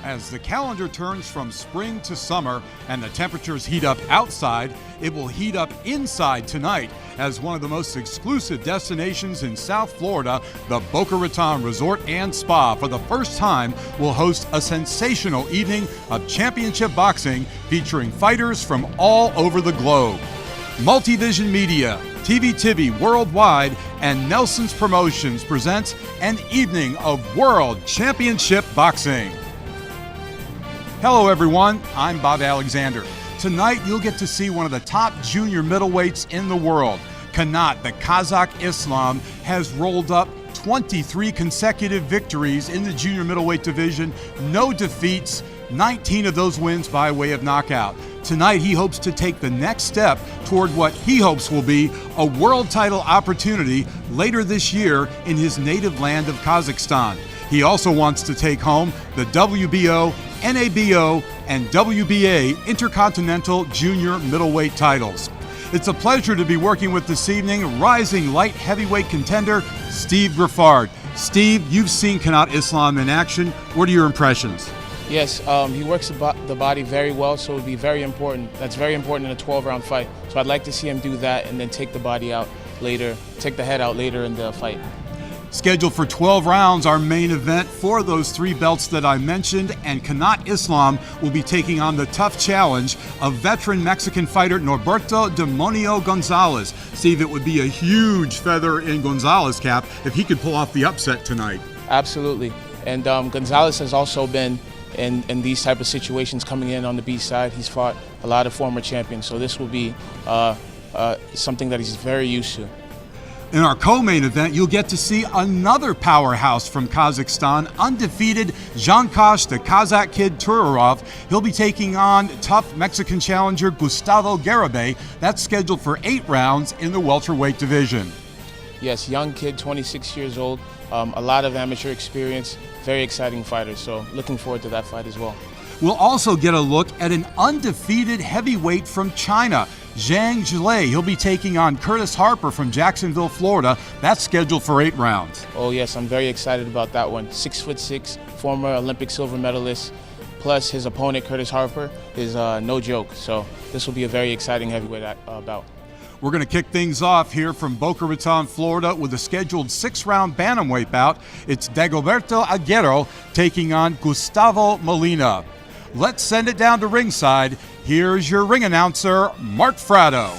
As the calendar turns from spring to summer and the temperatures heat up outside, it will heat up inside tonight as one of the most exclusive destinations in South Florida, the Boca Raton Resort and Spa, for the first time will host a sensational evening of championship boxing featuring fighters from all over the globe. Multivision Media, TV Worldwide, and Nelson's Promotions presents an evening of World Championship Boxing. Hello everyone, I'm Bob Alexander. Tonight you'll get to see one of the top junior middleweights in the world. Kanat, the Kazakh Islam, has rolled up 23 consecutive victories in the junior middleweight division, no defeats, 19 of those wins by way of knockout. Tonight he hopes to take the next step toward what he hopes will be a world title opportunity later this year in his native land of Kazakhstan. He also wants to take home the WBO, NABO, and WBA Intercontinental Junior Middleweight titles. It's a pleasure to be working with this evening rising light heavyweight contender Steve Griffard. Steve, you've seen Kanat Islam in action. What are your impressions? Yes, he works the body very well, so it would be very important. That's very important in a 12-round fight. So I'd like to see him do that and then take the body out later, take the head out later in the fight. Scheduled for 12 rounds, our main event for those three belts that I mentioned, and Kanat Islam will be taking on the tough challenge of veteran Mexican fighter Norberto Demonio Gonzalez. Steve, it would be a huge feather in Gonzalez's cap if he could pull off the upset tonight. Absolutely, and Gonzalez has also been in these type of situations coming in on the B side. He's fought a lot of former champions, so this will be something that he's very used to. In our co-main event, you'll get to see another powerhouse from Kazakhstan, undefeated Dzhankash, the Kazakh kid Turarov. He'll be taking on tough Mexican challenger Gustavo Garibay. That's scheduled for 8 rounds in the welterweight division. Yes, young kid, 26 years old, a lot of amateur experience, very exciting fighter, so looking forward to that fight as well. We'll also get a look at an undefeated heavyweight from China, Zhang Zhilei. He'll be taking on Curtis Harper from Jacksonville, Florida. That's scheduled for 8 rounds. Oh yes, I'm very excited about that one. 6'6", former Olympic silver medalist, plus his opponent Curtis Harper is no joke. So this will be a very exciting heavyweight bout. We're going to kick things off here from Boca Raton, Florida, with a scheduled 6-round bantamweight bout. It's Dagoberto Aguero taking on Gustavo Molina. Let's send it down to ringside. Here's your ring announcer, Mark Fratto.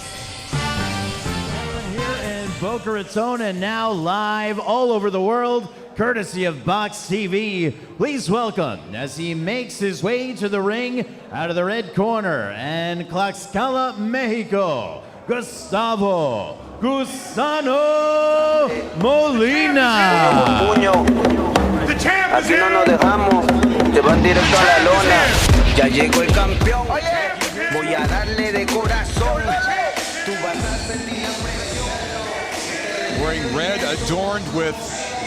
Here in Boca Raton and now live all over the world, courtesy of Box TV. Please welcome, as he makes his way to the ring out of the red corner and Tlaxcala, Mexico, Gustavo Gusano Molina. The champ is here. Así no nos dejamos, te van directo a la lona. Ya llegó el campeón, voy a darle de corazón. Tú vas a sentir la presión. Wearing red adorned with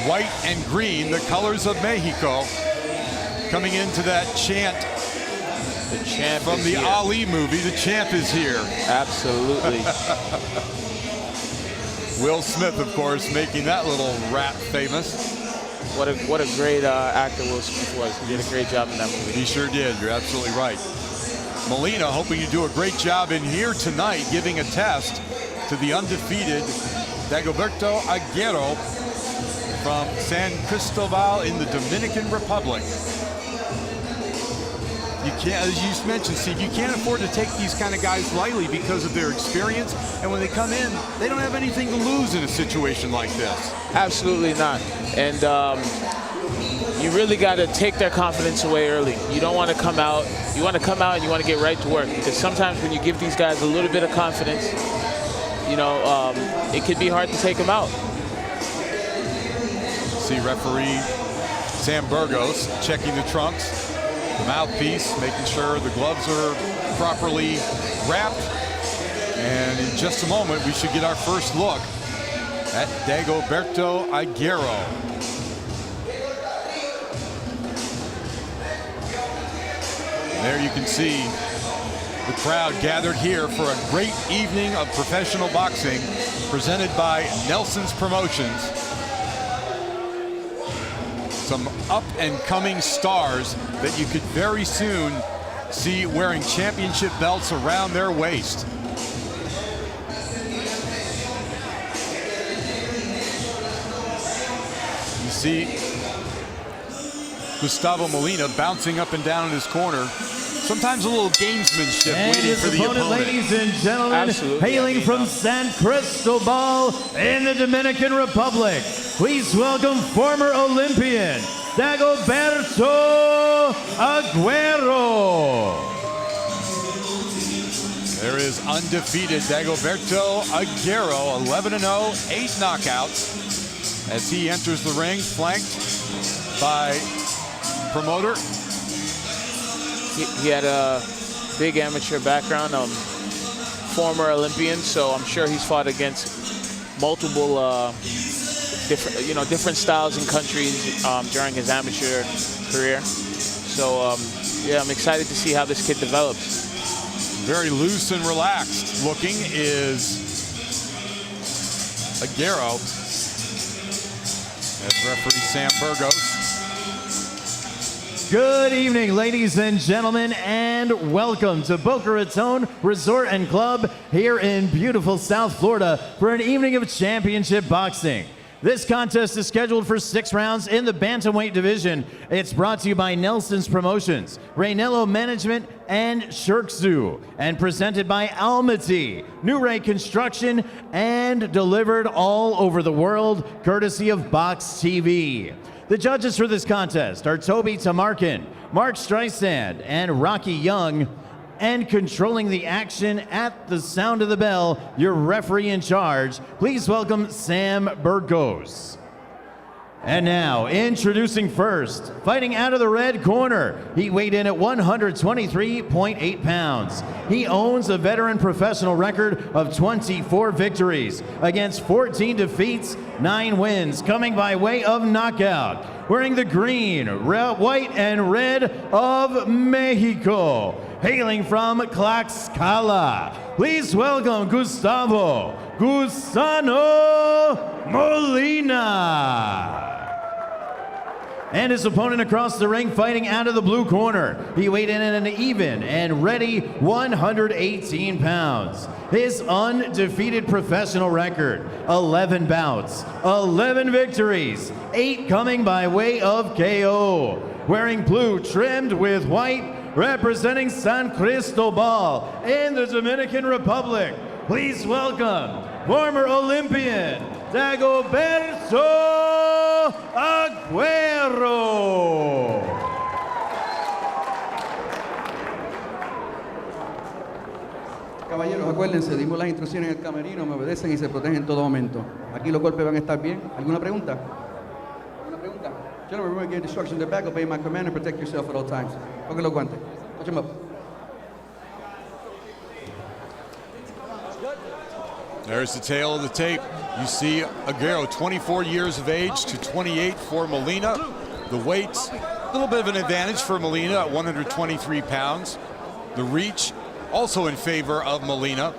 white and green, the colors of Mexico. Coming into that chant. The champ from the here. Ali movie, the champ is here. Absolutely. Will Smith, of course, making that little rap famous. What a great actor Will Smith was. He did a great job in that movie. He sure did. You're absolutely right. Molina hoping to do a great job in here tonight, giving a test to the undefeated Dagoberto Aguero from San Cristobal in the Dominican Republic. You can't, as you mentioned, Steve, you can't afford to take these kind of guys lightly because of their experience. And when they come in, they don't have anything to lose in a situation like this. Absolutely not. And you really got to take their confidence away early. You don't want to come out. You want to come out and you want to get right to work. Because sometimes when you give these guys a little bit of confidence, you know, it could be hard to take them out. See referee Sam Burgos checking the trunks. The mouthpiece, making sure the gloves are properly wrapped. And in just a moment, we should get our first look at Dagoberto Aguero. There you can see the crowd gathered here for a great evening of professional boxing presented by Nelson's Promotions. some up-and-coming stars that you could very soon see wearing championship belts around their waist. You see Gustavo Molina bouncing up and down in his corner. Sometimes a little gamesmanship and waiting for the opponent. Ladies and gentlemen, Absolutely. hailing from San Cristobal in the Dominican Republic, please welcome former Olympian Dagoberto Aguero. There is undefeated Dagoberto Aguero, 11-0, 8 knockouts, as he enters the ring, flanked by promoter. He had a big amateur background, former Olympian, so I'm sure he's fought against multiple different styles and countries during his amateur career. So yeah, I'm excited to see how this kid develops. Very loose and relaxed looking is Aguero, as referee Sam Burgos. Good evening, ladies and gentlemen, and welcome to Boca Raton Resort and Club here in beautiful South Florida for an evening of championship boxing. This contest is scheduled for 6 rounds in the bantamweight division. It's brought to you by Nelson's Promotions, Raynello Management, and Shirkzu, and presented by Almaty, New Ray Construction, and delivered all over the world, courtesy of Box TV. The judges for this contest are Toby Tamarkin, Mark Streisand, and Rocky Young. And controlling the action at the sound of the bell, your referee in charge, please welcome Sam Burgos. And now, introducing first, fighting out of the red corner, he weighed in at 123.8 pounds. He owns a veteran professional record of 24 victories against 14 defeats, 9 wins, coming by way of knockout. Wearing the green, white, and red of Mexico, hailing from Tlaxcala, please welcome Gustavo Gusano Molina. And his opponent across the ring, fighting out of the blue corner. He weighed in at an even and ready 118 pounds. His undefeated professional record, 11 bouts, 11 victories, 8 coming by way of KO. Wearing blue trimmed with white, representing San Cristobal in the Dominican Republic. Please welcome former Olympian Dagoberto Aguero. Caballeros, acuérdense, dimos las instrucciones en el camerino, me obedecen y se protegen en todo momento. Aquí los golpes van a estar bien. ¿Alguna pregunta? ¿Alguna pregunta? Gentlemen, remember to give instructions in the back, obey my command and protect yourself at all times. Pongan los guantes. Touch them up. There's the tail of the tape. You see Aguero, 24 years of age to 28 for Molina. The weight's a little bit of an advantage for Molina at 123 pounds. The reach also in favor of Molina,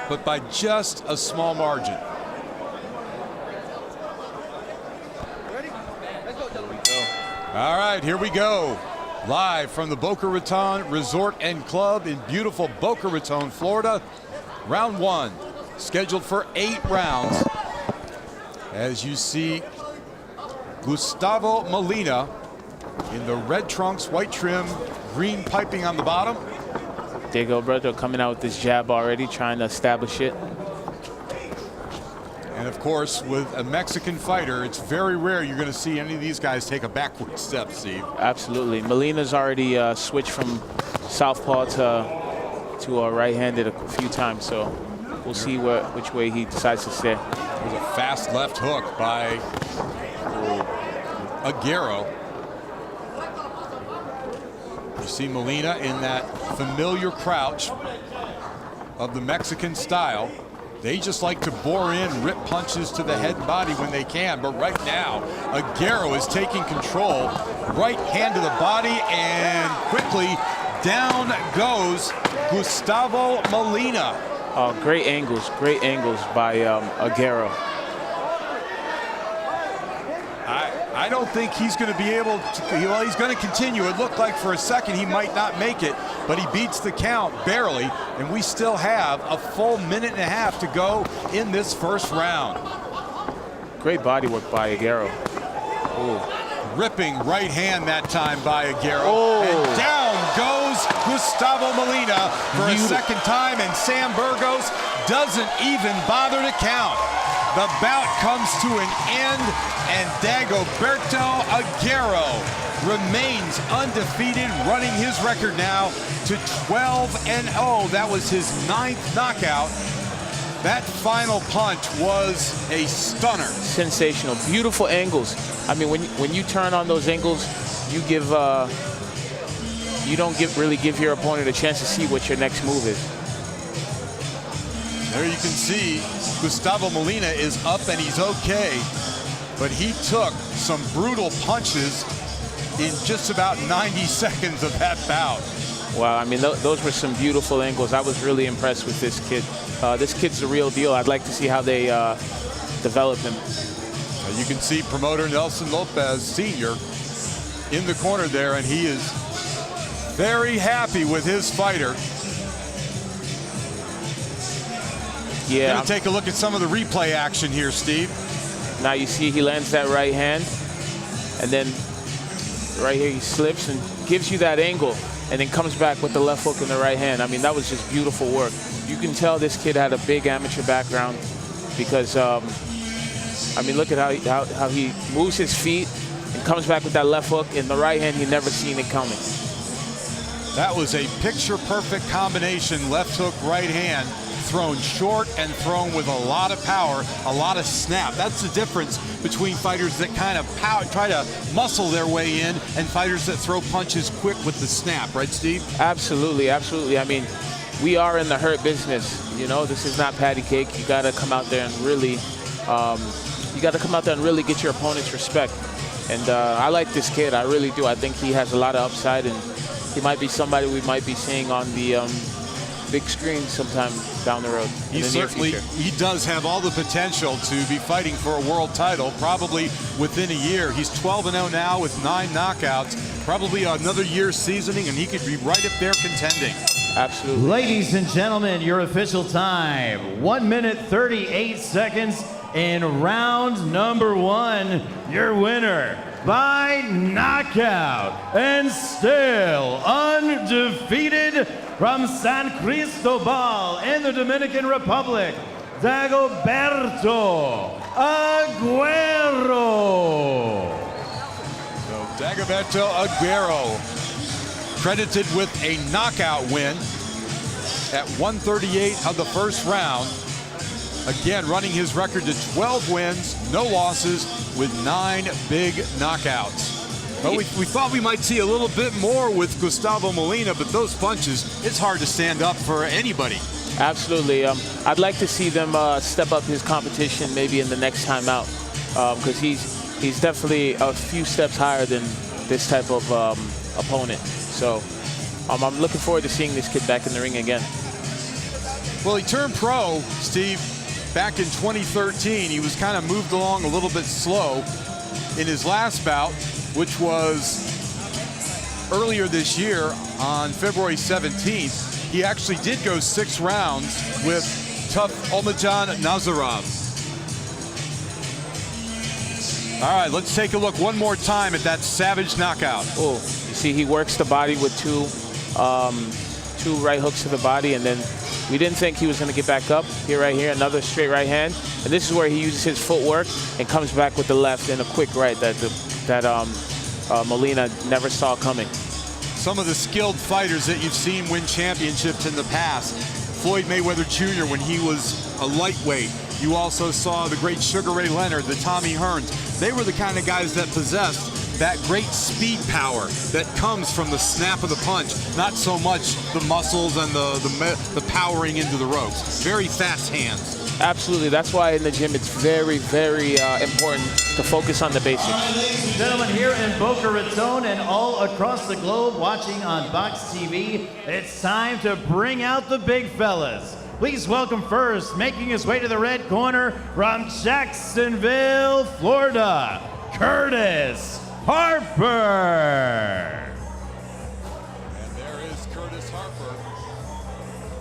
but by just a small margin. All right, here we go. Live from the Boca Raton Resort and Club in beautiful Boca Raton, Florida. Round 1, scheduled for 8 rounds. As you see Gustavo Molina in the red trunks, white trim, green piping on the bottom. Dagoberto coming out with this jab already, trying to establish it. And of course, with a Mexican fighter, it's very rare you're going to see any of these guys take a backward step, Steve. Absolutely. Molina's already switched from southpaw to right-handed a few times, so we'll see which way he decides to stay. There's a fast left hook by Aguero. You see Molina in that familiar crouch of the Mexican style. They just like to bore in, rip punches to the head and body when they can. But right now, Aguero is taking control. Right hand to the body, and quickly down goes Gustavo Molina. Oh, great angles by Aguero. I don't think he's going to be able to, well, he's going to continue. It looked like for a second he might not make it, but he beats the count barely, and we still have a full minute and a half to go in this first round. Great body work by Aguero. Ooh. Ripping right hand that time by Aguero. Oh. And down goes Gustavo Molina for a second time, and Sam Burgos doesn't even bother to count. The bout comes to an end, and Dagoberto Aguero remains undefeated, running his record now to 12-0. That was his 9th knockout. That final punch was a stunner. Sensational, beautiful angles. I mean, when you turn on those angles, you give you don't really give your opponent a chance to see what your next move is. There you can see Gustavo Molina is up and he's okay, but he took some brutal punches in just about 90 seconds of that bout. Wow, I mean, those were some beautiful angles. I was really impressed with this kid. This kid's the real deal. I'd like to see how they develop him. You can see promoter Nelson Lopez Sr. in the corner there, and he is very happy with his fighter. Yeah. Gonna take a look at some of the replay action here, Steve. Now you see he lands that right hand, and then right here he slips and gives you that angle, and then comes back with the left hook in the right hand. I mean, that was just beautiful work. You can tell this kid had a big amateur background because, I mean, look at how he moves his feet and comes back with that left hook in the right hand. He never seen it coming. That was a picture-perfect combination, left hook, right hand, thrown short and thrown with a lot of power, a lot of snap. That's the difference between fighters that kind of try to muscle their way in and fighters that throw punches quick with the snap, right, Steve? Absolutely, absolutely. I mean, we are in the hurt business. You know, this is not patty cake. You got to come out there and really, get your opponent's respect. And I like this kid. I really do. I think he has a lot of upside, and he might be somebody we might be seeing on the big screen sometime down the road. He does have all the potential to be fighting for a world title, probably within a year. He's 12-0 now with 9 knockouts. Probably another year's seasoning, and he could be right up there contending. Absolutely. Ladies and gentlemen, your official time, 1 minute 38 seconds in round number 1. Your winner by knockout and still undefeated from San Cristobal in the Dominican Republic, Dagoberto Aguero. So Dagoberto Aguero credited with a knockout win at 138 of the first round. Again, running his record to 12 wins, no losses, with 9 big knockouts. But we thought we might see a little bit more with Gustavo Molina, but those punches, it's hard to stand up for anybody. Absolutely. I'd like to see them step up his competition maybe in the next time out, because he's definitely a few steps higher than this type of opponent. So I'm looking forward to seeing this kid back in the ring again. Well, he turned pro, Steve, back in 2013. He was kind of moved along a little bit slow in his last bout, which was earlier this year on February 17th. He actually did go 6 rounds with tough Omajan Nazarov. All right, let's take a look one more time at that savage knockout. Oh, you see he works the body with two right hooks to the body, and then we didn't think he was going to get back up. Here, right here, another straight right hand. And this is where he uses his footwork and comes back with the left and a quick right that Molina never saw coming. Some of the skilled fighters that you've seen win championships in the past. Floyd Mayweather Jr. when he was a lightweight. You also saw the great Sugar Ray Leonard, the Tommy Hearns. They were the kind of guys that possessed that great speed power that comes from the snap of the punch, not so much the muscles and the powering into the ropes. Very fast hands. Absolutely. That's why in the gym it's very, very important to focus on the basics. Ladies and gentlemen, here in Boca Raton and all across the globe watching on Box TV, it's time to bring out the big fellas. Please welcome first, making his way to the red corner from Jacksonville, Florida, Curtis Harper. And there is Curtis Harper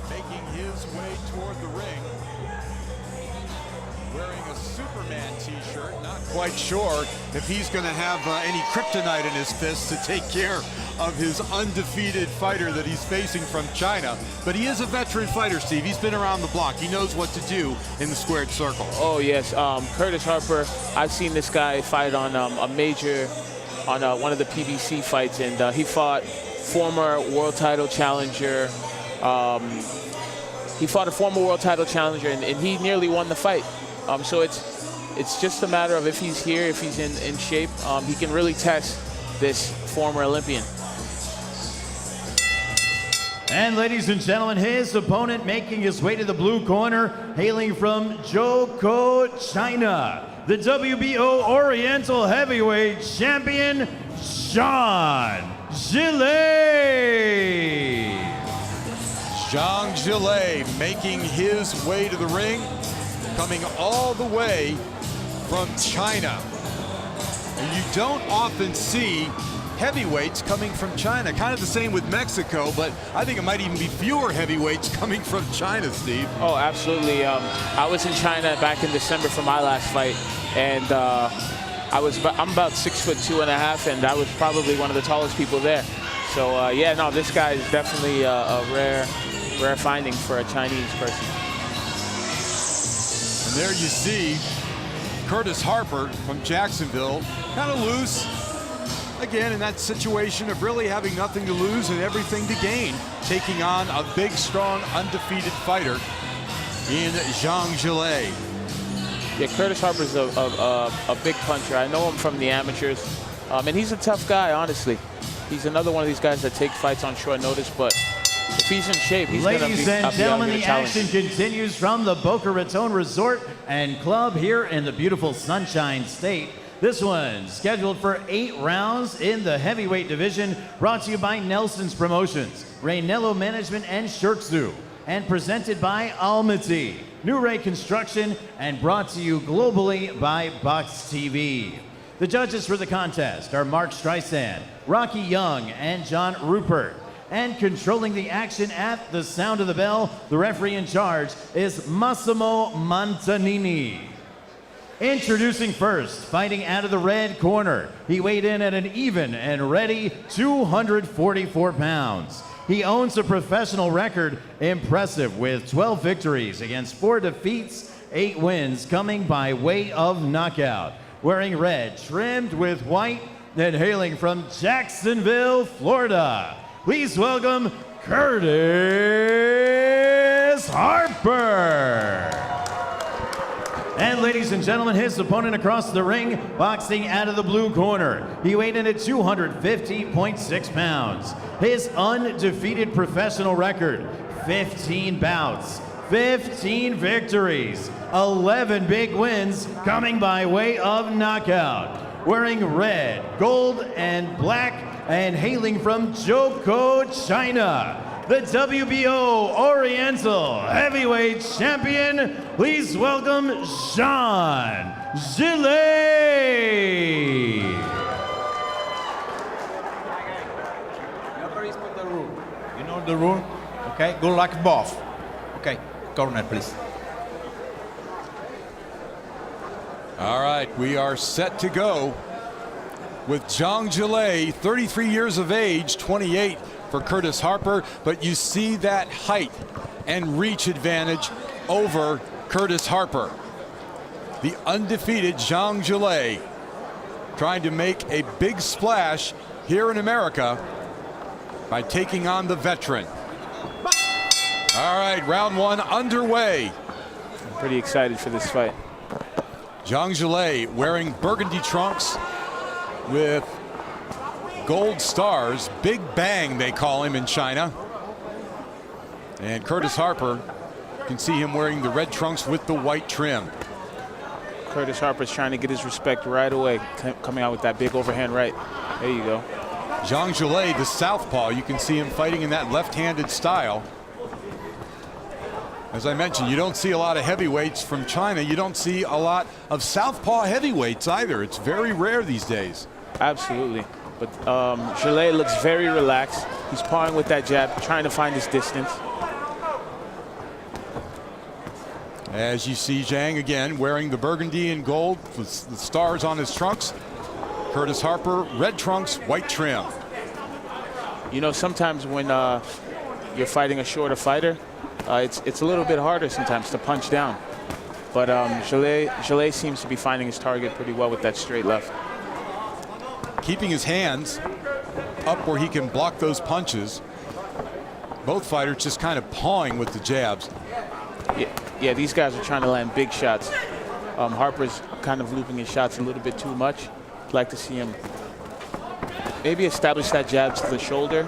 making his way toward the ring, wearing a Superman t-shirt. Not quite sure if he's going to have any kryptonite in his fist to take care of his undefeated fighter that he's facing from China. But he is a veteran fighter, Steve. He's been around the block. He knows what to do in the squared circle. Oh, yes. Curtis Harper, I've seen this guy fight on a major, on one of the PBC fights, and he fought former world title challenger. He fought a former world title challenger, and he nearly won the fight. So it's just a matter of if he's here, if he's in shape, he can really test this former Olympian. And ladies and gentlemen, his opponent making his way to the blue corner, hailing from Zhou, China, the WBO Oriental Heavyweight Champion, Zhang Zhilei. Zhang Zhilei making his way to the ring, coming all the way from China. And you don't often see heavyweights coming from China. Kind of the same with Mexico, but I think it might even be fewer heavyweights coming from China, Steve. Oh, absolutely. I was in China back in December for my last fight, and I'm about 6'2.5", and I was probably one of the tallest people there. So yeah, no, this guy is definitely a rare finding for a Chinese person. And there you see Curtis Harper from Jacksonville, kind of loose. Again, in that situation of really having nothing to lose and everything to gain, taking on a big, strong, undefeated fighter in Zhang Zhilei. Yeah, Curtis Harper's a big puncher. I know him from the amateurs, and he's a tough guy, honestly. He's another one of these guys that take fights on short notice, but if he's in shape, he's going to be Ladies and gentlemen, the action continues from the Boca Raton Resort and Club here in the beautiful Sunshine State. This one scheduled for 8 rounds in the heavyweight division, brought to you by Nelson's Promotions, Raynello Management and Shirkzu, and presented by Almaty, New Ray Construction, and brought to you globally by Box TV. The judges for the contest are Mark Streisand, Rocky Young, and John Rupert. And controlling the action at the sound of the bell, the referee in charge is Massimo Montanini. Introducing first, fighting out of the red corner. He weighed in at an even and ready 244 pounds. He owns a professional record, impressive, with 12 victories against 4 defeats, 8 wins, coming by way of knockout. Wearing red, trimmed with white, and hailing from Jacksonville, Florida. Please welcome Curtis Harper. And ladies and gentlemen, his opponent across the ring, boxing out of the blue corner. He weighed in at 250.6 pounds. His undefeated professional record, 15 bouts, 15 victories, 11 big wins, coming by way of knockout. Wearing red, gold, and black, and hailing from Zhou, China, the WBO Oriental Heavyweight Champion, please welcome Zhang Zhilei. You know the rule? Okay, good luck both. Okay, corner please. All right, we are set to go with Zhang Zhilei, 33 years of age, 28 for Curtis Harper, but you see that height and reach advantage over Curtis Harper. The undefeated Zhang Zhilei trying to make a big splash here in America by taking on the veteran. All right, round 1 underway. I'm pretty excited for this fight. Zhang Zhilei wearing burgundy trunks with gold stars. Big Bang, they call him in China. And Curtis Harper, you can see him wearing the red trunks with the white trim. Curtis Harper's trying to get his respect right away, coming out with that big overhand right. There you go. Zhang Zhilei, the southpaw, you can see him fighting in that left-handed style. As I mentioned, you don't see a lot of heavyweights from China. You don't see a lot of southpaw heavyweights either. It's very rare these days. Absolutely. But Gillet looks very relaxed. He's pawing with that jab, trying to find his distance. As you see Zhang again wearing the burgundy and gold with the stars on his trunks. Curtis Harper, red trunks, white trim. You know, sometimes when you're fighting a shorter fighter, it's a little bit harder sometimes to punch down. But Gillet seems to be finding his target pretty well with that straight left. Keeping his hands up where he can block those punches. Both fighters just kind of pawing with the jabs. Yeah, these guys are trying to land big shots. Harper's kind of looping his shots a little bit too much. I'd like to see him maybe establish that jab to the shoulder.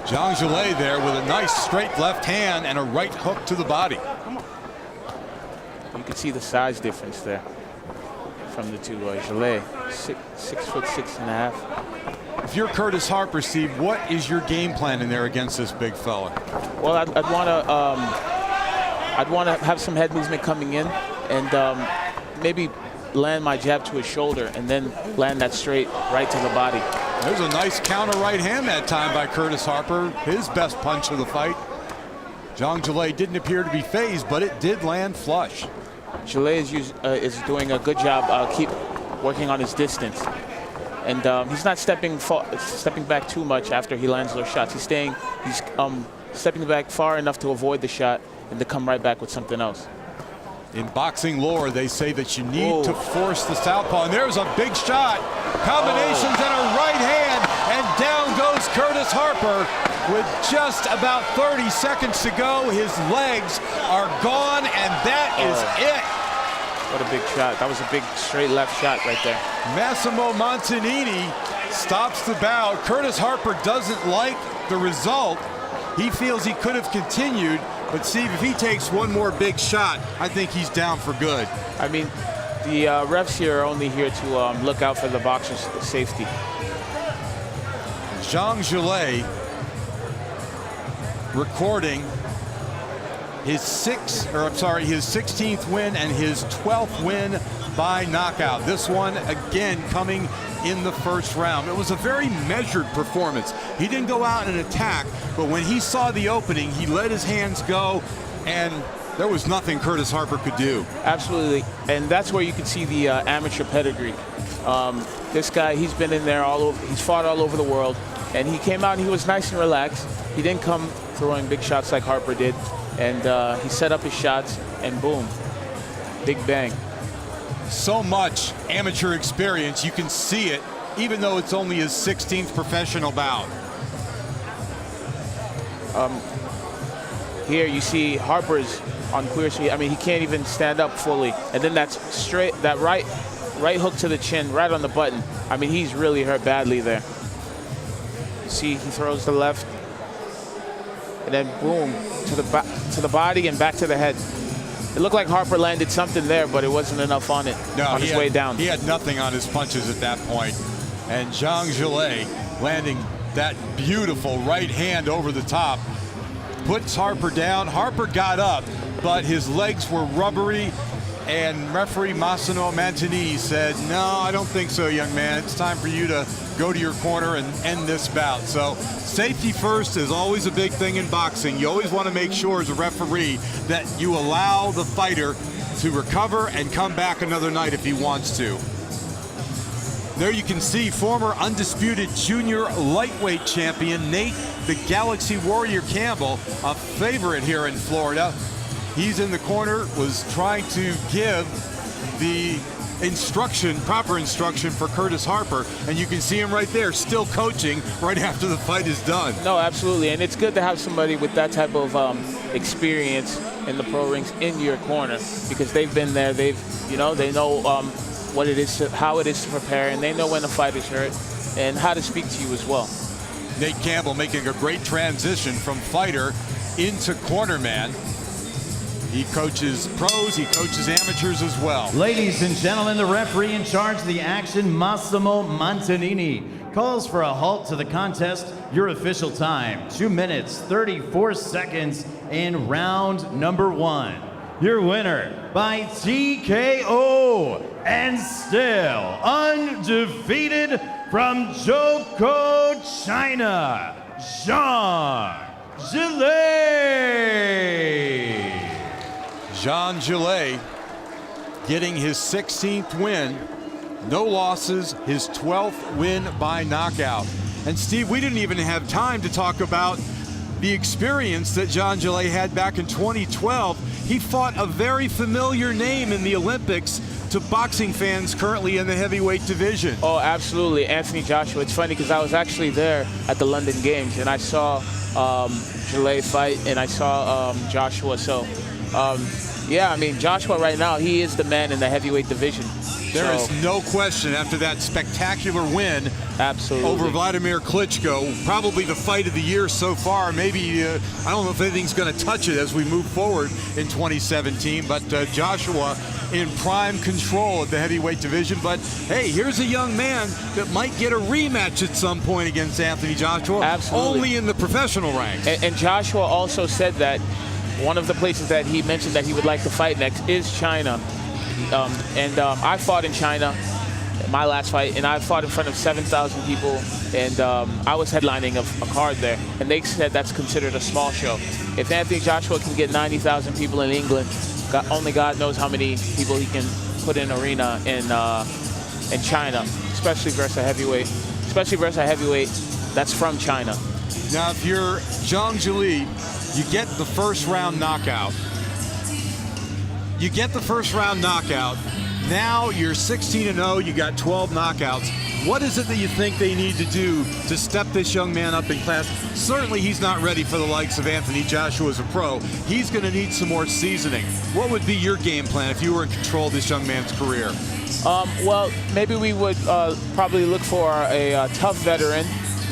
Zhang Gillet there with a nice straight left hand and a right hook to the body. You can see the size difference there from the two. Gillet, 6'6.5". If you're Curtis Harper, Steve, what is your game plan in there against this big fella? Well, I'd want to have some head movement coming in and maybe land my jab to his shoulder and then land that straight right to the body. There's a nice counter right hand that time by Curtis Harper, his best punch of the fight. Zhang Gillet didn't appear to be phased, but it did land flush. Gillet is doing a good job keep working on his distance. And he's not stepping back too much after he lands those shots. He's stepping back far enough to avoid the shot and to come right back with something else. In boxing lore, they say that you need to force the southpaw. And there's a big shot. Combinations and a right hand. And down goes Curtis Harper. With just about 30 seconds to go, his legs are gone, and that is it. What a big shot. That was a big straight left shot right there. Massimo Montanini stops the bout. Curtis Harper doesn't like the result. He feels he could have continued. But Steve, if he takes one more big shot, I think he's down for good. I mean, the refs here are only here to look out for the boxer's safety. Zhang Gillet recording his 16th win and his 12th win by knockout. This one again coming in the first round. It was a very measured performance. He didn't go out and attack, but when he saw the opening, he let his hands go, and there was nothing Curtis Harper could do. Absolutely, and that's where you can see the amateur pedigree. This guy, he's been in there all over, he's fought all over the world, and he came out and he was nice and relaxed. He didn't come throwing big shots like Harper did, and he set up his shots, and boom, big bang. So much amateur experience, you can see it, even though it's only his 16th professional bout. Here you see Harper's on clear speed. I mean, he can't even stand up fully. And then that right hook to the chin, right on the button. I mean, he's really hurt badly there. See, he throws the left, and then boom, to the body and back to the head. It looked like Harper landed something there, but it wasn't enough on it, on his way down. He had nothing on his punches at that point. And Zhang Gillet landing that beautiful right hand over the top puts Harper down. Harper got up, but his legs were rubbery, and referee Massimo Montanini said, "No, I don't think so, young man. It's time for you to go to your corner and end this bout." So safety first is always a big thing in boxing. You always want to make sure as a referee that you allow the fighter to recover and come back another night if he wants to. There you can see former undisputed junior lightweight champion Nate the Galaxy Warrior Campbell, a favorite here in Florida. He's in the corner, was trying to give the proper instruction for Curtis Harper, and you can see him right there still coaching right after the fight is done. No, absolutely, and it's good to have somebody with that type of experience in the pro rings in your corner, because they've been there, they know what it is, how it is to prepare, and they know when the fight is hurt and how to speak to you as well. Nate Campbell making a great transition from fighter into cornerman. He coaches pros, he coaches amateurs as well. Ladies and gentlemen, the referee in charge of the action, Massimo Montanini. calls for a halt to the contest. Your official time, 2 minutes, 34 seconds in round number 1. Your winner by TKO and still undefeated from Zhou, China, Jean Gillet. Jean Gillet getting his 16th win, no losses, his 12th win by knockout. And Steve, we didn't even have time to talk about the experience that Jean Gillet had back in 2012. He fought a very familiar name in the Olympics to boxing fans currently in the heavyweight division. Oh, absolutely, Anthony Joshua. It's funny because I was actually there at the London Games, and I saw Gillet fight, and I saw Joshua. So, yeah, I mean, Joshua right now, he is the man in the heavyweight division. There is no question after that spectacular win over Vladimir Klitschko, probably the fight of the year so far. Maybe, I don't know if anything's going to touch it as we move forward in 2017, but Joshua in prime control of the heavyweight division. But hey, here's a young man that might get a rematch at some point against Anthony Joshua. Absolutely. Only in the professional ranks. And Joshua also said that one of the places that he mentioned that he would like to fight next is China. I fought in China, my last fight, and I fought in front of 7,000 people, and I was headlining a card there, and they said that's considered a small show. If Anthony Joshua can get 90,000 people in England, only God knows how many people he can put in an arena in China, especially versus a heavyweight, that's from China. Now, if you're Jean Gillet, you get the first round knockout. Now you're 16-0, you got 12 knockouts. What is it that you think they need to do to step this young man up in class? Certainly he's not ready for the likes of Anthony Joshua as a pro. He's going to need some more seasoning. What would be your game plan if you were in control of this young man's career? Well, maybe we would probably look for a tough veteran.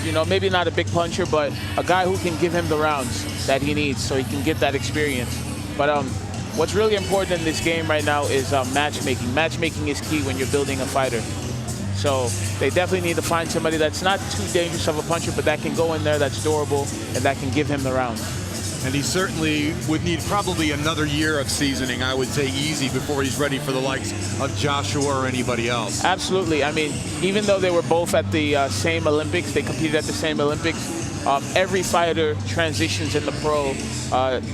You know, maybe not a big puncher, but a guy who can give him the rounds that he needs so he can get that experience. But what's really important in this game right now is matchmaking. Matchmaking is key when you're building a fighter. So they definitely need to find somebody that's not too dangerous of a puncher, but that can go in there, that's durable, and that can give him the rounds. And he certainly would need probably another year of seasoning, I would say, easy, before he's ready for the likes of Joshua or anybody else. Absolutely. I mean, even though they were both at the same Olympics, they competed at the same Olympics, every fighter transitions in the pro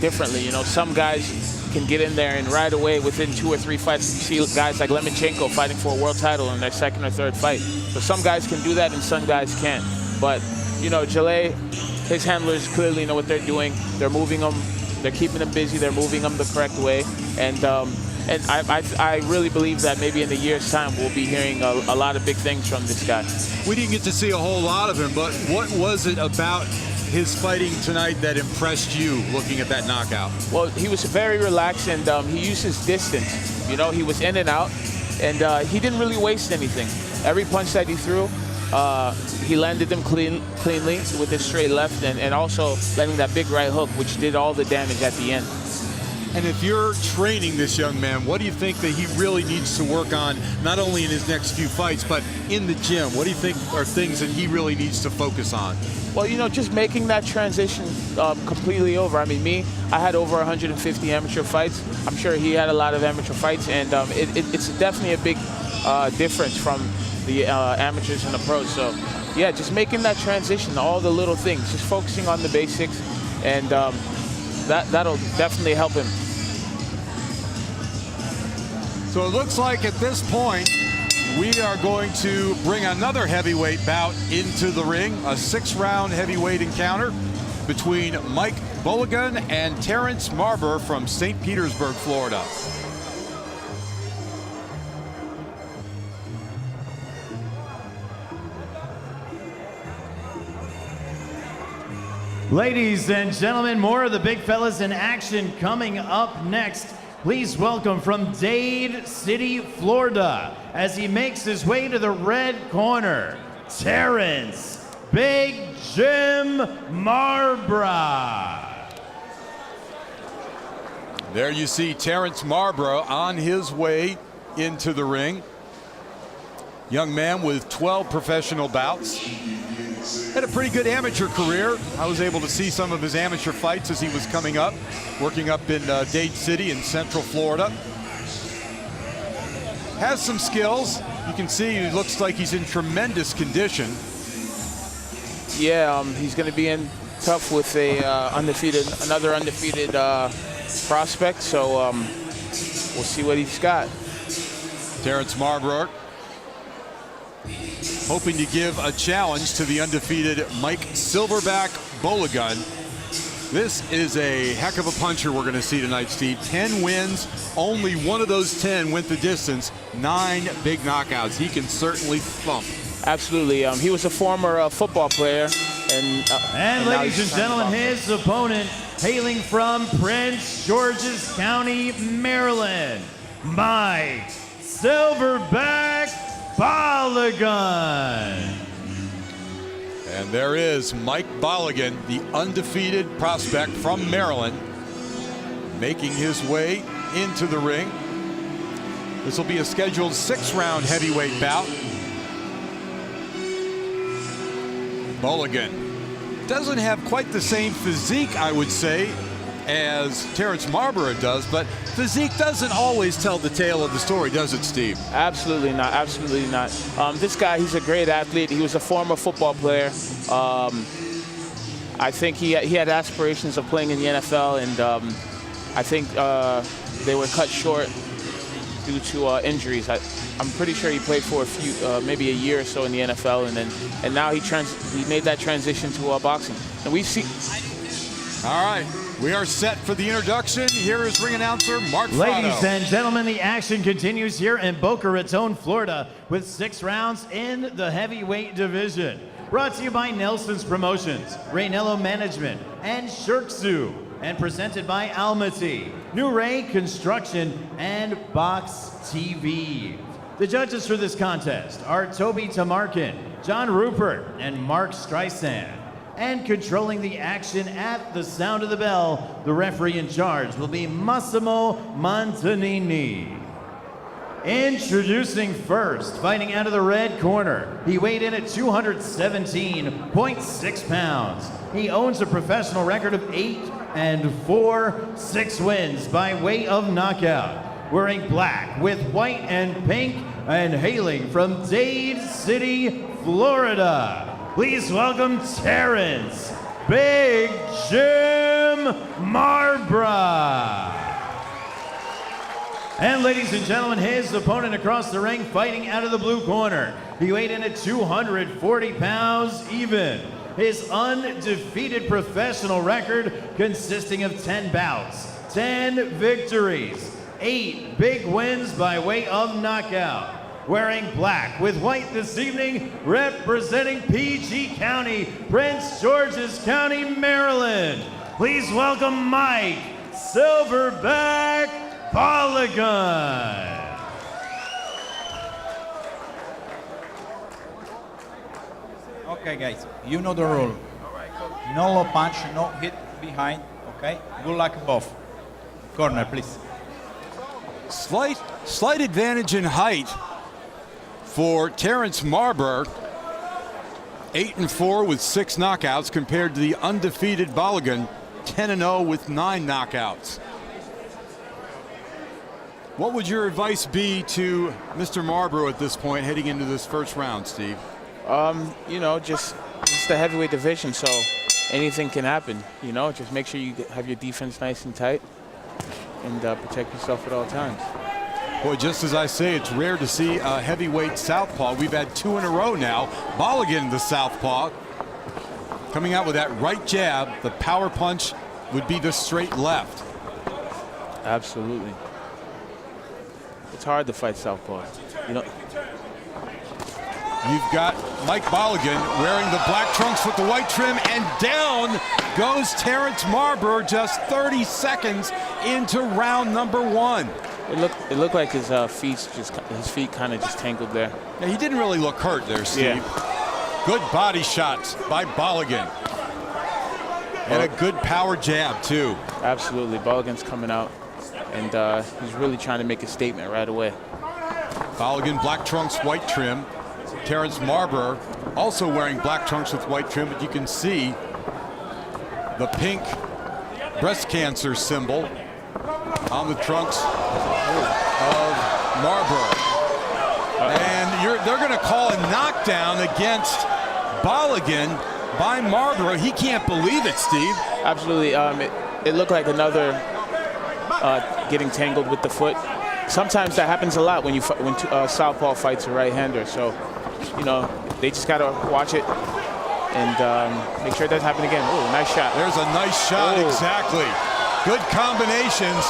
differently. You know, some guys can get in there and right away within 2 or 3 fights, you see guys like Lemachenko fighting for a world title in their second or third fight. So some guys can do that and some guys can't. But, you know, Gillet, his handlers clearly know what they're doing. They're moving him, they're keeping him busy, they're moving him the correct way. And I really believe that maybe in a year's time we'll be hearing a lot of big things from this guy. We didn't get to see a whole lot of him, but what was it about his fighting tonight that impressed you looking at that knockout? Well, he was very relaxed, and he used his distance. You know, he was in and out, and he didn't really waste anything. Every punch that he threw, he landed them cleanly with his straight left, and also landing that big right hook, which did all the damage at the end. And if you're training this young man, what do you think that he really needs to work on, not only in his next few fights, but in the gym? What do you think are things that he really needs to focus on? Well, you know, just making that transition completely over. I mean, I had over 150 amateur fights. I'm sure he had a lot of amateur fights, and it's definitely a big difference from the amateurs and the pros. So, yeah, just making that transition, all the little things, just focusing on the basics, and that'll definitely help him. So it looks like at this point, we are going to bring another heavyweight bout into the ring, a 6-round heavyweight encounter between Mike Bulligan and Terrence Marber from St. Petersburg, Florida. Ladies and gentlemen, more of the big fellas in action coming up next. Please welcome from Dade City, Florida, as he makes his way to the red corner, Terrence Big Jim Marbre. There you see Terrence Marbre on his way into the ring. Young man with 12 professional bouts. Had a pretty good amateur career. I was able to see some of his amateur fights as he was coming up, working up in Dade City in Central Florida. Has some skills. You can see he looks like he's in tremendous condition. Yeah, he's going to be in tough with another undefeated prospect. So we'll see what he's got. Terrence Marburg hoping to give a challenge to the undefeated Mike Silverback Bologun. This is a heck of a puncher we're going to see tonight, Steve. 10 wins, only one of those 10 went the distance. 9 big knockouts. He can certainly thump. Absolutely. He was a former football player. And ladies and gentlemen, his opponent, hailing from Prince George's County, Maryland, Mike Silverback Bologun. And there is Mike Bologun, the undefeated prospect from Maryland, making his way into the ring. This will be a scheduled 6-round heavyweight bout. Bologun doesn't have quite the same physique, I would say, as Terrence Marburg does, but physique doesn't always tell the tale of the story, does it, Steve? Absolutely not. Absolutely not. This guy, he's a great athlete. He was a former football player. I think he had aspirations of playing in the NFL, and I think they were cut short due to injuries. I'm pretty sure he played for a few, maybe a year or so in the NFL, and now he made that transition to boxing. And we see. All right. We are set for the introduction. Here is ring announcer Mark FRATTO. Ladies and gentlemen, the action continues here in Boca Raton, Florida, with 6 rounds in the heavyweight division. Brought to you by Nelson's Promotions, Raynello Management, and Shirksu, and presented by Almaty, New Ray Construction, and Box TV. The judges for this contest are Toby Tamarkin, John Rupert, and Mark Streisand. And controlling the action at the sound of the bell, the referee in charge will be Massimo Montanini. Introducing first, fighting out of the red corner. He weighed in at 217.6 pounds. He owns a professional record of 8-4, 6 wins by way of knockout. Wearing black with white and pink, and hailing from Dade City, Florida. Please welcome Terrence Big Jim Marburg. And ladies and gentlemen, his opponent across the ring, fighting out of the blue corner. He weighed in at 240 pounds even. His undefeated professional record consisting of 10 bouts, 10 victories, 8 big wins by way of knockout. Wearing black with white this evening, representing PG County, Prince George's County, Maryland. Please welcome Mike Silverback Bologun. Okay, guys, you know the rule. No low punch, no hit behind, okay? Good luck both. Corner, please. Slight advantage in height for Terrence Marburg. 8-4 with 6 knockouts compared to the undefeated Bologun, 10-0 with 9 knockouts. What would your advice be to Mr. Marburg at this point heading into this first round, Steve? You know, just the heavyweight division, so anything can happen. You know, just make sure you have your defense nice and tight and protect yourself at all times. Boy, just as I say, it's rare to see a heavyweight southpaw. We've had 2 in a row now. Bologun, the southpaw, coming out with that right jab. The power punch would be the straight left. Absolutely. It's hard to fight southpaws. You know. You've got Mike Bologun wearing the black trunks with the white trim, and down goes Terrence Marburg just 30 seconds into round number 1. It looked like his feet kind of just tangled there. Yeah, he didn't really look hurt there, Steve. Yeah. Good body shots by Bologun. And a good power jab, too. Absolutely. Bologun's coming out, and he's really trying to make a statement right away. Balogun, black trunks, white trim. Terrence Marber also wearing black trunks with white trim, but you can see the pink breast cancer symbol on the trunks of Marber. And they're going to call a knockdown against Balogun by Marber. He can't believe it, Steve. Absolutely. It looked like another getting tangled with the foot. Sometimes that happens a lot when southpaw fights a right-hander. So, you know, they just got to watch it and make sure it doesn't happen again. Ooh, nice shot. There's a nice shot, exactly. Good combinations.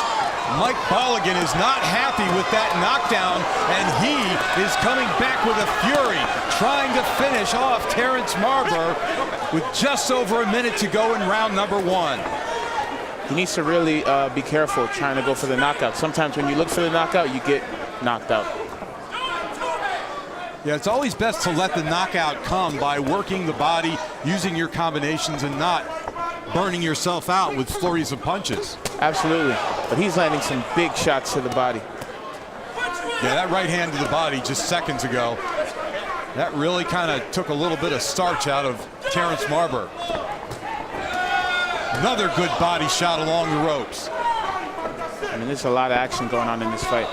Mike Balogun is not happy with that knockdown, and he is coming back with a fury, trying to finish off Terrence Marber with just over a minute to go in round number 1. He needs to really be careful trying to go for the knockout. Sometimes when you look for the knockout, you get knocked out. Yeah, it's always best to let the knockout come by working the body, using your combinations, and not burning yourself out with flurries of punches. Absolutely. But he's landing some big shots to the body. Yeah, that right hand to the body just seconds ago, that really kind of took a little bit of starch out of Terrence Marber. Another good body shot along the ropes. I mean, there's a lot of action going on in this fight.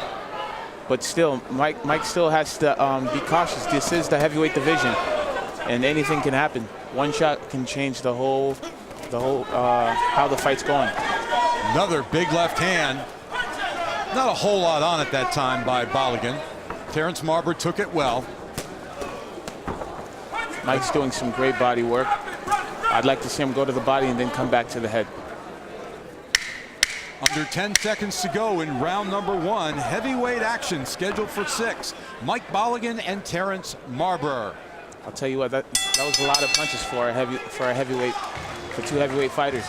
But still, Mike still has to be cautious. This is the heavyweight division, and anything can happen. One shot can change the whole how the fight's going. Another big left hand. Not a whole lot on it that time by Balogun. Terrence Marber took it well. Mike's doing some great body work. I'd like to see him go to the body and then come back to the head. Under 10 seconds to go in round number 1. Heavyweight action scheduled for 6. Mike Balogun and Terrence Marber. I'll tell you what, that was a lot of punches for two heavyweight fighters.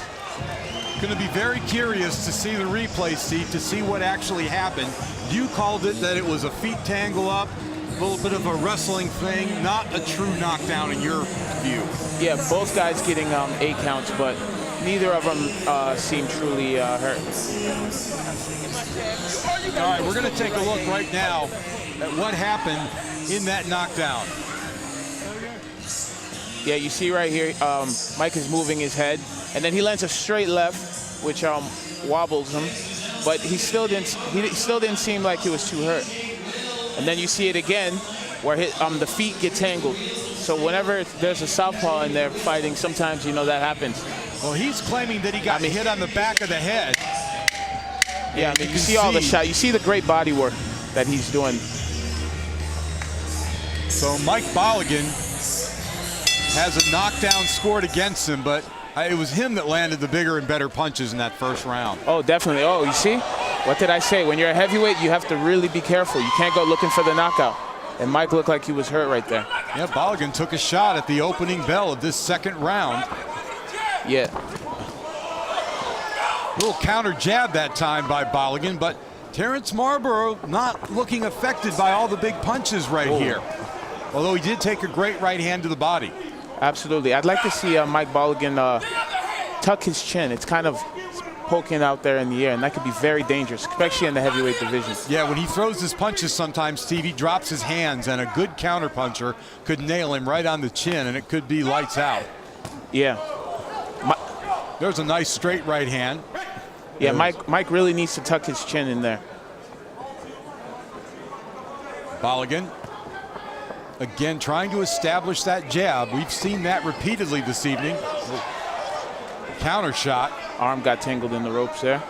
Going to be very curious to see the replay, Steve, to see what actually happened. You called it that it was a feet tangle up, a little bit of a wrestling thing, not a true knockdown in your view. Yeah, both guys getting 8 counts, but neither of them seem truly hurt. All right, we're going to take a look right now at what happened in that knockdown. Yeah, you see right here, Mike is moving his head, and then he lands a straight left, which wobbles him, but he still didn't seem like he was too hurt. And then you see it again, where the feet get tangled. So whenever there's a southpaw in there fighting, sometimes you know that happens. Well, he's claiming that he got hit on the back of the head. Yeah, I mean, you see all the shots. You see the great body work that he's doing. So Mike Balogun has a knockdown scored against him, but it was him that landed the bigger and better punches in that first round. Oh, definitely. Oh, you see? What did I say? When you're a heavyweight, you have to really be careful. You can't go looking for the knockout. And Mike looked like he was hurt right there. Yeah, Balogun took a shot at the opening bell of this second round. Yeah. Little counter jab that time by Balogun, but Terrence Marber not looking affected by all the big punches right here. Although he did take a great right hand to the body. Absolutely. I'd like to see Mike Balogun tuck his chin. It's kind of poking out there in the air, and that could be very dangerous, especially in the heavyweight division. Yeah, when he throws his punches sometimes, Steve, he drops his hands, and a good counter puncher could nail him right on the chin, and it could be lights out. Yeah. There's a nice straight right hand. Yeah, Mike really needs to tuck his chin in there. Balogun, again, trying to establish that jab. We've seen that repeatedly this evening. Counter shot. Arm got tangled in the ropes there.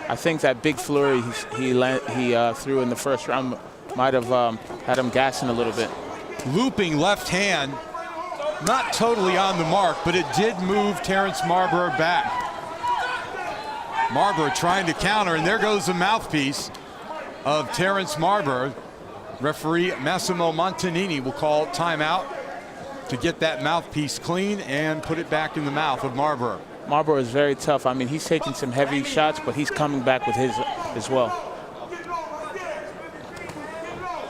I think that big flurry he threw in the first round might have had him gassing a little bit. Looping left hand, not totally on the mark, but it did move Terrence Marber back. Marber trying to counter, and there goes the mouthpiece of Terrence Marber. Referee Massimo Montanini will call timeout to get that mouthpiece clean and put it back in the mouth of Marber. Marber is very tough. I mean, he's taking some heavy shots, but he's coming back with his as well.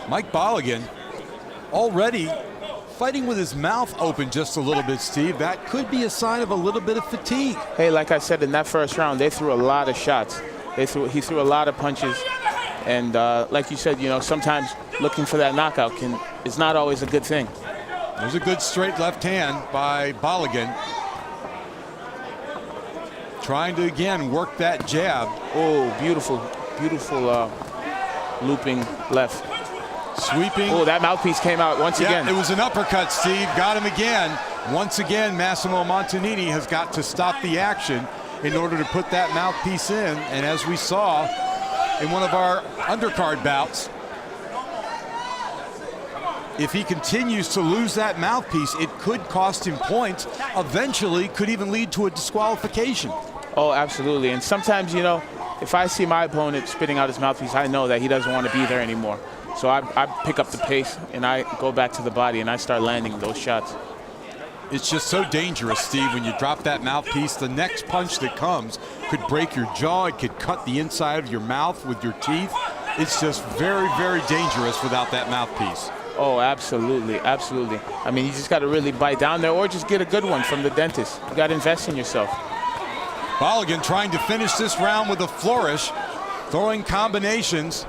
Mike Balogun already fighting with his mouth open just a little bit, Steve. That could be a sign of a little bit of fatigue. Hey, like I said, in that first round, they threw a lot of shots. He threw a lot of punches. And like you said, you know, sometimes looking for that knockout is not always a good thing. There's a good straight left hand by Balogun. Trying to, again, work that jab. Oh, beautiful, beautiful looping left. Sweeping. Oh, that mouthpiece came out once again. It was an uppercut, Steve. Got him again. Once again, Massimo Montanini has got to stop the action in order to put that mouthpiece in. And as we saw in one of our undercard bouts, if he continues to lose that mouthpiece, it could cost him points. Eventually, could even lead to a disqualification. Oh, absolutely. And sometimes, you know, if I see my opponent spitting out his mouthpiece, I know that he doesn't want to be there anymore. So I pick up the pace and I go back to the body and I start landing those shots. It's just so dangerous, Steve, when you drop that mouthpiece. The next punch that comes could break your jaw. It could cut the inside of your mouth with your teeth. It's just very, very dangerous without that mouthpiece. Oh, absolutely, absolutely. I mean, you just got to really bite down there or just get a good one from the dentist. You got to invest in yourself. Balogun trying to finish this round with a flourish, throwing combinations,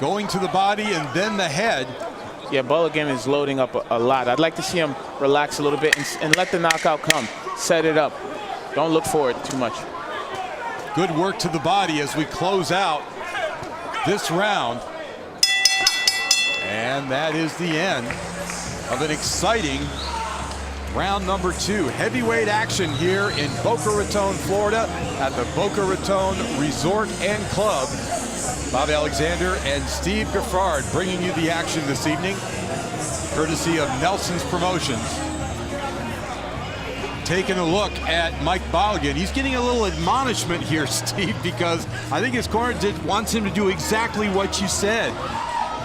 going to the body and then the head. Yeah, Balogun is loading up a lot. I'd like to see him relax a little bit and let the knockout come. Set it up. Don't look for it too much. Good work to the body as we close out this round. And that is the end of an exciting round number 2. Heavyweight action here in Boca Raton, Florida at the Boca Raton Resort and Club. Bob Alexander and Steve Gaffard bringing you the action this evening, courtesy of Nelson's Promotions. Taking a look at Mike Balogun. He's getting a little admonishment here, Steve, because I think his corner wants him to do exactly what you said.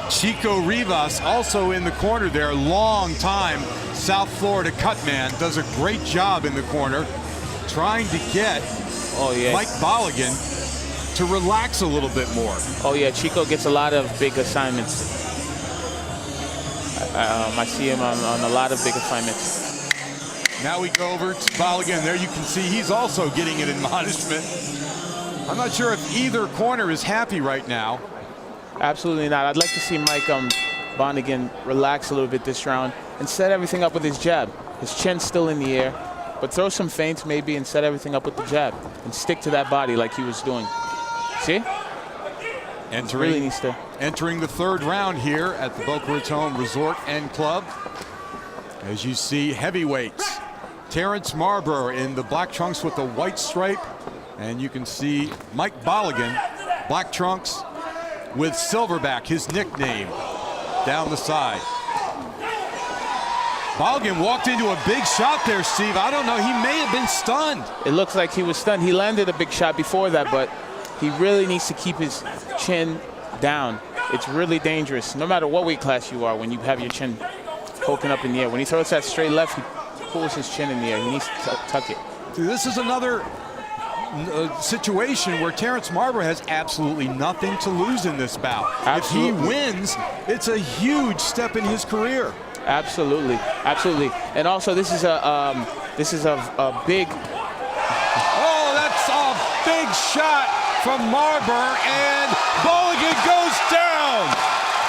Chico Rivas also in the corner there, long time South Florida cut man, does a great job in the corner, trying to get Mike Balogun to relax a little bit more. Oh yeah, Chico gets a lot of big assignments. I see him on a lot of big assignments. Now we go over to Balogun. There you can see he's also getting an admonishment. I'm not sure if either corner is happy right now. Absolutely not. I'd like to see Mike Balogun relax a little bit this round and set everything up with his jab. His chin's still in the air, but throw some feints maybe and set everything up with the jab and stick to that body like he was doing. See? Really needs to. Entering the third round here at the Boca Raton Resort and Club. As you see, heavyweights. Terrence Marlborough in the black trunks with the white stripe. And you can see Mike Balogun, black trunks with Silverback, his nickname, down the side. Balogun walked into a big shot there, Steve. I don't know, he may have been stunned. It looks like he was stunned. He landed a big shot before that, but he really needs to keep his chin down. It's really dangerous, no matter what weight class you are, when you have your chin poking up in the air. When he throws that straight left, he pulls his chin in the air. He needs to tuck it. This is another situation where Terrence Marlborough has absolutely nothing to lose in this bout. Absolutely. If he wins, it's a huge step in his career. Absolutely, absolutely. And also, this is a big. Oh, that's a big shot from Marlborough, and Balogun goes down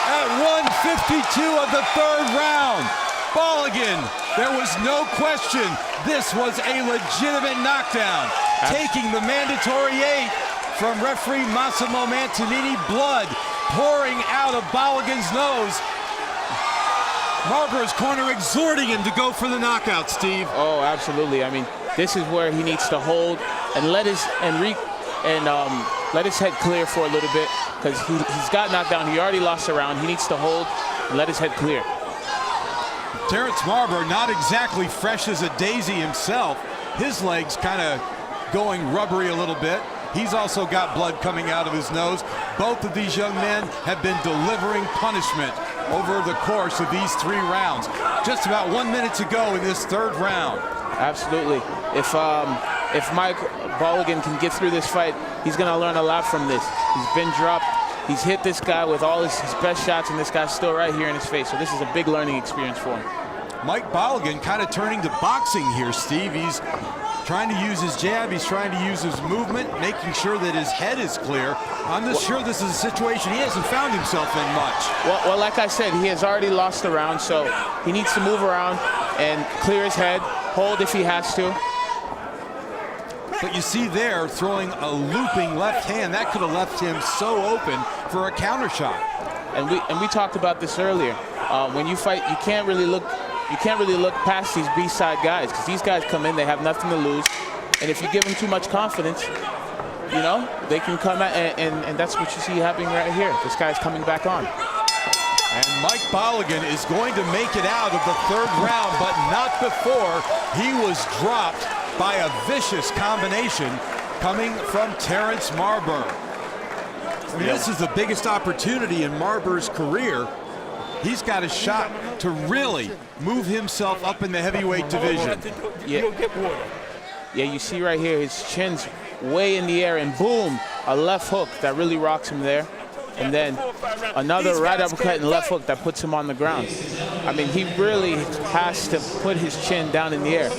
at 1:52 of the third round. Balogun, there was no question, this was a legitimate knockdown. Taking the mandatory 8 from referee Massimo Montanini, blood pouring out of Balogun's nose. Marlborough's corner exhorting him to go for the knockout, Steve. Oh, absolutely. I mean, this is where he needs to hold and let his head clear for a little bit, because he's got knocked down. He already lost a round. He needs to hold and let his head clear. Terrence Marlborough, not exactly fresh as a daisy himself. His legs kind of going rubbery a little bit. He's also got blood coming out of his nose. Both of these young men have been delivering punishment over the course of these 3 rounds. Just about 1 minute to go in this third round. Absolutely. If Mike Balogun can get through this fight, he's going to learn a lot from this. He's been dropped. He's hit this guy with all his best shots, and this guy's still right here in his face. So this is a big learning experience for him. Mike Balogun kind of turning to boxing here, Steve. He's trying to use his jab, he's trying to use his movement, making sure that his head is clear. I'm not sure this is a situation he hasn't found himself in much. Well, like I said, he has already lost the round, so he needs to move around and clear his head, hold if he has to. But you see there, throwing a looping left hand, that could have left him so open for a counter shot. And we talked about this earlier. When you fight, you can't really look past these B-side guys, because these guys come in, they have nothing to lose, and if you give them too much confidence, you know, they can come out, and that's what you see happening right here. This guy's coming back on. And Mike Balogun is going to make it out of the third round, but not before he was dropped by a vicious combination coming from Terrence Marburg. I mean, this is the biggest opportunity in Marburg's career. He's got a shot to really move himself up in the heavyweight division. Yeah, you see right here, his chin's way in the air, and boom, a left hook that really rocks him there. And then another right uppercut and left hook that puts him on the ground. I mean, he really has to put his chin down in the air.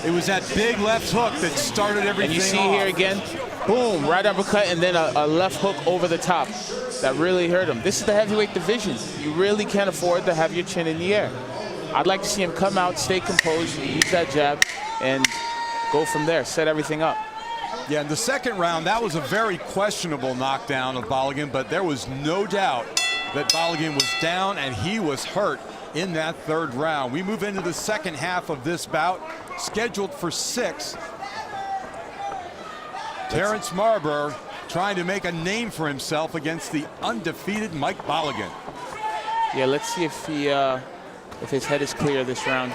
It was that big left hook that started everything. And you see off. here again, boom, right uppercut and then a left hook over the top that really hurt him. This is the heavyweight division. You really can't afford to have your chin in the air. I'd like to see him come out, stay composed, use that jab, and go from there, set everything up. Yeah, in the second round, that was a very questionable knockdown of Balogun, but there was no doubt that Balogun was down and he was hurt in that third round. We move into the second half of this bout, scheduled for 6. Terrence Marburg trying to make a name for himself against the undefeated Mike Balogun. Yeah, let's see if his head is clear this round.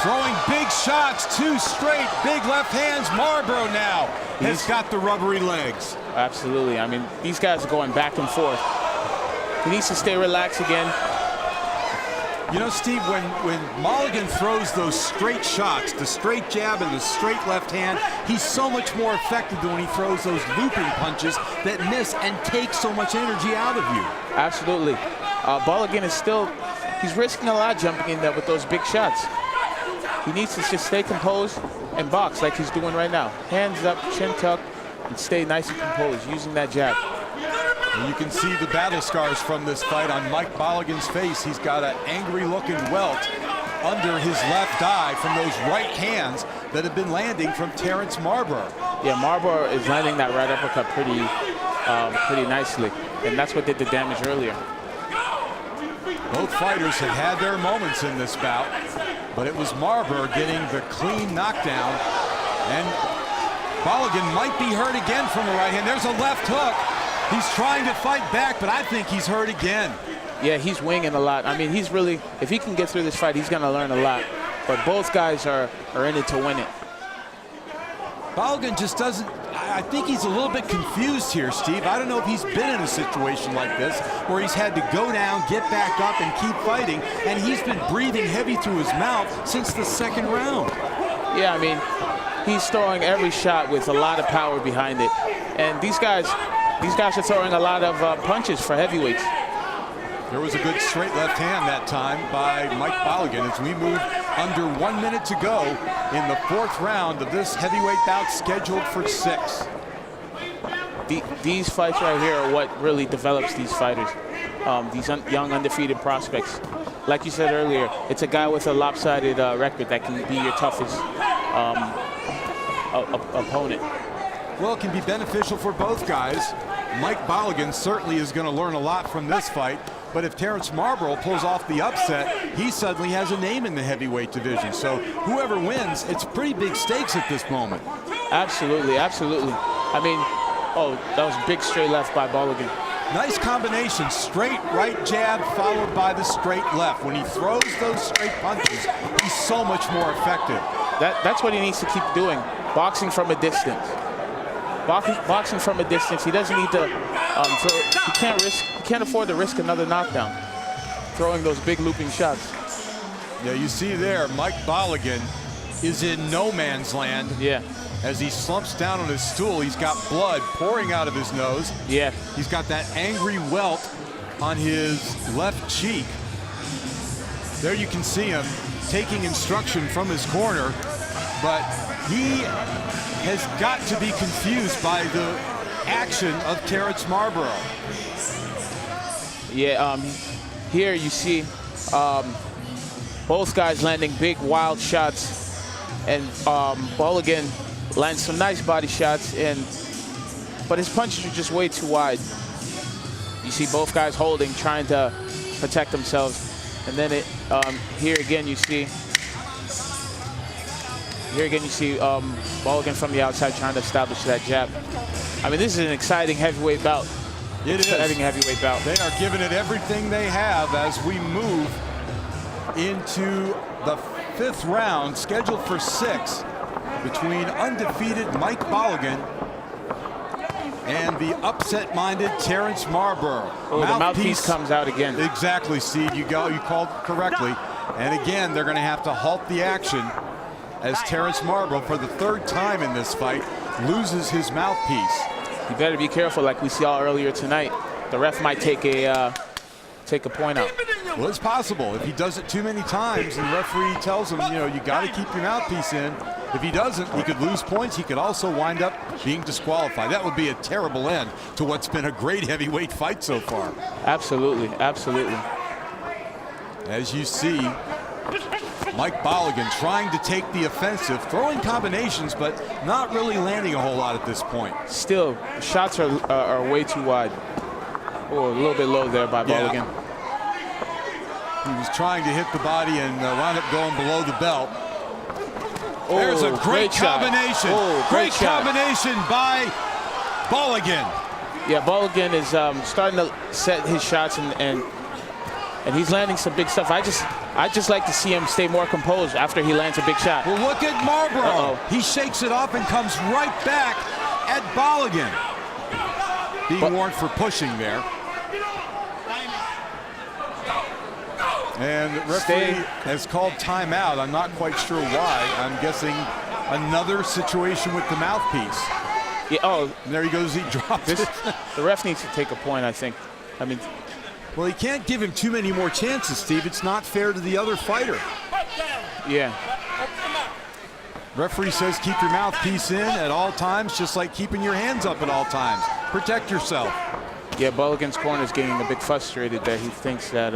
Throwing big shots, 2 straight, big left hands. Marburg now has got the rubbery legs. Absolutely. I mean, these guys are going back and forth. He needs to stay relaxed again. You know, Steve, when Mulligan throws those straight shots, the straight jab and the straight left hand, he's so much more effective than when he throws those looping punches that miss and take so much energy out of you. Absolutely. Mulligan is he's risking a lot jumping in there with those big shots. He needs to just stay composed and box like he's doing right now. Hands up, chin tuck, and stay nice and composed using that jab. And you can see the battle scars from this fight on Mike Balogun's face. He's got an angry-looking welt under his left eye from those right hands that have been landing from Terrence Marburg. Yeah, Marburg is landing that right uppercut pretty nicely, and that's what did the damage earlier. Both fighters have had their moments in this bout, but it was Marburg getting the clean knockdown, and Balogun might be hurt again from the right hand. There's a left hook. He's trying to fight back, but I think he's hurt again. Yeah, he's winging a lot. I mean, he's really, if he can get through this fight, he's going to learn a lot. But both guys are in it to win it. Balogun just doesn't, I think he's a little bit confused here, Steve. I don't know if he's been in a situation like this where he's had to go down, get back up, and keep fighting, and he's been breathing heavy through his mouth since the second round. Yeah, I mean, he's throwing every shot with a lot of power behind it. And these guys are throwing a lot of punches for heavyweights. There was a good straight left hand that time by Mike Balogun as we move under 1 minute to go in the fourth round of this heavyweight bout scheduled for 6. These fights right here are what really develops these fighters, these young undefeated prospects. Like you said earlier, it's a guy with a lopsided record that can be your toughest opponent. Well, it can be beneficial for both guys. Mike Balogun certainly is going to learn a lot from this fight, but if Terrence Marburg pulls off the upset, he suddenly has a name in the heavyweight division. So whoever wins, it's pretty big stakes at this moment. Absolutely, absolutely. I mean, oh, that was a big straight left by Balogun. Nice combination, straight right jab followed by the straight left. When he throws those straight punches, he's so much more effective. That's what he needs to keep doing, boxing from a distance. Boxing from a distance, he doesn't need to he can't afford to risk another knockdown, throwing those big looping shots. Yeah, you see there, Mike Balogun is in no man's land. Yeah. As he slumps down on his stool, he's got blood pouring out of his nose. Yeah. He's got that angry welt on his left cheek. There you can see him taking instruction from his corner, but he has got to be confused by the action of Terrence Marlborough. Yeah, here you see both guys landing big, wild shots, and Mulligan lands some nice body shots, but his punches are just way too wide. You see both guys holding, trying to protect themselves, and then here again you see Mulligan from the outside trying to establish that jab. I mean, this is an exciting heavyweight bout. It is. Exciting heavyweight bout. They are giving it everything they have as we move into the 5th round, scheduled for 6, between undefeated Mike Mulligan and the upset-minded Terrence Marlborough. Oh, the mouthpiece comes out again. Exactly, Steve. You called correctly. And again, they're going to have to halt the action as Terrence Marlborough, for the 3rd time in this fight, loses his mouthpiece. You better be careful, like we saw earlier tonight. The ref might take a point out. Well, it's possible. If he does it too many times and the referee tells him, you got to keep your mouthpiece in. If he doesn't, he could lose points. He could also wind up being disqualified. That would be a terrible end to what's been a great heavyweight fight so far. Absolutely, absolutely. As you see, Mike Mulligan trying to take the offensive, throwing combinations, but not really landing a whole lot at this point. Still, shots are way too wide. Oh, a little bit low there by Mulligan. He was trying to hit the body and wound up going below the belt. There's a great combination. Great combination by Mulligan. Yeah, Mulligan is starting to set his shots, and he's landing some big stuff. I just like to see him stay more composed after he lands a big shot. Well, look at Marlborough. He shakes it off and comes right back at Mulligan. Being warned for pushing there. And the referee has called timeout. I'm not quite sure why. I'm guessing another situation with the mouthpiece. Yeah, oh, and there he goes. He dropped it. The ref needs to take a point, I think. I mean, well, he can't give him too many more chances, Steve. It's not fair to the other fighter. Yeah. Referee says keep your mouthpiece in at all times, just like keeping your hands up at all times. Protect yourself. Yeah, Mulligan's corner is getting a bit frustrated there. He thinks that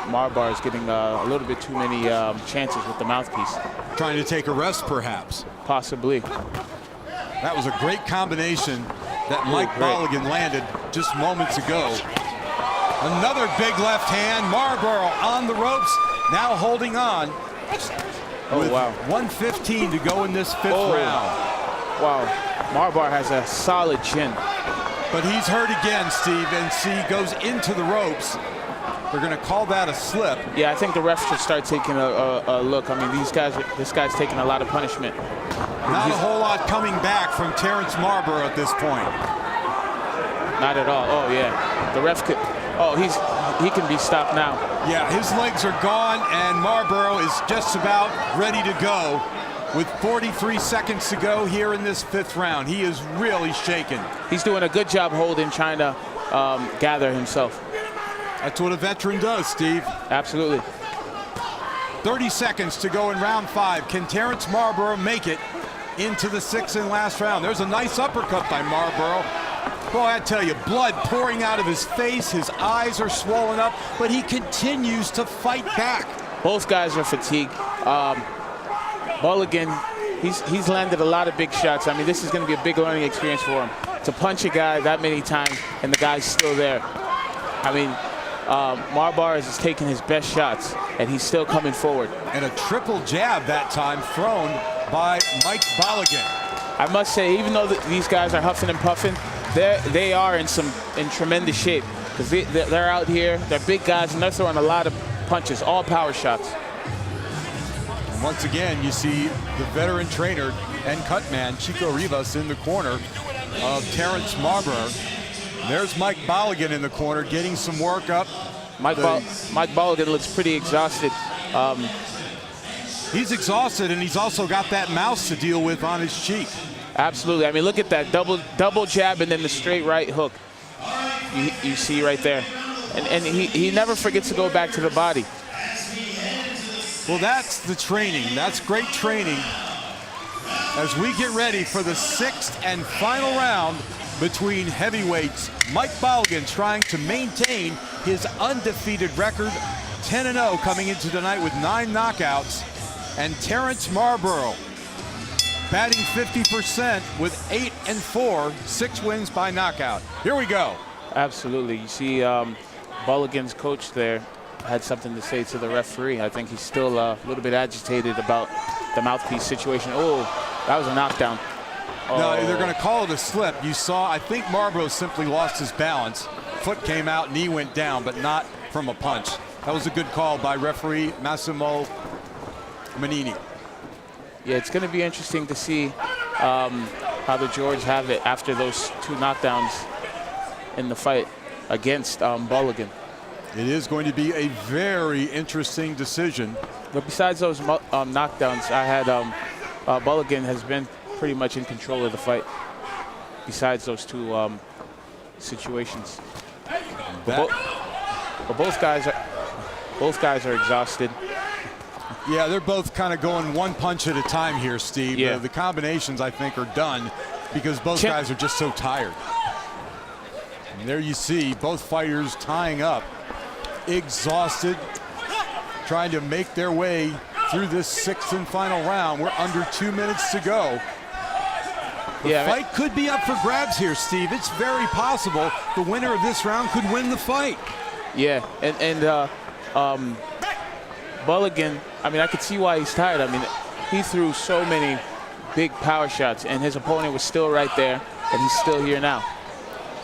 Marlborough is getting a little bit too many chances with the mouthpiece. Trying to take a rest, perhaps. Possibly. That was a great combination that Mike Mulligan landed just moments ago. Another big left hand. Marlborough on the ropes, now holding on. With 1:15 to go in this 5th round. Wow, Marlborough has a solid chin. But he's hurt again, Steve, and see, goes into the ropes. They're going to call that a slip. Yeah, I think the ref should start taking a look. I mean, this guy's taking a lot of punishment. Not a whole lot coming back from Terrence Marlborough at this point. Not at all. Oh, yeah. The ref could. Oh, he can be stopped now. Yeah, his legs are gone, and Marlborough is just about ready to go. With 43 seconds to go here in this 5th round, he is really shaken. He's doing a good job holding, trying to gather himself. That's what a veteran does, Steve. Absolutely. 30 seconds to go in round 5. Can Terrence Marlborough make it into the 6th and last round? There's a nice uppercut by Marlborough. Boy, I tell you, blood pouring out of his face. His eyes are swollen up, but he continues to fight back. Both guys are fatigued. Mulligan, he's landed a lot of big shots. I mean, this is going to be a big learning experience for him. To punch a guy that many times and the guy's still there. I mean, Marlborough is taking his best shots, and he's still coming forward. And a triple jab that time thrown by Mike Mulligan. I must say, even though these guys are huffing and puffing, they are in tremendous shape, because they're out here, they're big guys, and they're throwing a lot of punches, all power shots. And once again, you see the veteran trainer and cutman Chico Rivas in the corner of Terrence Marlborough. There's Mike Mulligan in the corner getting some work up. Mike Mulligan looks pretty exhausted. He's exhausted, and he's also got that mouse to deal with on his cheek. Absolutely. I mean, look at that double jab and then the straight right hook. You see right there. And he never forgets to go back to the body. Well, that's the training. That's great training as we get ready for the 6th and final round between heavyweights. Mike Bolligan trying to maintain his undefeated record, 10-0 coming into tonight with 9 knockouts, and Terrence Marlborough batting 50% with 8-4, 6 wins by knockout. Here we go. Absolutely. You see Bolligan's coach there had something to say to the referee. I think he's still a little bit agitated about the mouthpiece situation. Oh, that was a knockdown. No, they're going to call it a slip. You saw, I think Marlborough simply lost his balance. Foot came out, knee went down, but not from a punch. That was a good call by referee Massimo Manini. Yeah, it's going to be interesting to see how the George have it after those 2 knockdowns in the fight against Bolligan. It is going to be a very interesting decision. But besides those knockdowns, I had Bolligan has been pretty much in control of the fight. Besides those 2 situations, but both guys are exhausted. Yeah, they're both kind of going one punch at a time here, Steve. Yeah. The combinations, I think, are done because both guys are just so tired. And there you see both fighters tying up, exhausted, trying to make their way through this 6th and final round. We're under 2 minutes to go. The fight could be up for grabs here, Steve. It's very possible the winner of this round could win the fight. Yeah, and Bolligan, I mean, I could see why he's tired. I mean, he threw so many big power shots, and his opponent was still right there, and he's still here now.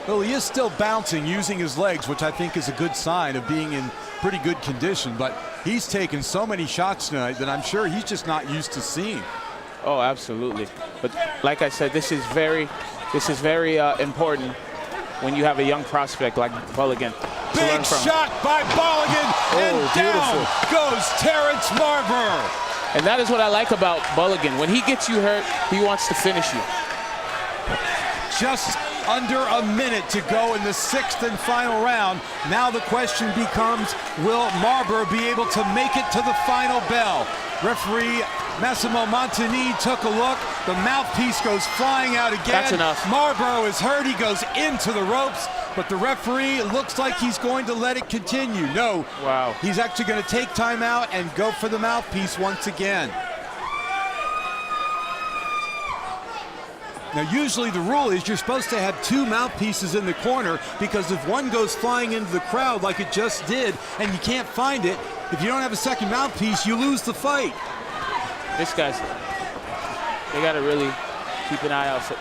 Well, he is still bouncing, using his legs, which I think is a good sign of being in pretty good condition, but he's taken so many shots tonight that I'm sure he's just not used to seeing. Oh, absolutely. But like I said, this is very important when you have a young prospect like Bolligan. Big shot by Bolligan, and down goes Terrence Marlborough. And that is what I like about Bolligan. When he gets you hurt, he wants to finish you. Just under a minute to go in the 6th and final round. Now the question becomes, will Marlborough be able to make it to the final bell? Referee Massimo Montanini took a look. The mouthpiece goes flying out again. That's enough. Marlborough is hurt. He goes into the ropes, but the referee looks like he's going to let it continue. No. Wow. He's actually going to take time out and go for the mouthpiece once again. Now, usually the rule is you're supposed to have 2 mouthpieces in the corner, because if one goes flying into the crowd like it just did and you can't find it, if you don't have a second mouthpiece, you lose the fight. This guy's, they got to really keep an eye out for.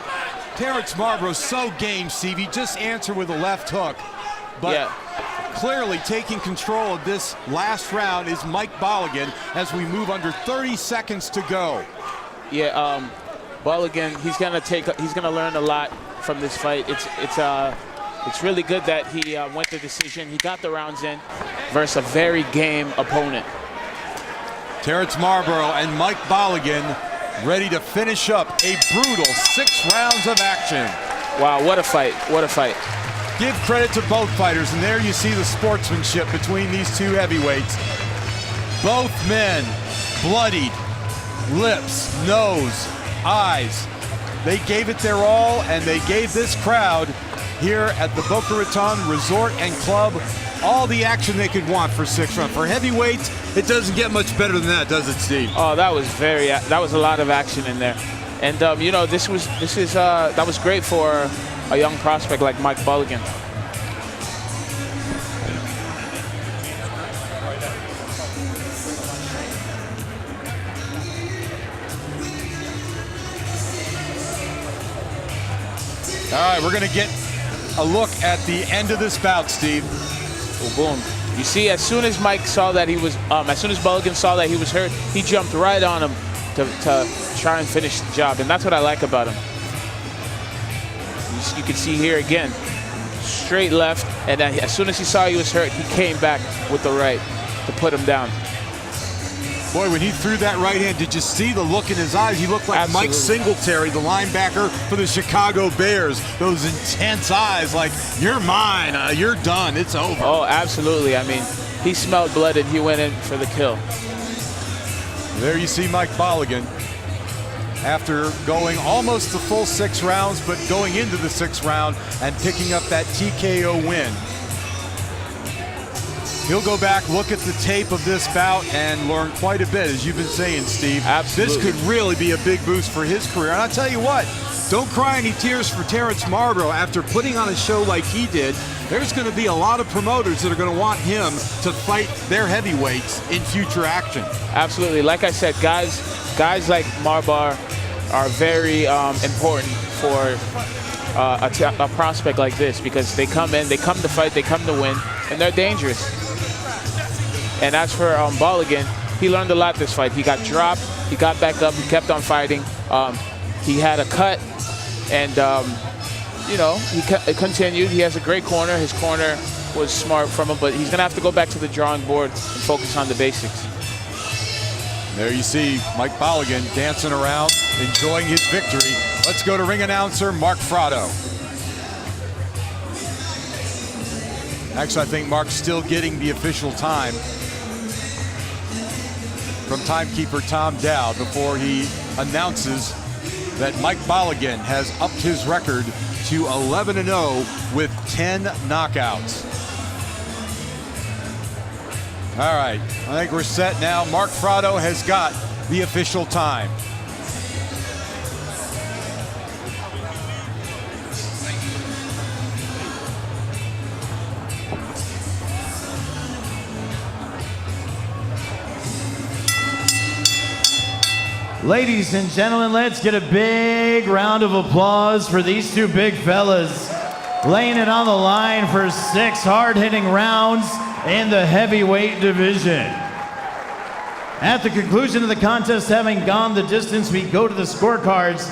Terrence Marlborough's so game, Steve. He just answered with a left hook. But clearly taking control of this last round is Mike Bolligan as we move under 30 seconds to go. Yeah, Bolligan, he's gonna learn a lot from this fight. It's really good that he went the decision. He got the rounds in versus a very game opponent. Terrence Marlborough and Mike Bolligan ready to finish up a brutal 6 rounds of action. Wow, what a fight, what a fight. Give credit to both fighters, and there you see the sportsmanship between these 2 heavyweights. Both men bloodied, lips, nose, eyes. They gave it their all, and they gave this crowd here at the Boca Raton Resort and Club all the action they could want for 6 rounds. For heavyweights, it doesn't get much better than that, does it, Steve? Oh, that was a lot of action in there. And you know, that was great for a young prospect like Mike Bolligan. All right, we're going to get a look at the end of this bout, Steve. Boom. You see, as soon as Mike saw that he was, as soon as Bolligan saw that he was hurt, he jumped right on him to try and finish the job, and that's what I like about him. You can see here again, straight left, and then as soon as he saw he was hurt, he came back with the right to put him down. Boy, when he threw that right hand, did you see the look in his eyes? He looked like Absolutely. Mike Singletary, the linebacker for the Chicago Bears. Those intense eyes like, you're mine, you're done, it's over. Oh, absolutely. I mean, he smelled blood and he went in for the kill. There you see Mike Bolligan, after going almost the full 6 rounds, but going into the 6th round and picking up that TKO win. He'll go back, look at the tape of this bout, and learn quite a bit, as you've been saying, Steve. Absolutely. This could really be a big boost for his career. And I'll tell you what, don't cry any tears for Terrence Marlborough. After putting on a show like he did, there's going to be a lot of promoters that are going to want him to fight their heavyweights in future action. Absolutely. Like I said, guys like Marbar are very important for a prospect like this, because they come in, they come to fight, they come to win, and they're dangerous. And as for Bolligan, he learned a lot this fight. He got dropped, he got back up, he kept on fighting. He had a cut, and you know, he continued. He has a great corner. His corner was smart from him, but he's going to have to go back to the drawing board and focus on the basics. There you see Mike Bolligan dancing around, enjoying his victory. Let's go to ring announcer Mark Fratto. Actually, I think Mark's still getting the official time from timekeeper Tom Dowd before he announces that Mike Bolligan has upped his record to 11-0 with 10 knockouts. All right, I think we're set now. Mark Fratto has got the official time. Ladies and gentlemen, let's get a big round of applause for these two big fellas laying it on the line for 6 hard-hitting rounds in the heavyweight division. At the conclusion of the contest, having gone the distance, we go to the scorecards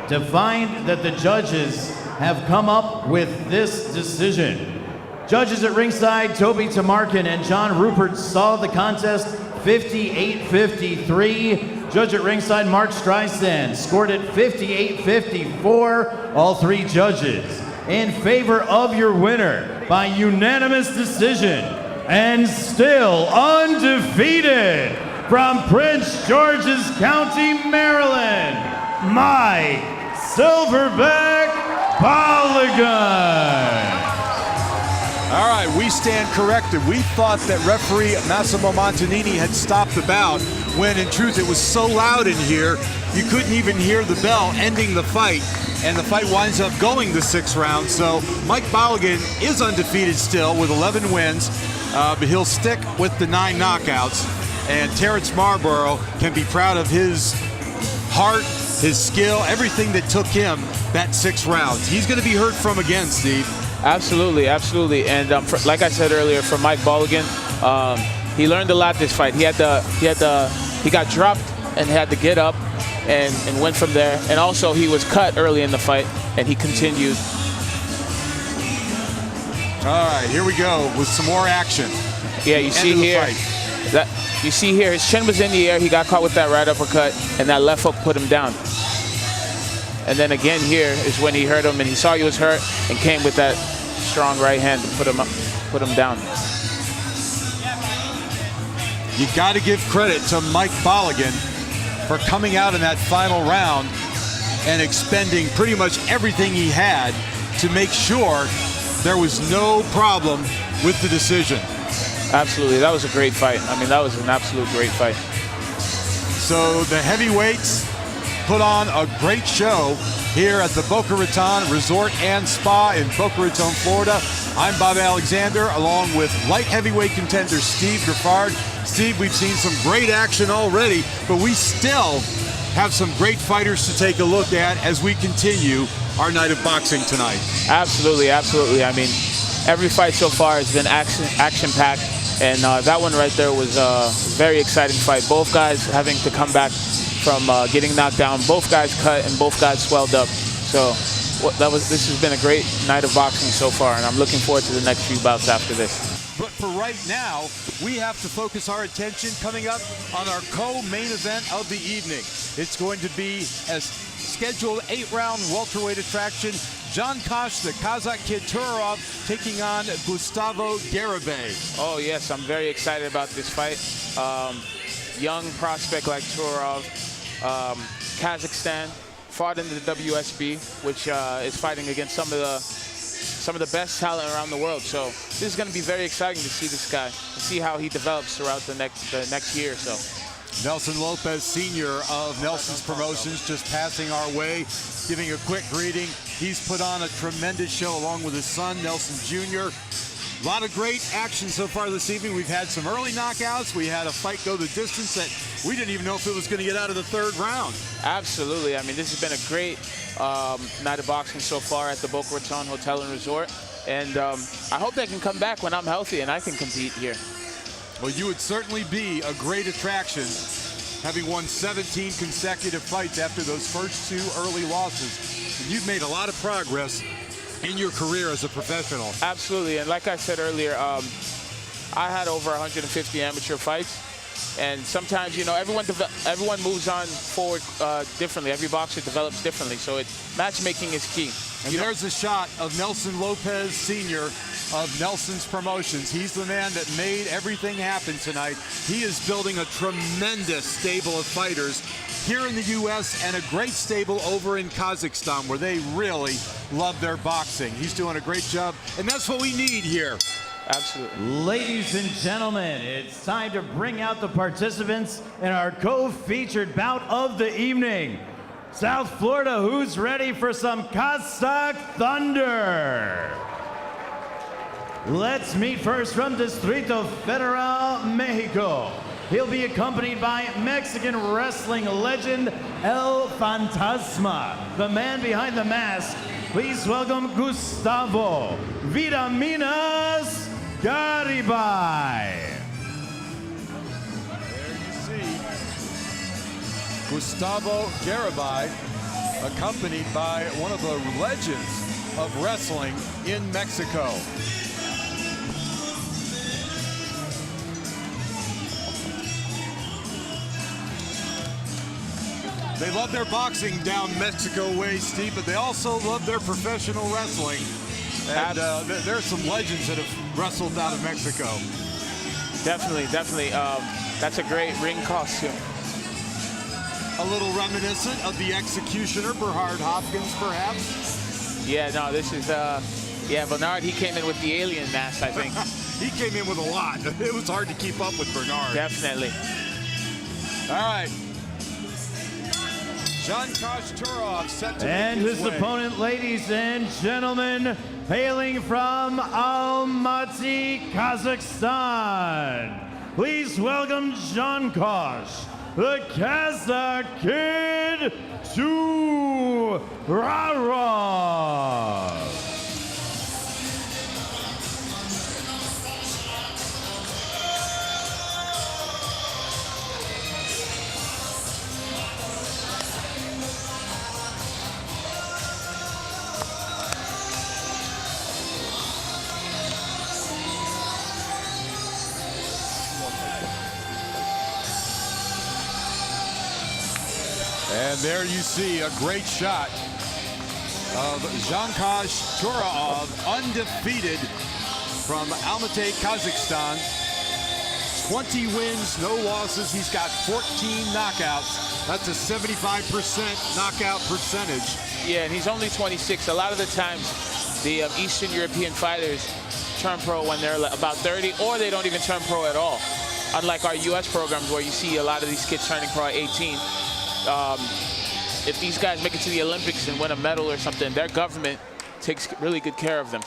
to find that the judges have come up with this decision. Judges at ringside, Toby Tamarkin and John Rupert saw the contest 58-53. Judge at ringside, Mark Streisand, scored it 58-54. All 3 judges in favor of your winner by unanimous decision, and still undefeated from Prince George's County, Maryland, Mike Silverback Bolligan. All right, we stand corrected. We thought that referee Massimo Montanini had stopped the bout, when in truth it was so loud in here you couldn't even hear the bell ending the fight, and the fight winds up going the 6th round. So Mike Bolligan is undefeated still with 11 wins, but he'll stick with the 9 knockouts, and Terrence Marlborough can be proud of his heart, his skill, everything that took him that 6 rounds. He's going to be heard from again, Steve. Absolutely, absolutely. And like I said earlier, for Mike Bolligan, he learned a lot this fight. He got dropped and had to get up and went from there. And also he was cut early in the fight, and he continued. All right, here we go with some more action. Yeah, you see here, his chin was in the air. He got caught with that right uppercut, and that left hook put him down. And then again here is when he hurt him, and he saw he was hurt and came with that strong right hand to put him down. You got to give credit to Mike Bolligan for coming out in that final round and expending pretty much everything he had to make sure there was no problem with the decision. Absolutely, that was a great fight. I mean, that was an absolute great fight. So the heavyweights put on a great show here at the Boca Raton Resort and Spa in Boca Raton, Florida. I'm Bob Alexander, along with light heavyweight contender Steve Griffard. Steve, we've seen some great action already, but we still have some great fighters to take a look at as we continue our night of boxing tonight. Absolutely, absolutely. I mean, every fight so far has been action-packed, and that one right there was a very exciting fight. Both guys having to come back from getting knocked down. Both guys cut and both guys swelled up. So this has been a great night of boxing so far, and I'm looking forward to the next few bouts after this. But for right now, we have to focus our attention coming up on our co-main event of the evening. It's going to be a scheduled 8-round welterweight attraction. John Kosh, the Kazakh Kid Turov, taking on Gustavo Garibay. Oh yes, I'm very excited about this fight. young prospect like Turov, Kazakhstan, fought in the WSB, which is fighting against some of the best talent around the world. So this is going to be very exciting to see this guy and see how he develops throughout the next year or so. Nelson Lopez, senior of Nelson's Promotions, just passing our way, giving a quick greeting. He's put on a tremendous show along with his son, Nelson Jr. A lot of great action so far this evening. We've had some early knockouts. We had a fight go the distance that we didn't even know if it was going to get out of the third round. Absolutely. I mean, this has been a great night of boxing so far at the Boca Raton Hotel and Resort. And I hope they can come back when I'm healthy and I can compete here. Well, you would certainly be a great attraction, having won 17 consecutive fights after those first 2 early losses. And you've made a lot of progress in your career as a professional. Absolutely, and like I said earlier, I had over 150 amateur fights, and sometimes, you know, everyone moves on forward differently. Every boxer develops differently, so matchmaking is key. And there's a shot of Nelson Lopez, Sr. of Nelson's Promotions. He's the man that made everything happen tonight. He is building a tremendous stable of fighters here in the U.S. and a great stable over in Kazakhstan, where they really love their boxing. He's doing a great job, and that's what we need here. Absolutely. Ladies and gentlemen, it's time to bring out the participants in our co-featured bout of the evening. South Florida, who's ready for some Kazakh thunder? Let's meet first from Distrito Federal, Mexico. He'll be accompanied by Mexican wrestling legend El Fantasma, the man behind the mask. Please welcome Gustavo Vitaminas Garibay. There you see Gustavo Garibay, accompanied by one of the legends of wrestling in Mexico. They love their boxing down Mexico way, Steve, but they also love their professional wrestling. And there are some legends that have wrestled out of Mexico. Definitely, definitely. That's a great ring costume. A little reminiscent of the Executioner, Bernard Hopkins, perhaps? Yeah, no, this is, yeah, Bernard, he came in with the alien mask, I think. He came in with a lot. It was hard to keep up with Bernard. Definitely. All right. Jankash Turov set to And make his way. opponent, ladies and gentlemen, hailing from Almaty, Kazakhstan. Please welcome Jankash, the Kazakh Kid, to Rara. And there you see a great shot of Jankash Turov, undefeated from Almaty, Kazakhstan. 20 wins, no losses. He's got 14 knockouts. That's a 75% knockout percentage. Yeah, and he's only 26. A lot of the times, the Eastern European fighters turn pro when they're about 30, or they don't even turn pro at all. Unlike our U.S. programs where you see a lot of these kids turning pro at 18. If these guys make it to the Olympics and win a medal or something, their government takes really good care of them.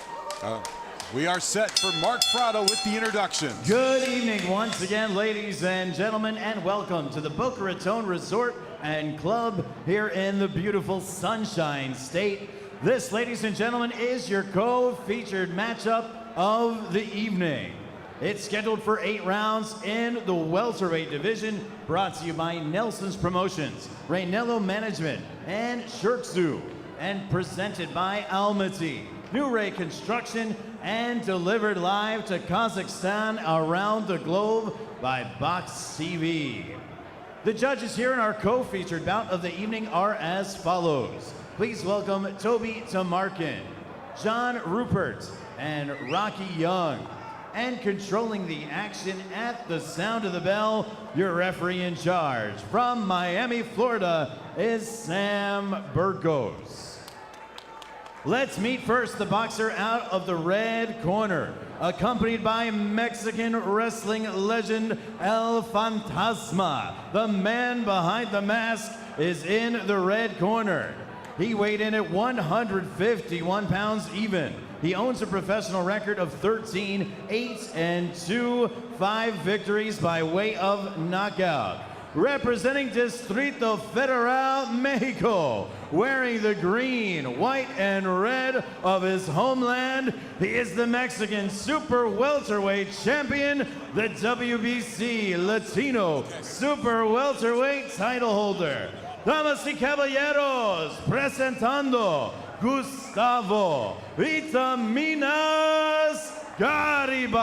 We are set for Mark FRATTO with the introduction. Good evening once again, ladies and gentlemen, and welcome to the Boca Raton Resort and Club here in the beautiful Sunshine State. This, ladies and gentlemen, is your co-featured matchup of the evening. It's scheduled for 8 rounds in the welterweight division, brought to you by Nelson's Promotions, Raynello Management, and Shirkzu, and presented by Almaty, New Ray Construction, and delivered live to Kazakhstan around the globe by Box TV. The judges here in our co-featured bout of the evening are as follows. Please welcome Toby Tamarkin, John Rupert, and Rocky Young. and controlling the action at the sound of the bell, your referee in charge from Miami, Florida, is Sam Burgos. Let's meet first the boxer out of the red corner, accompanied by Mexican wrestling legend El Fantasma. The man behind the mask is in the red corner. He weighed in at 151 pounds even. He owns a professional record of 13, 8-2, 5 victories by way of knockout. Representing Distrito Federal, Mexico, wearing the green, white, and red of his homeland, he is the Mexican super welterweight champion, the WBC Latino super welterweight title holder. Damas y caballeros, presentando Gustavo Vitaminas Garibay.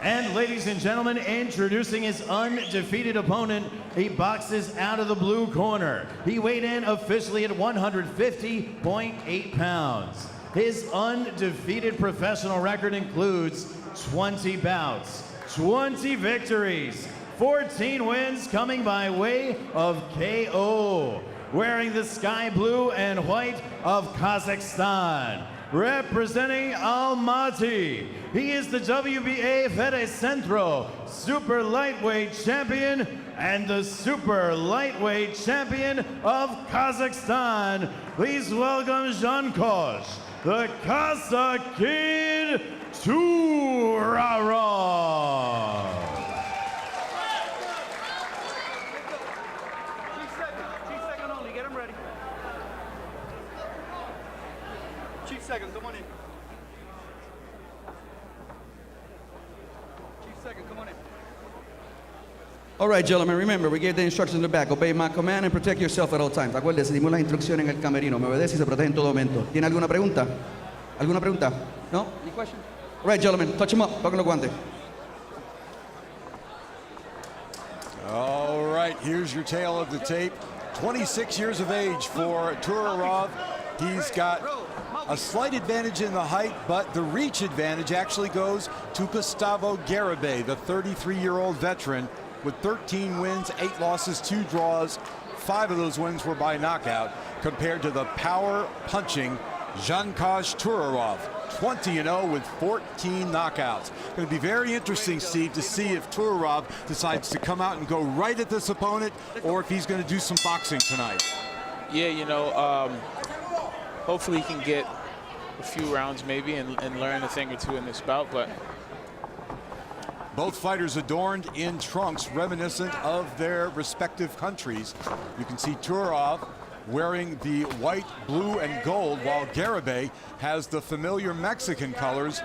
And ladies and gentlemen, introducing his undefeated opponent, he boxes out of the blue corner. He weighed in officially at 150.8 pounds. His undefeated professional record includes 20 bouts, 20 victories, 14 wins coming by way of KO. Wearing the sky blue and white of Kazakhstan. Representing Almaty, he is the WBA Fede Centro Super Lightweight Champion and the Super Lightweight Champion of Kazakhstan. Please welcome Jankosh, the Kazakh Kid Turarov. Second, come on in. Chief second, come on in. All right, gentlemen, remember, we gave the instructions in the back. Obey my command and protect yourself at all times. Acuérdense, dimos las instrucciones en el camerino. Me obedece y se protege en todo momento. ¿Tiene alguna pregunta? ¿Alguna pregunta? No? Any question? All right, gentlemen, touch him up. Toquen los guantes. All right, here's your tale of the tape. 26 years of age for Turarov. He's got a slight advantage in the height, but the reach advantage actually goes to Gustavo Garibay, the 33-year-old veteran with 13 wins, 8 losses, 2 draws. 5 of those wins were by knockout, compared to the power-punching Jankosh Turarov, 20-0 with 14 knockouts. Going to be very interesting, Steve, to see if Turarov decides to come out and go right at this opponent, or if he's going to do some boxing tonight. Yeah, you know, hopefully he can get a few rounds maybe and learn a thing or two in this bout, but both fighters adorned in trunks reminiscent of their respective countries. You can see Turarov wearing the white, blue, and gold, while Garibay has the familiar Mexican colors,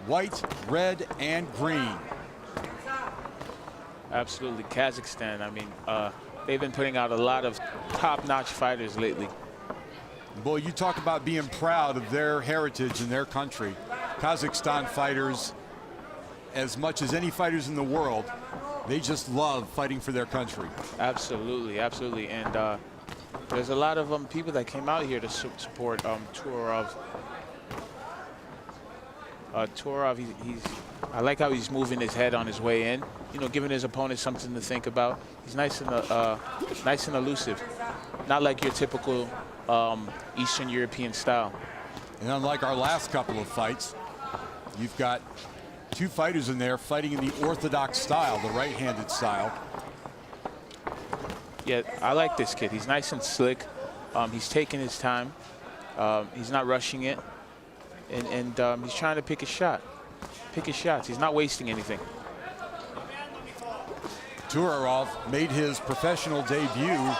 white, red, and green. Absolutely, Kazakhstan, I mean, they've been putting out a lot of top-notch fighters lately. Boy, you talk about being proud of their heritage and their country. Kazakhstan fighters, as much as any fighters in the world, they just love fighting for their country. Absolutely, absolutely. And there's a lot of people that came out here to support Turarov. Turarov, I like how he's moving his head on his way in, you know, giving his opponent something to think about. He's nice and elusive, not like your typical Eastern European style. And unlike our last couple of fights, you've got 2 fighters in there fighting in the orthodox style, the right-handed style. Yeah, I like this kid. He's nice and slick. He's taking his time. He's not rushing it. And he's trying to pick his shot. Pick his shots. He's not wasting anything. Turarov made his professional debut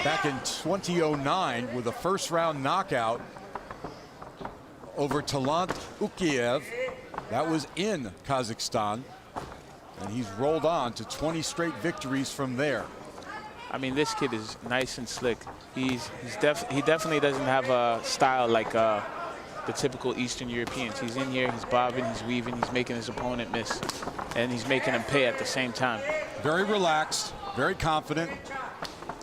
back in 2009 with a first-round knockout over Talant Ukiev. That was in Kazakhstan. And he's rolled on to 20 straight victories from there. I mean, this kid is nice and slick. He definitely doesn't have a style like the typical Eastern Europeans. He's in here, he's bobbing, he's weaving, he's making his opponent miss, and he's making him pay at the same time. Very relaxed, very confident,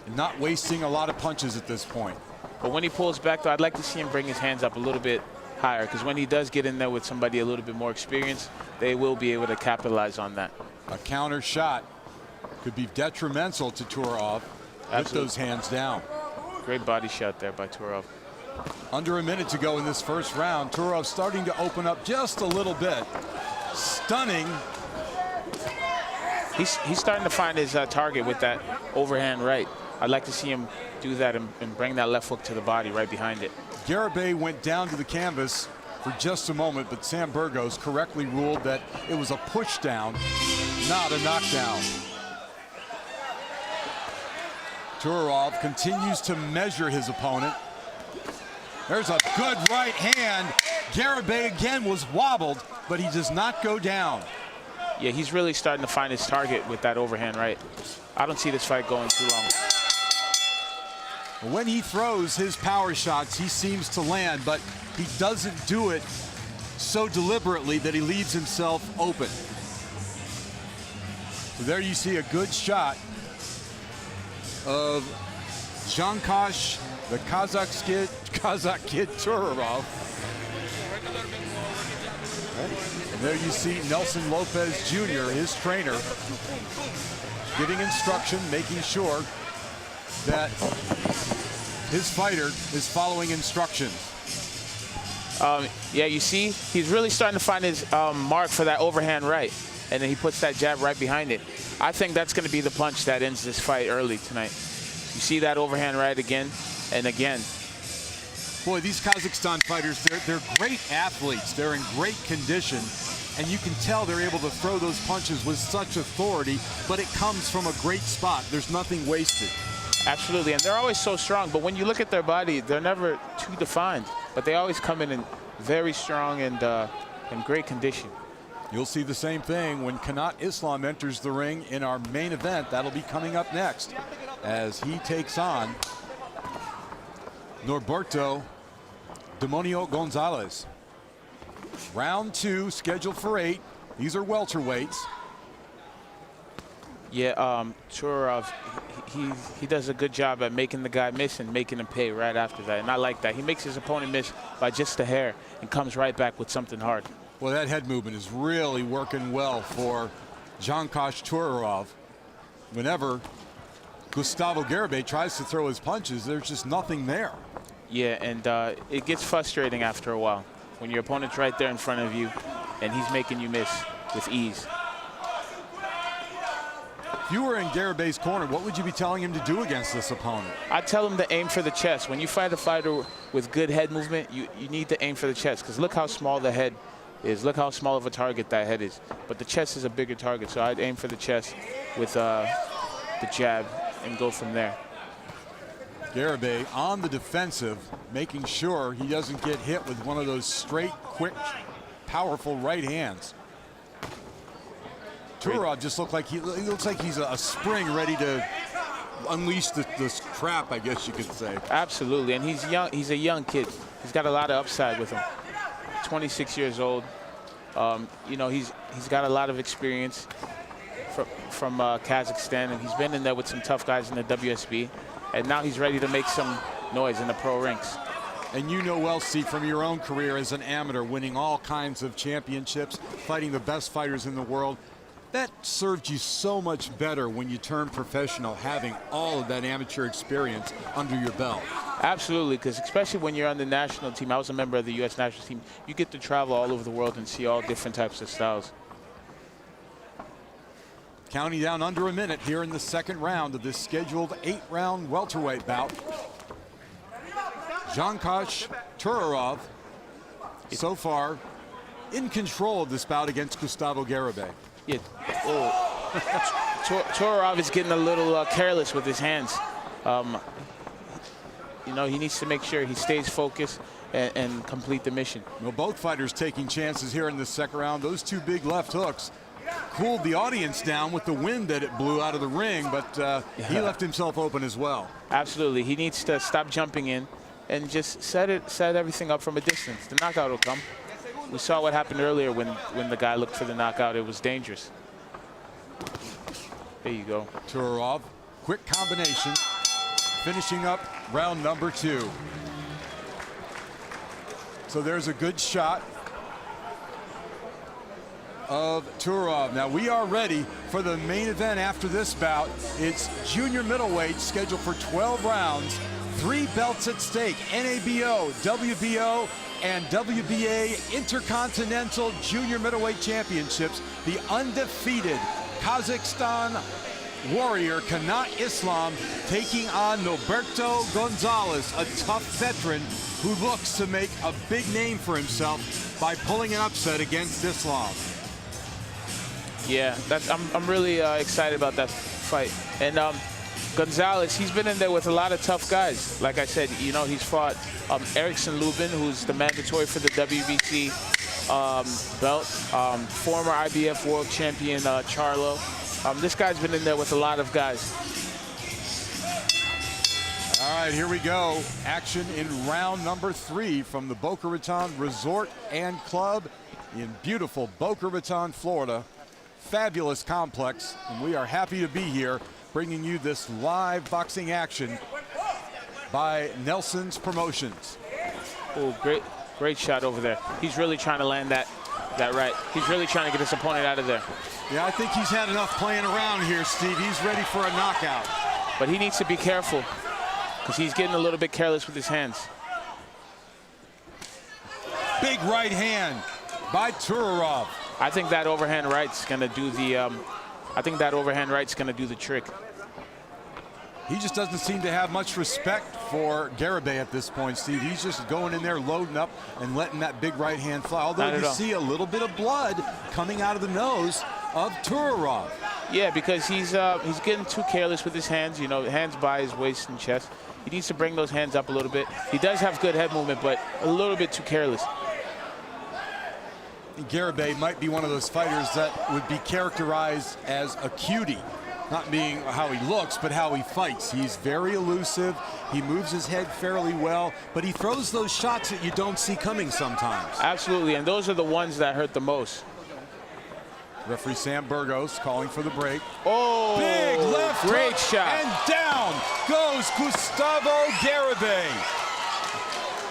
and not wasting a lot of punches at this point. But when he pulls back, though, I'd like to see him bring his hands up a little bit higher, because when he does get in there with somebody a little bit more experienced, they will be able to capitalize on that. A counter shot could be detrimental to Turov with those hands down. Great body shot there by Turov. Under a minute to go in this first round. Turov starting to open up just a little bit. Stunning. He's starting to find his target with that overhand right. I'd like to see him do that and bring that left hook to the body right behind it. Garibay went down to the canvas for just a moment, but Sam Burgos correctly ruled that it was a push down, not a knockdown. Turov continues to measure his opponent. There's a good right hand. Garibay again was wobbled, but he does not go down. Yeah, he's really starting to find his target with that overhand right. I don't see this fight going too long. When he throws his power shots, he seems to land, but he doesn't do it so deliberately that he leaves himself open. So there you see a good shot of Jankosh, the Kazakh kid Turov. And there you see Nelson Lopez Jr., his trainer, getting instruction, making sure that his fighter is following instructions. Yeah, you see, he's really starting to find his mark for that overhand right, and then he puts that jab right behind it. I think that's going to be the punch that ends this fight early tonight. You see that overhand right again and again. Boy, these Kazakhstan fighters, they're great athletes. They're in great condition, and you can tell they're able to throw those punches with such authority, but it comes from a great spot. There's nothing wasted. Absolutely, and they're always so strong, but when you look at their body, they're never too defined, but they always come in very strong and in great condition. You'll see the same thing when Kanat Islam enters the ring in our main event. That'll be coming up next as he takes on Norberto Demonio Gonzalez. Round 2 scheduled for 8. These are welterweights. Yeah, Turov, he does a good job at making the guy miss and making him pay right after that, and I like that. He makes his opponent miss by just a hair and comes right back with something hard. Well, that head movement is really working well for Jankosh Turov. Whenever Gustavo Garibay tries to throw his punches, there's just nothing there. Yeah, and it gets frustrating after a while when your opponent's right there in front of you and he's making you miss with ease. If you were in Garibay's corner, what would you be telling him to do against this opponent? I'd tell him to aim for the chest. When you fight a fighter with good head movement, you need to aim for the chest, because look how small the head is. Look how small of a target that head is. But the chest is a bigger target, so I'd aim for the chest with the jab and go from there. Garibay on the defensive, making sure he doesn't get hit with one of those straight, quick, powerful right hands. Turov just looked like he looks like he's a spring ready to unleash this crap, I guess you could say. Absolutely, and he's young. He's a young kid. He's got a lot of upside with him. 26 years old. You know, he's got a lot of experience from Kazakhstan, and he's been in there with some tough guys in the WSB, and now he's ready to make some noise in the pro ranks. And you know well, Steve, from your own career as an amateur, winning all kinds of championships, fighting the best fighters in the world, that served you so much better when you turned professional, having all of that amateur experience under your belt. Absolutely, because especially when you're on the national team, I was a member of the U.S. national team, you get to travel all over the world and see all different types of styles. Counting down under a minute here in the second round of this scheduled 8-round welterweight bout. Jankosh Turov, so far, in control of this bout against Gustavo Garibay. Yeah. Oh. Turov is getting a little careless with his hands. You know, he needs to make sure he stays focused and complete the mission. Well, both fighters taking chances here in the second round. Those two big left hooks cooled the audience down with the wind that it blew out of the ring, but he left himself open as well. Absolutely. He needs to stop jumping in and just set everything up from a distance. The knockout will come. We saw what happened earlier when the guy looked for the knockout. It was dangerous. There you go. Turov, quick combination, finishing up round number 2. So there's a good shot of Turov. Now we are ready for the main event after this bout. It's junior middleweight, scheduled for 12 rounds, 3 belts at stake: NABO, WBO, and WBA Intercontinental Junior Middleweight Championships. The undefeated Kazakhstan warrior Kanat Islam taking on Norberto Gonzalez, a tough veteran who looks to make a big name for himself by pulling an upset against Islam. Yeah, I'm really excited about that fight. And Gonzalez, he's been in there with a lot of tough guys. Like I said, you know, he's fought Erickson Lubin, who's the mandatory for the WBC belt, former IBF world champion Charlo. This guy's been in there with a lot of guys. All right, here we go. Action in round number 3 from the Boca Raton Resort and Club in beautiful Boca Raton, Florida. Fabulous complex, and we are happy to be here bringing you this live boxing action by Nelson's Promotions. Oh, great shot over there. He's really trying to land that right. He's really trying to get his opponent out of there. Yeah, I think he's had enough playing around here, Steve. He's ready for a knockout. But he needs to be careful because he's getting a little bit careless with his hands. Big right hand by Turov. I think that overhand right's gonna do the. I think that overhand right's gonna do the trick. He just doesn't seem to have much respect for Garibay at this point, Steve. He's just going in there, loading up, and letting that big right hand fly. Although you see a little bit of blood coming out of the nose of Turov. Yeah, because he's getting too careless with his hands. You know, hands by his waist and chest. He needs to bring those hands up a little bit. He does have good head movement, but a little bit too careless. Garibay might be one of those fighters that would be characterized as a cutie. Not being how he looks, but how he fights. He's very elusive. He moves his head fairly well, but he throws those shots that you don't see coming sometimes. Absolutely, and those are the ones that hurt the most. Referee Sam Burgos calling for the break. Oh, big left great hook, shot. and down goes Gustavo Garibay.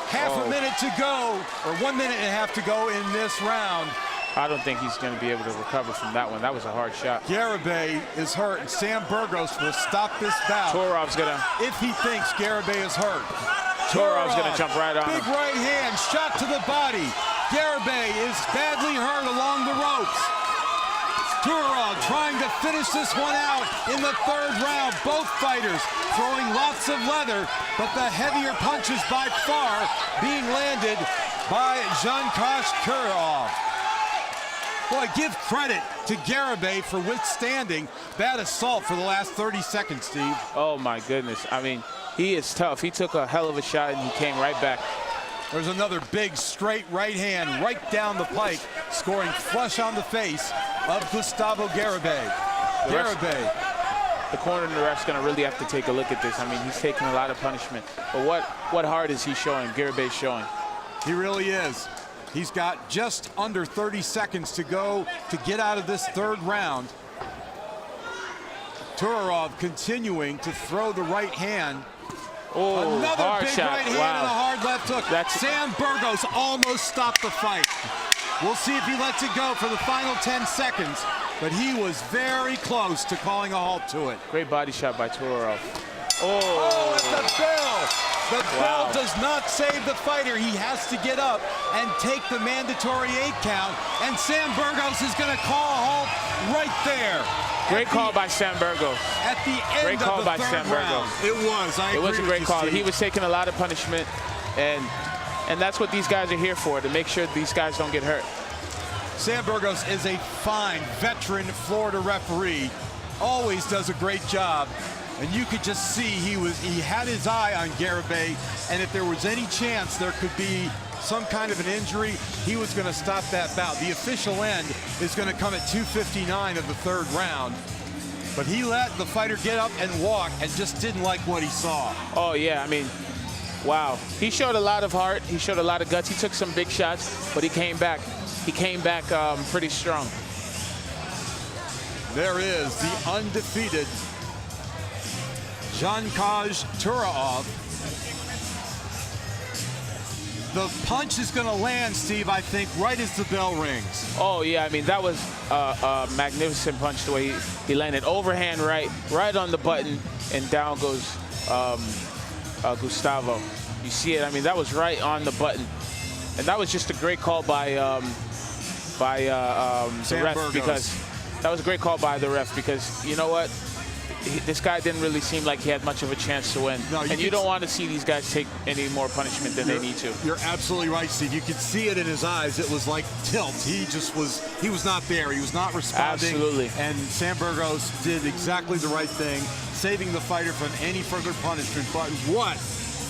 Half a minute to go, or 1 minute and a half to go in this round. I don't think he's going to be able to recover from that one. That was a hard shot. Garibay is hurt, and Sam Burgos will stop this bout. Turov's going to... If he thinks Garibay is hurt. Turov's going to jump right on him. Big right hand, shot to the body. Garibay is badly hurt along the ropes. Turov trying to finish this one out in the 3rd round. Both fighters throwing lots of leather, but the heavier punches by far being landed by Dzhankash Turov. Boy, give credit to Garibay for withstanding that assault for the last 30 seconds, Steve. Oh, my goodness. I mean, he is tough. He took a hell of a shot, and he came right back. There's another big straight right hand right down the pike, scoring flush on the face of Gustavo Garibay. The corner and the ref's going to really have to take a look at this. I mean, he's taking a lot of punishment. But what heart is he showing, Garibay's showing? He really is. He's got just under 30 seconds to go to get out of this 3rd round. Turov continuing to throw the right hand. Oh, another big shot. right hand and a hard left hook. Sam Burgos almost stopped the fight. We'll see if he lets it go for the final 10 seconds, but he was very close to calling a halt to it. Great body shot by Turov. Oh, at the bell. The bell does not save the fighter. He has to get up and take the mandatory 8 count, and Sam Burgos is going to call a halt right there. Great call by Sam Burgos. At the end of the 3rd round. It was. It was a great call. He was taking a lot of punishment, and that's what these guys are here for, to make sure these guys don't get hurt. Sam Burgos is a fine veteran Florida referee. Always does a great job. And you could just see he had his eye on Garibay, and if there was any chance there could be some kind of an injury, he was going to stop that bout. The official end is going to come at 2:59 of the 3rd round. But he let the fighter get up and walk and just didn't like what he saw. Oh, yeah, I mean, wow. He showed a lot of heart. He showed a lot of guts. He took some big shots, but he came back. He came back pretty strong. There is the undefeated Dzhankash Turov. The punch is going to land, Steve, I think, right as the bell rings. Oh, yeah, I mean, that was a magnificent punch the way he landed. Overhand right on the button, and down goes Gustavo. You see it, I mean, that was right on the button. And that was just a great call by the ref, Burgos. because that was a great call by the ref, because you know what? This guy didn't really seem like he had much of a chance to win. No, and you don't want to see these guys take any more punishment than they need to. You're absolutely right, Steve. You could see it in his eyes. It was like tilt. He was not there. He was not responding. Absolutely. And Sam Burgos did exactly the right thing, saving the fighter from any further punishment. But what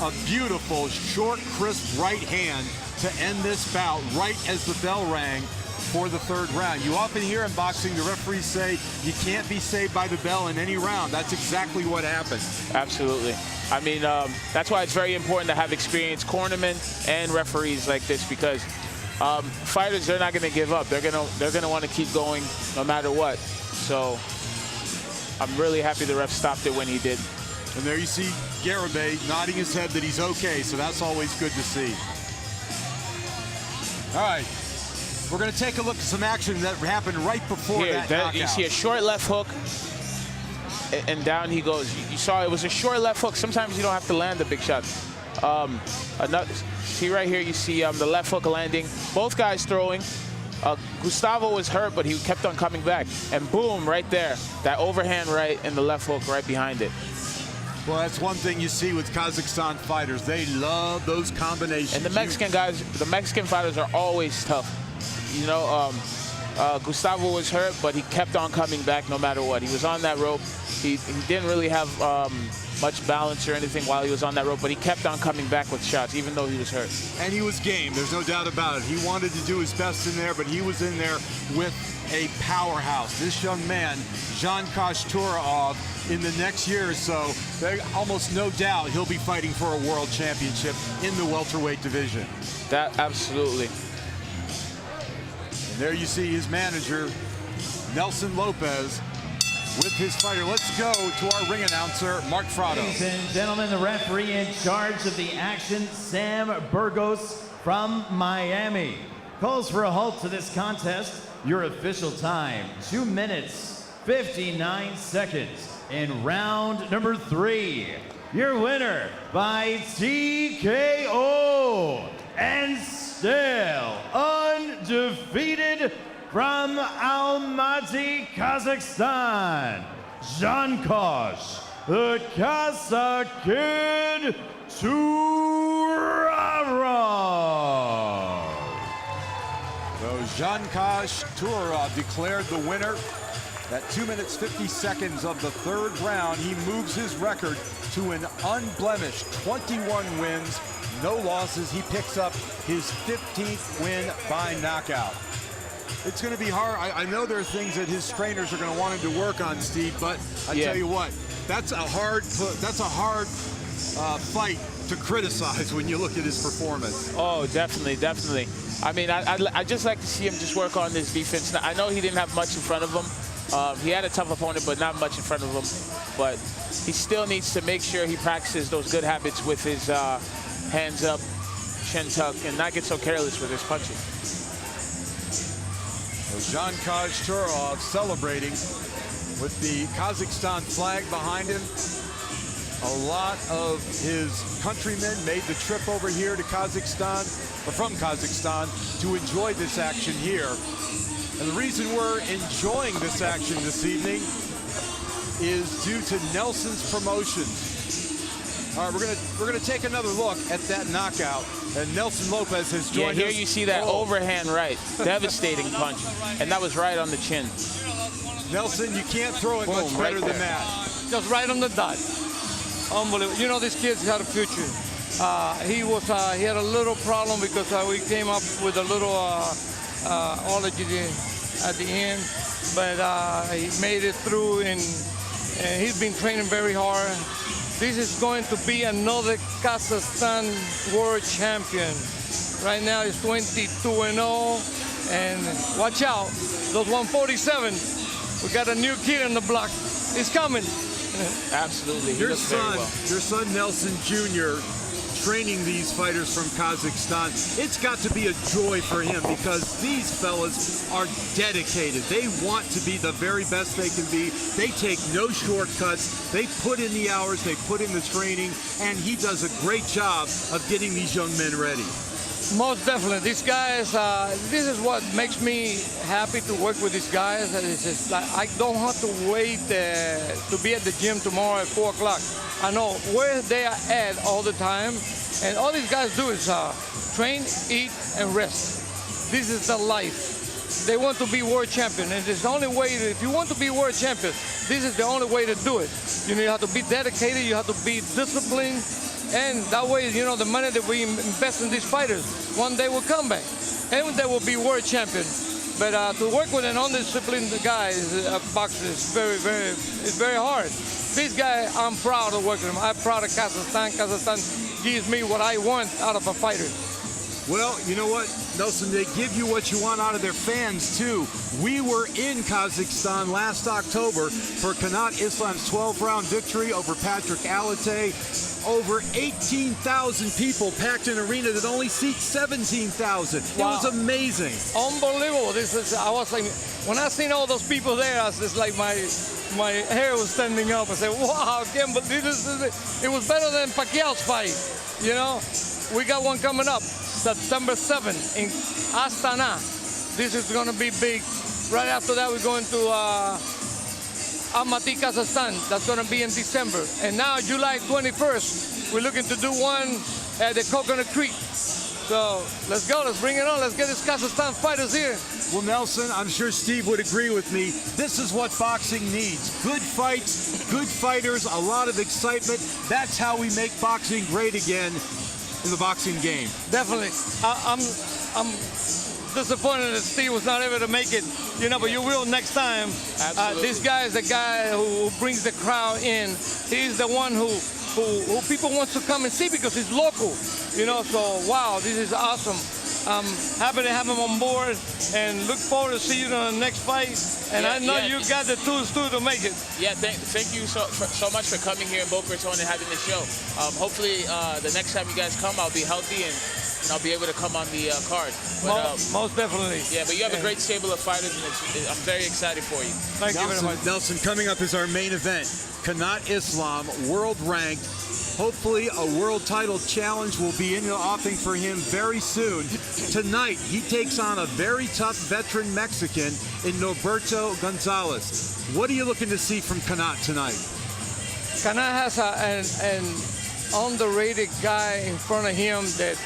a beautiful, short, crisp right hand to end this bout right as the bell rang for the third round. You often hear in boxing the referees say you can't be saved by the bell in any round. That's exactly what happened. Absolutely. I mean, that's why it's very important to have experienced cornermen and referees like this, because fighters, they're not going to give up. They're gonna want to keep going no matter what. So I'm really happy the ref stopped it when he did. And there you see Garibay nodding his head that he's okay, so that's always good to see. All right. We're going to take a look at some action that happened right before that knockout. You see a short left hook, and down he goes. You saw it was a short left hook. Sometimes you don't have to land the big shot. See right here, you see the left hook landing. Both guys throwing. Gustavo was hurt, but he kept on coming back. And boom, right there, that overhand right and the left hook right behind it. Well, that's one thing you see with Kazakhstan fighters. They love those combinations. And the Mexican guys, the Mexican fighters are always tough. You know, Gustavo was hurt, but he kept on coming back no matter what. He was on that rope. He didn't really have much balance or anything while he was on that rope, but he kept on coming back with shots, even though he was hurt. And he was game. There's no doubt about it. He wanted to do his best in there, but he was in there with a powerhouse. This young man, Dzhonkaj Turov, in the next year or so, almost no doubt he'll be fighting for a world championship in the welterweight division. That absolutely. And there you see his manager, Nelson Lopez, with his fighter. Let's go to our ring announcer, Mark Fratto. Ladies and gentlemen, the referee in charge of the action, Sam Burgos from Miami, calls for a halt to this contest. Your official time, 2 minutes, 59 seconds in round number 3. Your winner by TKO and still undefeated from Almaty, Kazakhstan, Dzhonkaj, the Kazakh Kid Turov. So Dzhonkaj Turov declared the winner. At 2 minutes 50 seconds of the third round, he moves his record to an unblemished 21 wins, no losses. He picks up his 15th win by knockout. It's going to be hard. I know there are things that his trainers are going to want him to work on, Steve, but I tell you what, that's a hard fight to criticize when you look at his performance. Oh, definitely, definitely. I mean, I'd just like to see him just work on his defense. Now, I know he didn't have much in front of him. He had a tough opponent, but not much in front of him. But he still needs to make sure he practices those good habits with his hands up, chin tuck, and not get so careless with his punching. So Dzhonkaj Turov celebrating with the Kazakhstan flag behind him. A lot of his countrymen made the trip over here to Kazakhstan, or from Kazakhstan, to enjoy this action here. And the reason we're enjoying this action this evening is due to Nelson's promotions. All right, we're gonna take another look at that knockout, and Nelson Lopez has joined us. Here you see that overhand right, devastating punch, and that was right on the chin. Nelson, you can't throw it much better than that. Just right on the dot. Unbelievable. You know, this kid's got a future. He had a little problem because we came up with a little allergy at the end, but he made it through, and he's been training very hard. This is going to be another Kazakhstan world champion. Right now he's 22-0, and watch out, those 147. We got a new kid on the block. He's coming. Absolutely. Your son Nelson Jr. training these fighters from Kazakhstan. It's got to be a joy for him because these fellas are dedicated. They want to be the very best they can be. They take no shortcuts. They put in the hours, they put in the training, and he does a great job of getting these young men ready. Most definitely. These guys, this is what makes me happy to work with these guys. It's just like I don't have to wait to be at the gym tomorrow at 4 o'clock. I know where they are at all the time. And all these guys do is train, eat, and rest. This is the life. They want to be world champion. And it's the only way, if you want to be world champion, this is the only way to do it. You have to be dedicated. You have to be disciplined. And that way, you know, the money that we invest in these fighters, one day will come back. And they will be world champion. But to work with an undisciplined guy, boxer, is very hard. This guy, I'm proud of working with him. I'm proud of Kazakhstan. Kazakhstan gives me what I want out of a fighter. Well, you know what, Nelson, they give you what you want out of their fans, too. We were in Kazakhstan last October for Kanat Islam's 12-round victory over Patrick Alate. Over 18,000 people packed an arena that only seats 17,000. Wow. It was amazing. Unbelievable. I was like, when I seen all those people there, I was just like, my hair was standing up. I said, wow, I can't believe this. It was better than Pacquiao's fight, you know? We got one coming up, September 7th in Astana. This is going to be big. Right after that, we're going to Almaty, Kazakhstan. That's going to be in December. And now, July 21st, we're looking to do one at the Coconut Creek. So let's go. Let's bring it on. Let's get these Kazakhstan fighters here. Well, Nelson, I'm sure Steve would agree with me. This is what boxing needs. Good fights, good fighters, a lot of excitement. That's how we make boxing great again in the boxing game. Definitely. I'm disappointed that Steve was not able to make it, you know, but you will next time. This guy is the guy who brings the crowd in. He's the one who people want to come and see because he's local, you know, so wow, this is awesome. I'm happy to have him on board and look forward to see you in the next fight. And I know you got the tools too to make it. Yeah, thank you so much for coming here in Boca Raton and having this show. Hopefully the next time you guys come, I'll be healthy and I'll be able to come on the card. But, most definitely. Yeah, but you have a great stable of fighters, and I'm very excited for you. Thank you very much. Nelson, coming up is our main event. Kanat Islam, world ranked. Hopefully a world title challenge will be in the offing for him very soon. Tonight, he takes on a very tough veteran Mexican in Norberto Gonzalez. What are you looking to see from Kanat tonight? Kanat has an underrated guy in front of him that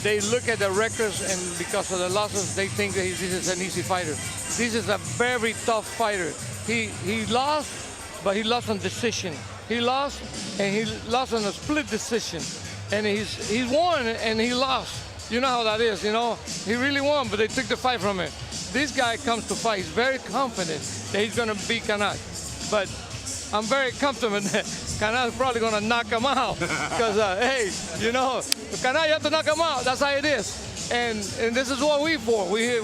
they look at the records, and because of the losses, they think that this is an easy fighter. This is a very tough fighter. He lost, but he lost on decision. He lost, and he lost on a split decision. And he's won, and he lost. You know how that is, you know? He really won, but they took the fight from him. This guy comes to fight. He's very confident that he's going to beat Kanat. But I'm very confident that Kanat's probably going to knock him out. Because, hey, you know, Kanat, you have to knock him out. That's how it is. And this is what we're for. We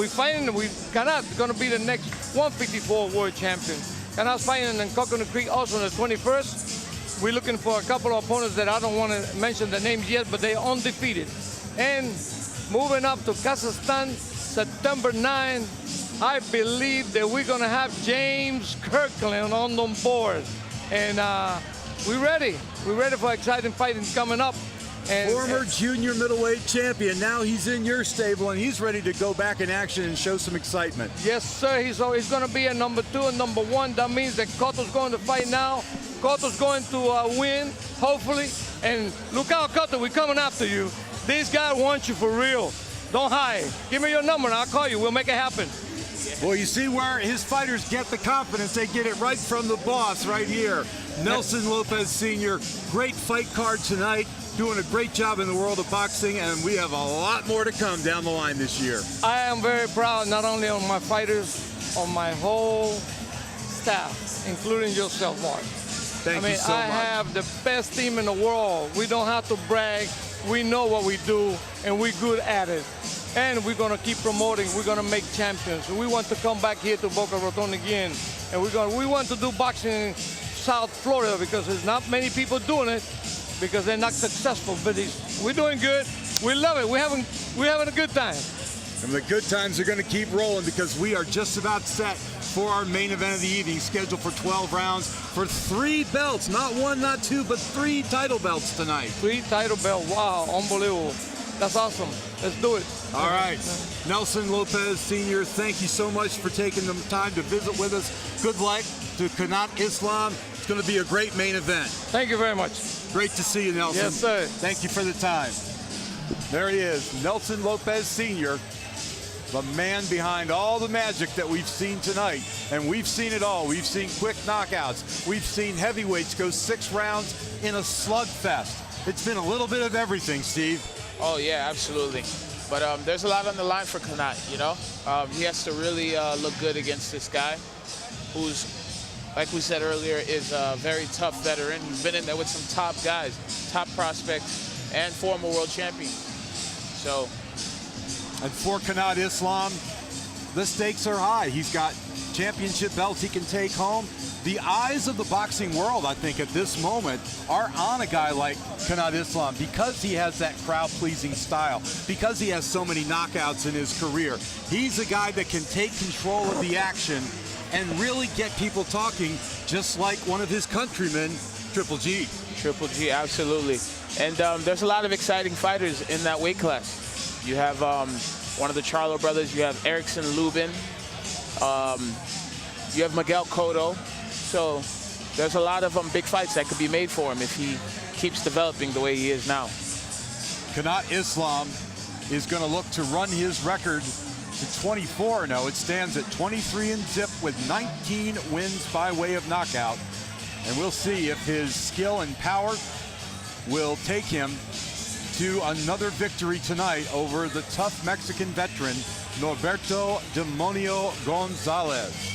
fighting, Kanat's going to be the next 154 world champion. Kanat's fighting in Coconut Creek also on the 21st. We're looking for a couple of opponents that I don't want to mention the names yet, but they're undefeated. And moving up to Kazakhstan, September 9, I believe that we're going to have James Kirkland on board. And we're ready. We're ready for exciting fighting coming up. And, former junior middleweight champion. Now he's in your stable, and he's ready to go back in action and show some excitement. Yes, sir. He's going to be a number 2 and number 1. That means that Cotto's going to fight now. Cotto's going to win, hopefully. And look out, Cotto, we're coming after you. This guy wants you for real. Don't hide. Give me your number, and I'll call you. We'll make it happen. Well, you see where his fighters get the confidence. They get it right from the boss right here. Nelson Lopez Sr., great fight card tonight. Doing a great job in the world of boxing, and we have a lot more to come down the line this year. I am very proud, not only on my fighters, on my whole staff, including yourself, Mark. Thank you so much. I have the best team in the world. We don't have to brag. We know what we do, and we're good at it. And we're going to keep promoting. We're going to make champions. We want to come back here to Boca Raton again, and we want to do boxing in South Florida because there's not many people doing it. because they're not successful. But we're doing good. We love it. We're having a good time. And the good times are going to keep rolling because we are just about set for our main event of the evening, scheduled for 12 rounds for 3 belts. Not 1, not 2, but 3 title belts tonight. 3 title belts. Wow, unbelievable. That's awesome. Let's do it. All right. Nelson Lopez Sr., thank you so much for taking the time to visit with us. Good luck to Kanat Islam. It's going to be a great main event. Thank you very much. Great to see you, Nelson. Yes, sir. Thank you for the time. There he is, Nelson Lopez Sr., the man behind all the magic that we've seen tonight. And we've seen it all. We've seen quick knockouts. We've seen heavyweights go 6 rounds in a slugfest. It's been a little bit of everything, Steve. Oh, yeah, absolutely. But there's a lot on the line for Kanat, you know? He has to really look good against this guy who's, like we said earlier, is a very tough veteran. He's been in there with some top guys, top prospects, and former world champions. So, and for Kanat Islam, the stakes are high. He's got championship belts he can take home. The eyes of the boxing world, I think, at this moment are on a guy like Kanat Islam because he has that crowd-pleasing style, because he has so many knockouts in his career. He's a guy that can take control of the action and really get people talking, just like one of his countrymen, Triple G. Triple G, absolutely. And there's a lot of exciting fighters in that weight class. You have one of the Charlo brothers. You have Erickson Lubin. You have Miguel Cotto. So there's a lot of big fights that could be made for him if he keeps developing the way he is now. Kanat Islam is going to look to run his record to 24-0. It stands at 23-0 with 19 wins by way of knockout. And we'll see if his skill and power will take him to another victory tonight over the tough Mexican veteran, Norberto Demonio Gonzalez.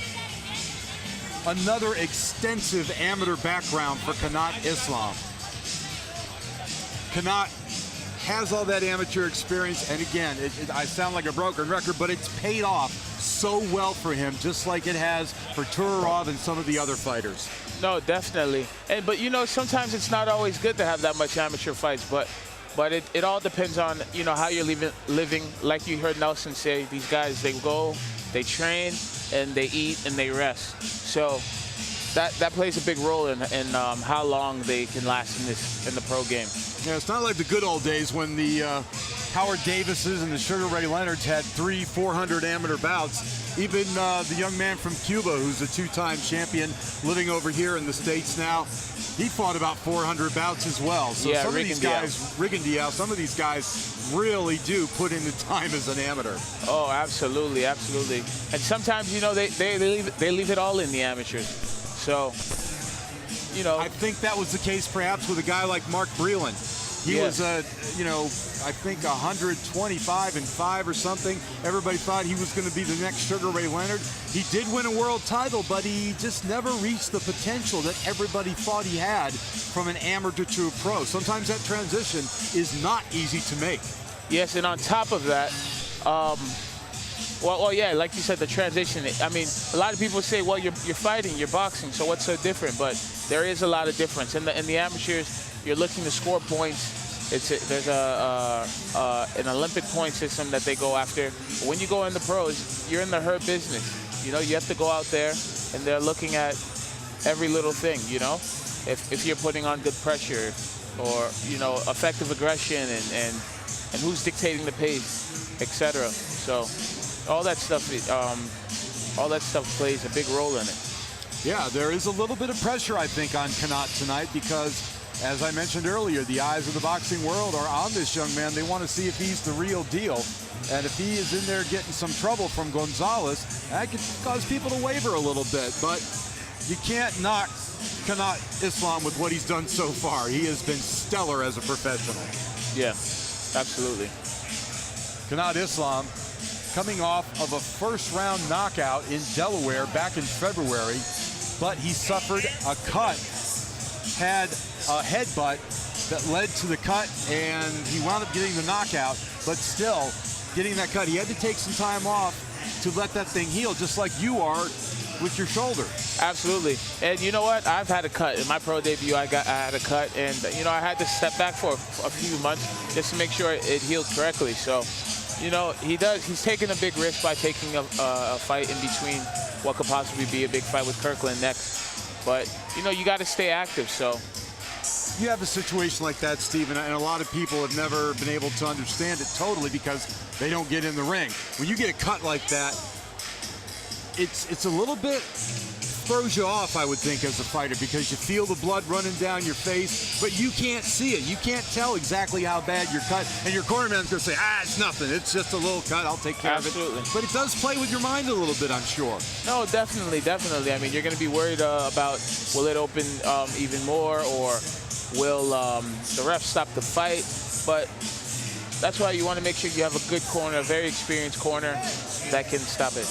Another extensive amateur background for Kanat Islam. Kanat has all that amateur experience, and again, I sound like a broken record, but it's paid off so well for him, just like it has for Turarov and some of the other fighters. No, definitely. But you know, sometimes it's not always good to have that much amateur fights, but it all depends on, you know, how you're living. Like you heard Nelson say, these guys, they go, they train, and they eat and they rest. So that plays a big role in how long they can last in the pro game. Yeah, it's not like the good old days when the Howard Davises and the Sugar Ray Leonards had 300-400 amateur bouts. Even the young man from Cuba, who's a 2-time champion, living over here in the States now, he fought about 400 bouts as well. So yeah, some of these guys, Rigondeaux, some of these guys really do put in the time as an amateur. Oh, absolutely, absolutely. And sometimes, you know, they leave it all in the amateurs. So, you know, I think that was the case perhaps with a guy like Mark Breland. He was, you know, I think 125-5 or something. Everybody thought he was going to be the next Sugar Ray Leonard. He did win a world title, but he just never reached the potential that everybody thought he had from an amateur to a pro. Sometimes that transition is not easy to make. Yes, and on top of that, well, yeah, like you said, the transition. I mean, a lot of people say, well, you're fighting, you're boxing, so what's so different? But there is a lot of difference. In the amateurs, you're looking to score points. There's an Olympic point system that they go after. But when you go in the pros, you're in the hurt business. You know, you have to go out there, and they're looking at every little thing, you know? If you're putting on good pressure or, you know, effective aggression and who's dictating the pace, etc. So all that stuff plays a big role in it. Yeah, there is a little bit of pressure, I think, on Kanat tonight because, as I mentioned earlier, the eyes of the boxing world are on this young man. They want to see if he's the real deal. And if he is in there getting some trouble from Gonzalez, that could cause people to waver a little bit. But you can't knock Kanat Islam with what he's done so far. He has been stellar as a professional. Yeah, absolutely. Kanat Islam coming off of a first-round knockout in Delaware back in February, but he suffered a cut, had a headbutt that led to the cut, and he wound up getting the knockout, but still getting that cut. He had to take some time off to let that thing heal, just like you are with your shoulder. Absolutely. And you know what? I've had a cut. In my pro debut, I had a cut, and you know, I had to step back for a few months just to make sure it healed correctly. So, you know, he's taking a big risk by taking a fight in between what could possibly be a big fight with Kirkland next. But, you know, you got to stay active, so. You have a situation like that, Steve, and a lot of people have never been able to understand it totally because they don't get in the ring. When you get a cut like that, it's a little bit throws you off, I would think, as a fighter, because you feel the blood running down your face, but you can't see it. You can't tell exactly how bad you're cut, and your cornerman's going to say, it's nothing. It's just a little cut. I'll take care of it. But it does play with your mind a little bit, I'm sure. No, definitely, definitely. I mean, you're going to be worried about will it open even more, or will the ref stop the fight? But that's why you want to make sure you have a good corner, a very experienced corner that can stop it.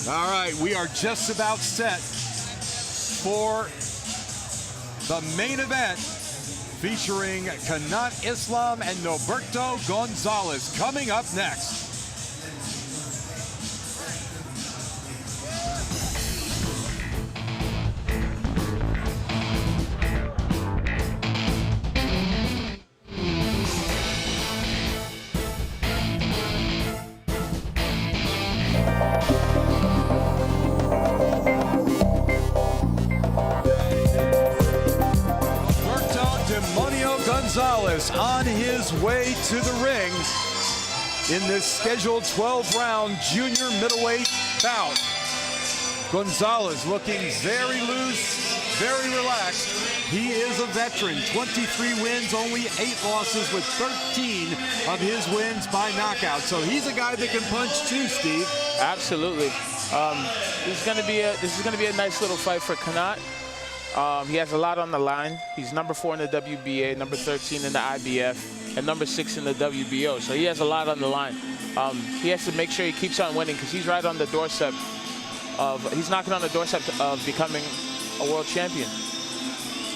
All right, we are just about set for the main event featuring Kanat Islam and Norberto Gonzalez coming up next. Gonzalez on his way to the ring in this scheduled 12-round junior middleweight bout. Gonzalez looking very loose, very relaxed. He is a veteran, 23 wins, only 8 losses, with 13 of his wins by knockout. So he's a guy that can punch too, Steve. Absolutely. This is going to be a nice little fight for Kanat. He has a lot on the line. He's number 4 in the WBA, number 13 in the IBF, and number 6 in the WBO. So he has a lot on the line. He has to make sure he keeps on winning because he's right on the doorstep he's knocking on the doorstep of becoming a world champion.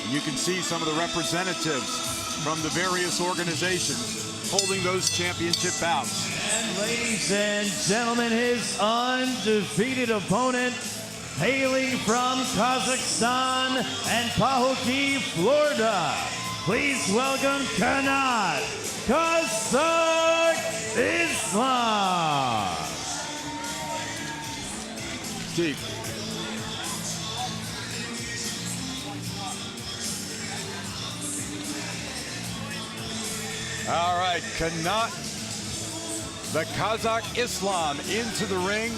You can see some of the representatives from the various organizations holding those championship bouts. And ladies and gentlemen, his undefeated opponent, hailing from Kazakhstan and Pahuki, Florida. Please welcome Kanat Islam. Steve. All right, Kanat, the Kazakh Islam, into the ring,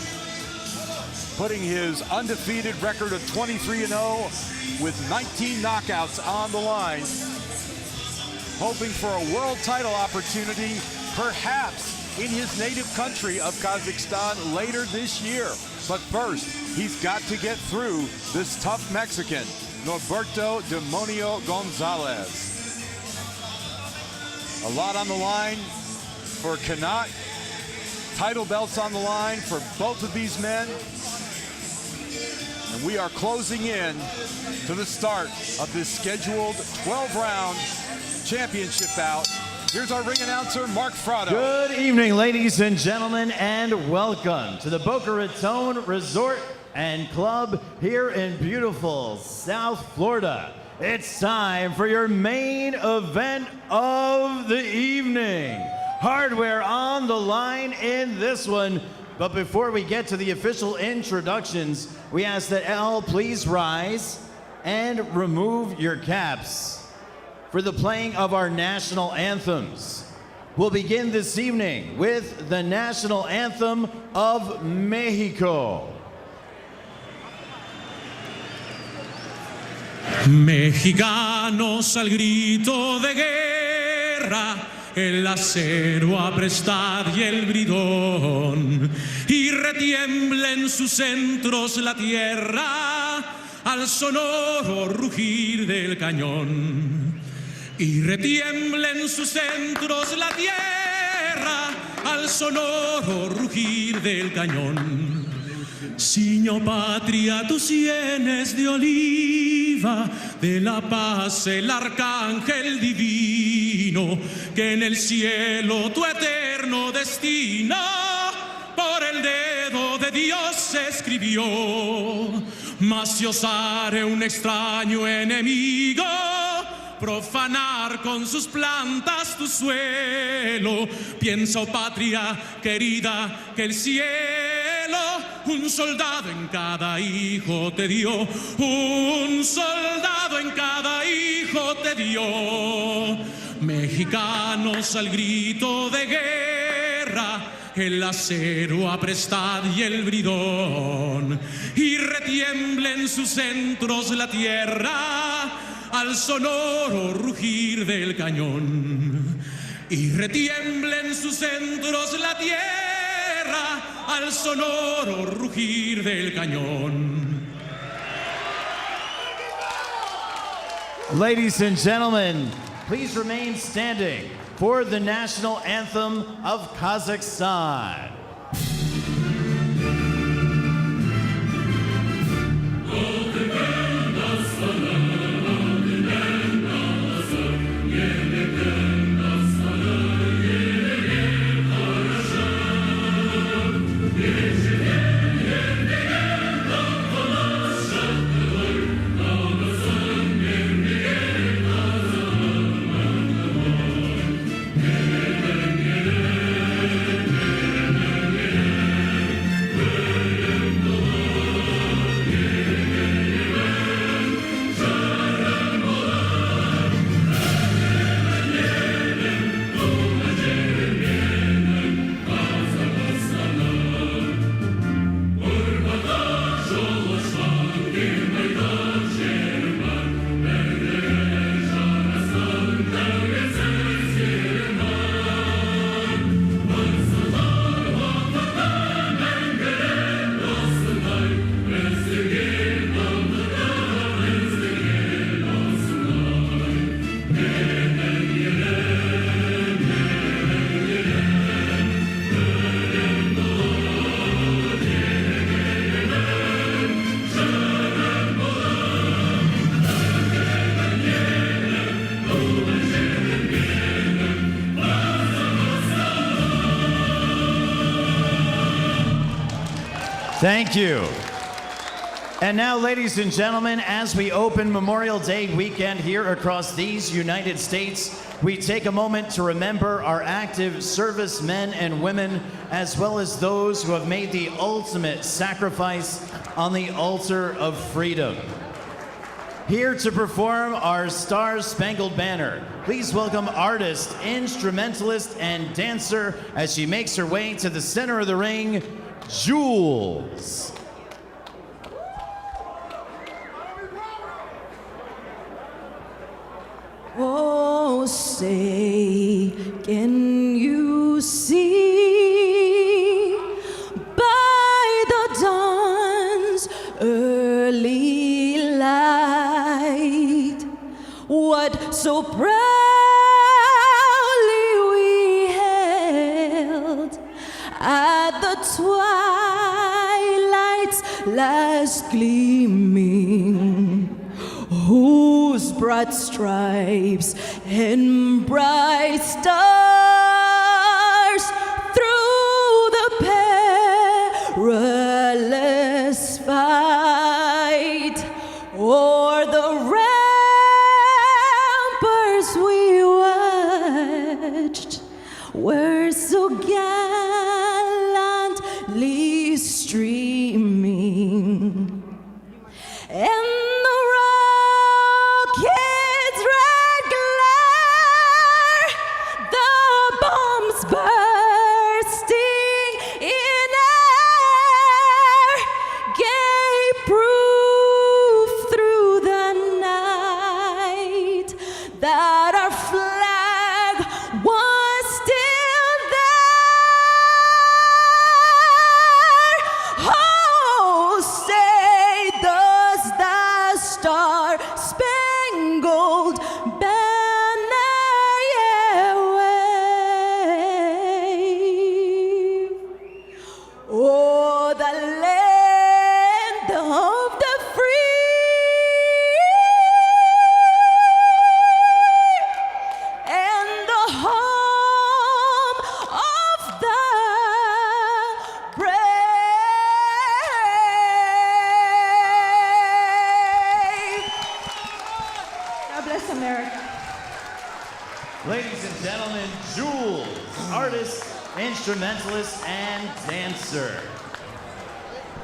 putting his undefeated record of 23-0 with 19 knockouts on the line, hoping for a world title opportunity, perhaps in his native country of Kazakhstan later this year. But first, he's got to get through this tough Mexican, Norberto Demonio Gonzalez. A lot on the line for Kanat. Title belts on the line for both of these men. And we are closing in to the start of this scheduled 12-round championship bout. Here's our ring announcer, Mark FRATTO. Good evening, ladies and gentlemen, and welcome to the Boca Raton Resort and Club here in beautiful South Florida. It's time for your main event of the evening. Hardware on the line in this one. But before we get to the official introductions, we ask that all please rise and remove your caps for the playing of our national anthems. We'll begin this evening with the national anthem of Mexico. Mexicanos al grito de guerra, el acero aprestad y el bridón, y retiembla en sus centros la tierra al sonoro rugir del cañón. Y retiembla en sus centros la tierra al sonoro rugir del cañón. Ciño patria tus sienes de oliva, de la paz el arcángel divino, que en el cielo tu eterno destino por el dedo de de Dios escribió, mas si osare un extraño enemigo profanar con sus plantas tu suelo, piensa, oh patria querida, que el cielo un soldado en cada hijo te dio, un soldado en cada hijo te dio. Mexicanos al grito de guerra, el acero aprestad y el bridón, y retiembla en sus centros la tierra al sonoro rugir del cañón, y retiembla en sus centros la tierra al sonoro rugir del cañón. Ladies and gentlemen, please remain standing for the national anthem of Kazakhstan. Thank you. And now, ladies and gentlemen, as we open Memorial Day weekend here across these United States, we take a moment to remember our active servicemen and women, as well as those who have made the ultimate sacrifice on the altar of freedom. Here to perform our Star-Spangled Banner, please welcome artist, instrumentalist, and dancer as she makes her way to the center of the ring, Jules. Oh, say, can you see by the dawn's early light what so proudly we held at the twilight's last gleaming, whose broad stripes and bright stars through the perilous fight o'er the ramparts we watched were so gallantly streaming, and the rocket's red glare, the bombs bursting in air, gave proof through the night that our flag was still there. Oh, instrumentalist, and dancer.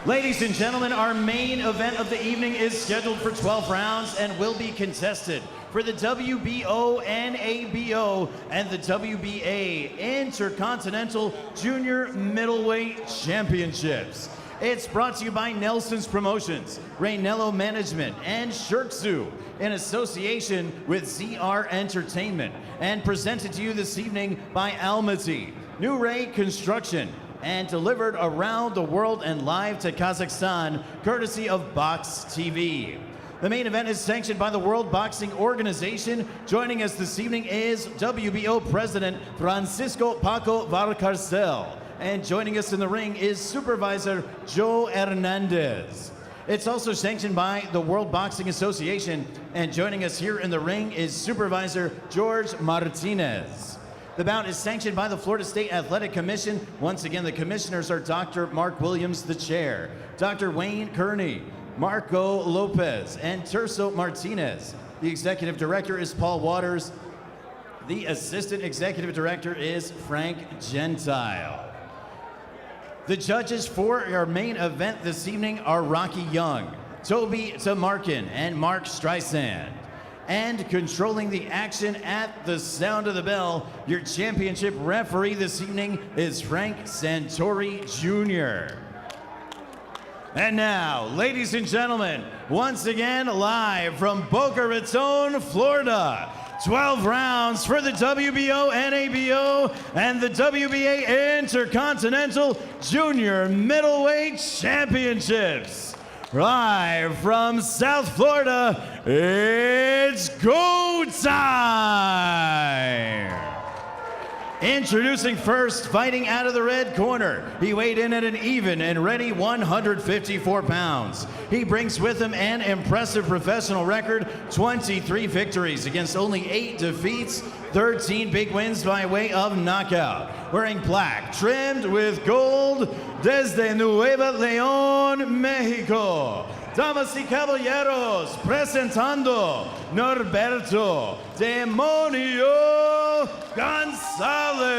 Ladies and gentlemen, our main event of the evening is scheduled for 12 rounds and will be contested for the WBO, NABO, and the WBA Intercontinental Junior Middleweight Championships. It's brought to you by Nelson's Promotions, Raynello Management, and Shirtsu in association with ZR Entertainment, and presented to you this evening by Almaty, New Ray Construction, and delivered around the world and live to Kazakhstan, courtesy of Box TV. The main event is sanctioned by the World Boxing Organization. Joining us this evening is WBO President Francisco Paco Valcarcel. And joining us in the ring is Supervisor Joe Hernandez. It's also sanctioned by the World Boxing Association. And joining us here in the ring is Supervisor George Martinez. The bout is sanctioned by the Florida State Athletic Commission. Once again, the commissioners are Dr. Mark Williams, the chair, Dr. Wayne Kearney, Marco Lopez, and Terso Martinez. The executive director is Paul Waters. The assistant executive director is Frank Gentile. The judges for our main event this evening are Rocky Young, Toby Tamarkin, and Mark Streisand. And controlling the action at the sound of the bell, your championship referee this evening is Frank Santori Jr. And now, ladies and gentlemen, once again live from Boca Raton, Florida, 12 rounds for the WBO, NABO, and the WBA Intercontinental Junior Middleweight Championships. Live from South Florida, it's go time! Introducing first, fighting out of the red corner. He weighed in at an even and ready 154 pounds. He brings with him an impressive professional record, 23 victories against only 8 defeats, 13 big wins by way of knockout. Wearing black, trimmed with gold, desde Nueva León, Mexico. Damas y caballeros, presentando Norberto Demonio Gonzalez.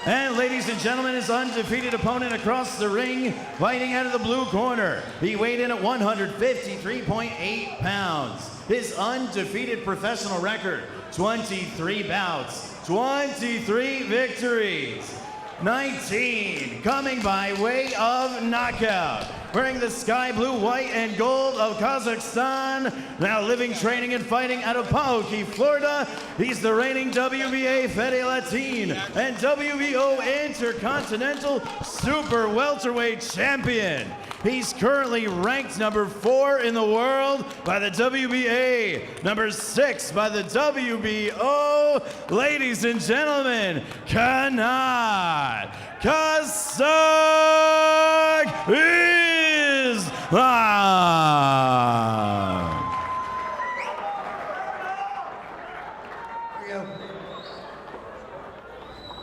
And ladies and gentlemen, his undefeated opponent across the ring, fighting out of the blue corner. He weighed in at 153.8 pounds. His undefeated professional record, 23 bouts, 23 victories. 19 coming by way of knockout. Wearing the sky blue, white, and gold of Kazakhstan. Now living, training, and fighting out of Pauqui, Florida. He's the reigning WBA Fede Latin and WBO Intercontinental Super Welterweight Champion. He's currently ranked number 4 in the world by the WBA, number 6 by the WBO. Ladies and gentlemen, Kanat Kazakhstan.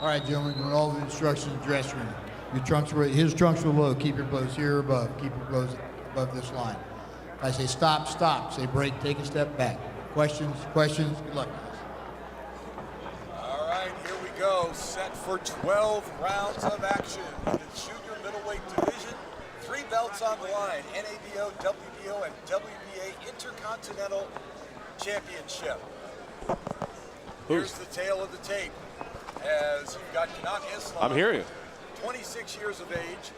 All right, gentlemen, doing all the instructions in the dressing room. Your trunks were, his trunks were low. Keep your blows here above. Keep your blows above this line. If I say stop, stop. Say break, take a step back. Questions, questions. Good luck, guys. All right, here we go. Set for 12 rounds of action. The junior middleweight division. 3 belts on the line. NABO, WBO, and WBA Intercontinental Championship. Here's the tail of the tape. As you've got Kanat Islam. I'm hearing you. 26 years of age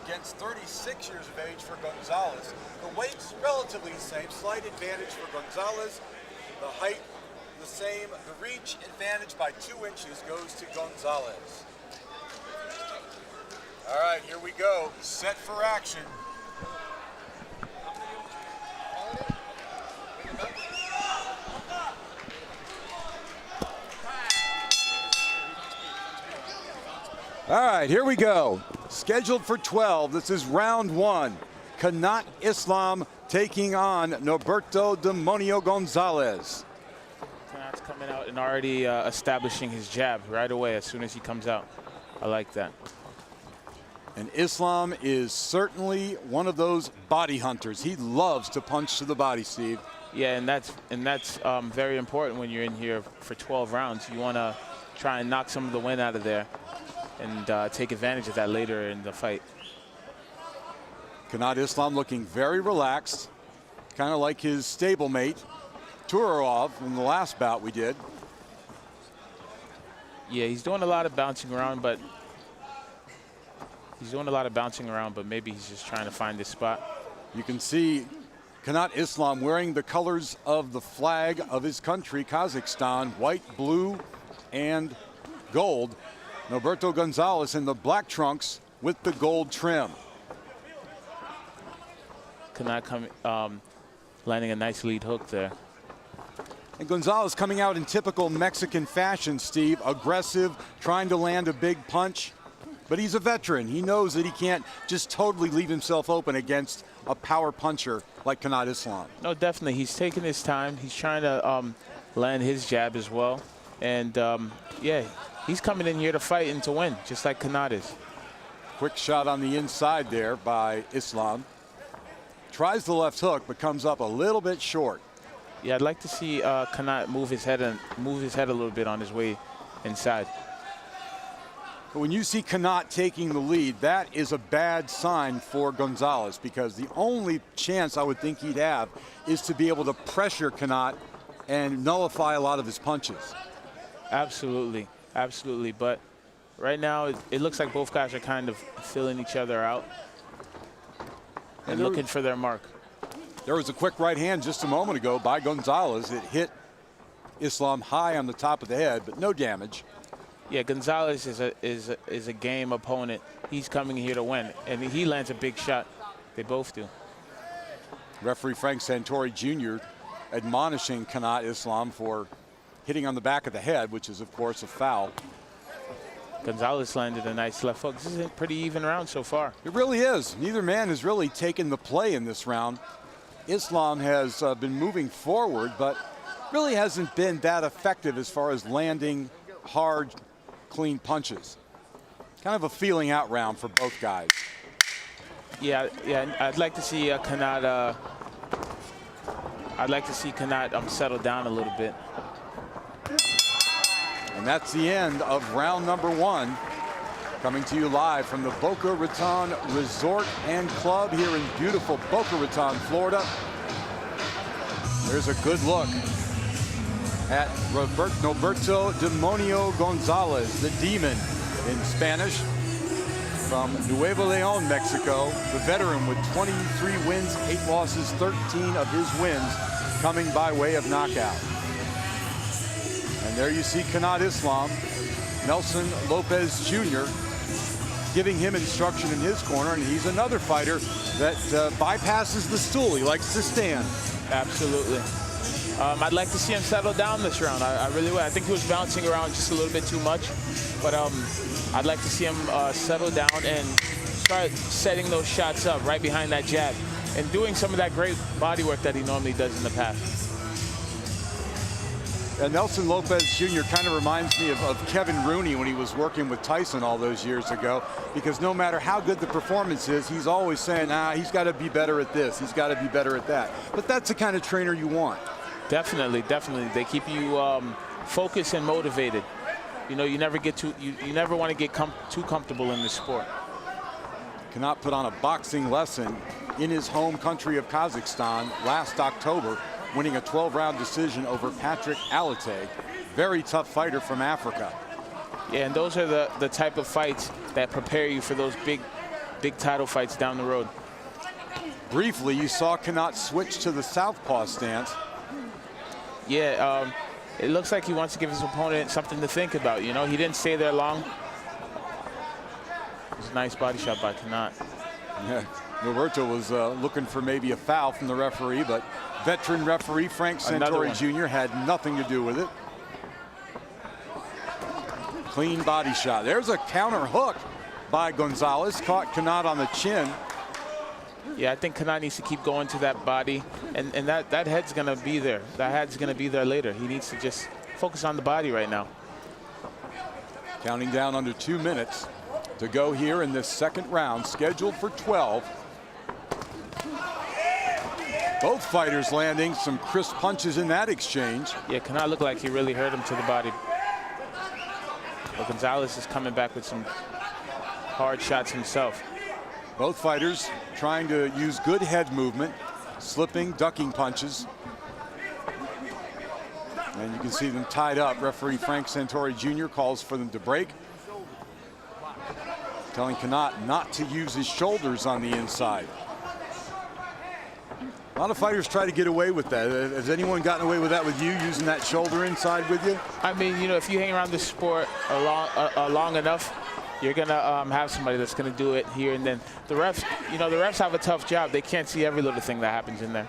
against 36 years of age for Gonzalez. The weight's relatively the same, slight advantage for Gonzalez. The height the same, the reach advantage by 2 inches goes to Gonzalez. All right, here we go, set for action. All right, here we go. Scheduled for 12. This is round 1. Kanat Islam taking on Norberto Demonio Gonzalez. Kanat's coming out and already establishing his jab right away as soon as he comes out. I like that. And Islam is certainly one of those body hunters. He loves to punch to the body, Steve. Yeah, and that's very important when you're in here for 12 rounds. You want to try and knock some of the wind out of there and take advantage of that later in the fight. Kanat Islam looking very relaxed, kind of like his stablemate, Turarov, in the last bout we did. Yeah, he's doing a lot of bouncing around, but maybe he's just trying to find this spot. You can see Kanat Islam wearing the colors of the flag of his country, Kazakhstan, white, blue, and gold. Roberto Gonzalez in the black trunks with the gold trim. Kanat landing a nice lead hook there. And Gonzalez coming out in typical Mexican fashion, Steve, aggressive, trying to land a big punch. But he's a veteran. He knows that he can't just totally leave himself open against a power puncher like Kanat Islam. No, definitely. He's taking his time. He's trying to land his jab as well. And, yeah, he's coming in here to fight and to win, just like Kanat is. Quick shot on the inside there by Islam. Tries the left hook, but comes up a little bit short. Yeah, I'd like to see Kanat move his head a little bit on his way inside. But when you see Kanat taking the lead, that is a bad sign for Gonzalez, because the only chance I would think he'd have is to be able to pressure Kanat and nullify a lot of his punches. Absolutely, absolutely. But right now, it looks like both guys are kind of filling each other out and looking for their mark. There was a quick right hand just a moment ago by Gonzalez. It hit Islam high on the top of the head, but no damage. Yeah, Gonzalez is a game opponent. He's coming here to win, and he lands a big shot. They both do. Referee Frank Santori Jr. admonishing Kanat Islam for hitting on the back of the head, which is, of course, a foul. Gonzalez landed a nice left hook. This is a pretty even round so far. It really is. Neither man has really taken the play in this round. Islam has been moving forward, but really hasn't been that effective as far as landing hard, clean punches. Kind of a feeling out round for both guys. Yeah, I'd like to see Kanat. I'd like to see Kanat settle down a little bit. And that's the end of round number one. Coming to you live from the Boca Raton Resort and Club here in beautiful Boca Raton, Florida. There's a good look at Roberto Demonio Gonzalez, the Demon in Spanish, from Nuevo Leon, Mexico. The veteran with 23 wins, 8 losses, 13 of his wins coming by way of knockout. And there you see Kanat Islam, Nelson Lopez Jr. giving him instruction in his corner, and he's another fighter that bypasses the stool. He likes to stand. Absolutely. I'd like to see him settle down this round. I really would. I think he was bouncing around just a little bit too much, but I'd like to see him settle down and start setting those shots up right behind that jab and doing some of that great body work that he normally does in the past. Nelson Lopez Jr. kind of reminds me of Kevin Rooney when he was working with Tyson all those years ago, because no matter how good the performance is, he's always saying, he's got to be better at this, he's got to be better at that. But that's the kind of trainer you want. Definitely, definitely. They keep you focused and motivated. You know, you never get you never want to get too comfortable in this sport. Kanat put on a boxing lesson in his home country of Kazakhstan last October, winning a 12-round decision over Patrick Alate. Very tough fighter from Africa. Yeah, and those are the type of fights that prepare you for those big title fights down the road. Briefly, you saw Kanat switch to the southpaw stance. Yeah, it looks like he wants to give his opponent something to think about. You know, he didn't stay there long. It was a nice body shot by Kanat. Yeah, Roberto was looking for maybe a foul from the referee, but veteran referee Frank Santori Jr. had nothing to do with it. Clean body shot. There's a counter hook by Gonzalez. Caught Kanat on the chin. Yeah, I think Kanat needs to keep going to that body, and that head's going to be there. That head's going to be there later. He needs to just focus on the body right now. Counting down under 2 minutes to go here in this second round, scheduled for 12. Both fighters landing some crisp punches in that exchange. Yeah, Kanat looked like he really hurt him to the body. But Gonzalez is coming back with some hard shots himself. Both fighters trying to use good head movement, slipping, ducking punches. And you can see them tied up. Referee Frank Santori Jr. calls for them to break, telling Kanat not to use his shoulders on the inside. A lot of fighters try to get away with that. Has anyone gotten away with that with you, using that shoulder inside with you? I mean, you know, if you hang around this sport long enough, you're gonna have somebody that's gonna do it here and then. The refs, you know, the refs have a tough job. They can't see every little thing that happens in there.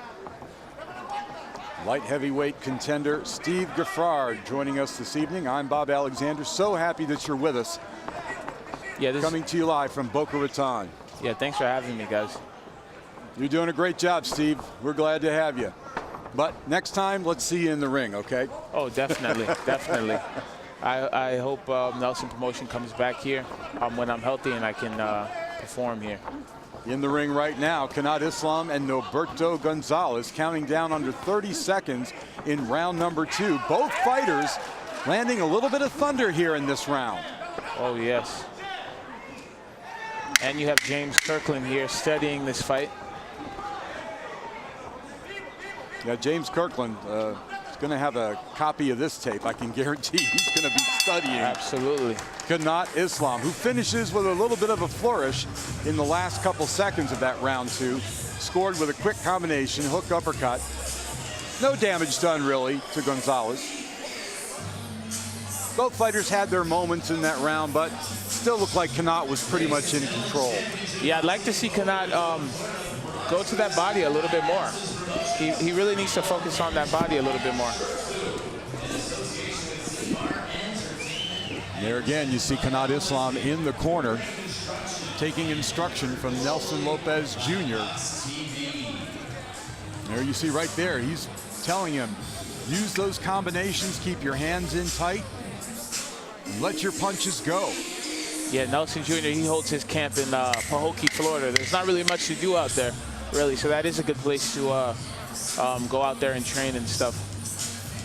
Light heavyweight contender Steve Gaffard joining us this evening. I'm Bob Alexander. So happy that you're with us. Yeah, coming to you live from Boca Raton. Yeah, thanks for having me, guys. You're doing a great job, Steve. We're glad to have you. But next time, let's see you in the ring, okay? Oh, definitely, definitely. I hope Nelson Promotion comes back here when I'm healthy and I can perform here. In the ring right now, Kanat Islam and Norberto Gonzalez counting down under 30 seconds in round number 2. Both fighters landing a little bit of thunder here in this round. Oh, yes. And you have James Kirkland here studying this fight. Yeah, James Kirkland is going to have a copy of this tape. I can guarantee he's going to be studying. Absolutely. Kanat Islam, who finishes with a little bit of a flourish in the last couple seconds of that round 2. Scored with a quick combination, hook uppercut. No damage done really to Gonzalez. Both fighters had their moments in that round, but still looked like Kanat was pretty much in control. Yeah, I'd like to see Kanat go to that body a little bit more. He really needs to focus on that body a little bit more. There again, you see Kanat Islam in the corner, taking instruction from Nelson Lopez Jr. There you see right there, he's telling him, use those combinations, keep your hands in tight, and let your punches go. Yeah, Nelson Jr., he holds his camp in Pahokee, Florida. There's not really much to do out there, really, so that is a good place to go out there and train and stuff.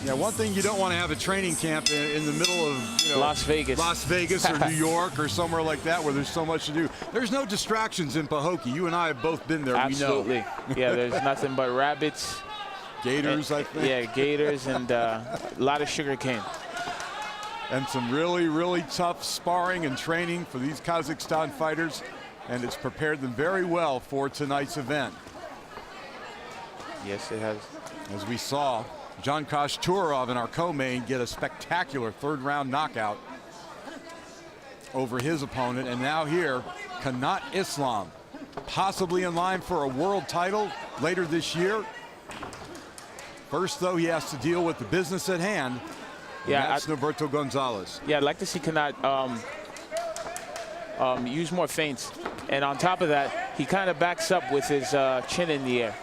Yeah, one thing you don't want to have a training camp in the middle of, you know, Las Vegas or New York or somewhere like that where there's so much to do. There's no distractions in Pahokee. You and I have both been there. Absolutely. We know. Yeah, there's nothing but rabbits. Gators, I think. Yeah, gators and a lot of sugar cane. And some really, really tough sparring and training for these Kazakhstan fighters. And it's prepared them very well for tonight's event. Yes, it has. As we saw, John Turov in our co-main get a spectacular third-round knockout over his opponent. And now here, Kanat Islam, possibly in line for a world title later this year. First, though, he has to deal with the business at hand. Yeah, that's Norberto Gonzalez. Yeah, I'd like to see Kanat use more feints. And on top of that, he kind of backs up with his chin in the air.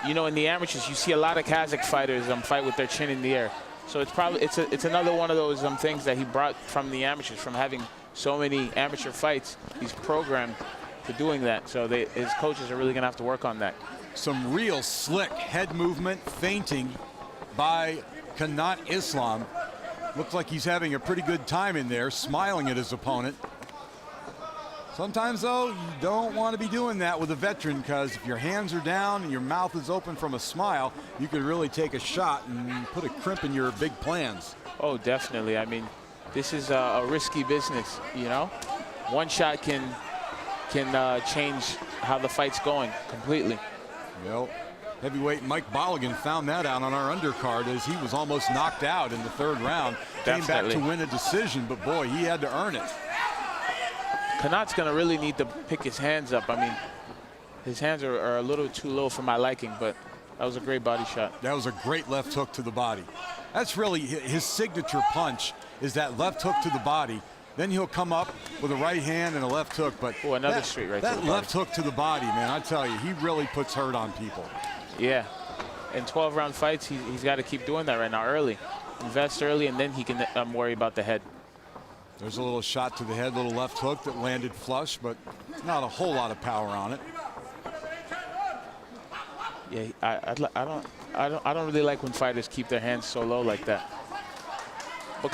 You know, in the amateurs, you see a lot of Kazakh fighters fight with their chin in the air. So it's another one of those things that he brought from the amateurs, from having so many amateur fights. He's programmed to doing that. So his coaches are really going to have to work on that. Some real slick head movement, feinting by Kanat Islam. Looks like he's having a pretty good time in there, smiling at his opponent. Sometimes, though, you don't want to be doing that with a veteran, because if your hands are down and your mouth is open from a smile, you could really take a shot and put a crimp in your big plans. Oh, definitely. I mean, this is a risky business, you know? One shot can change how the fight's going completely. Well, heavyweight Mike Bolligan found that out on our undercard as he was almost knocked out in the third round. Came back to win a decision, but boy, he had to earn it. Kanat's going to really need to pick his hands up. I mean, his hands are a little too low for my liking, but that was a great body shot. That was a great left hook to the body. That's really his signature punch, is that left hook to the body. Then he'll come up with a right hand and a left hook. But another straight right to the body. That left hook to the body, man, I tell you, he really puts hurt on people. Yeah. In 12-round fights, he's got to keep doing that right now early. Invest early, and then he can worry about the head. There's a little shot to the head, little left hook that landed flush, but not a whole lot of power on it. Yeah, I don't really like when fighters keep their hands so low like that. But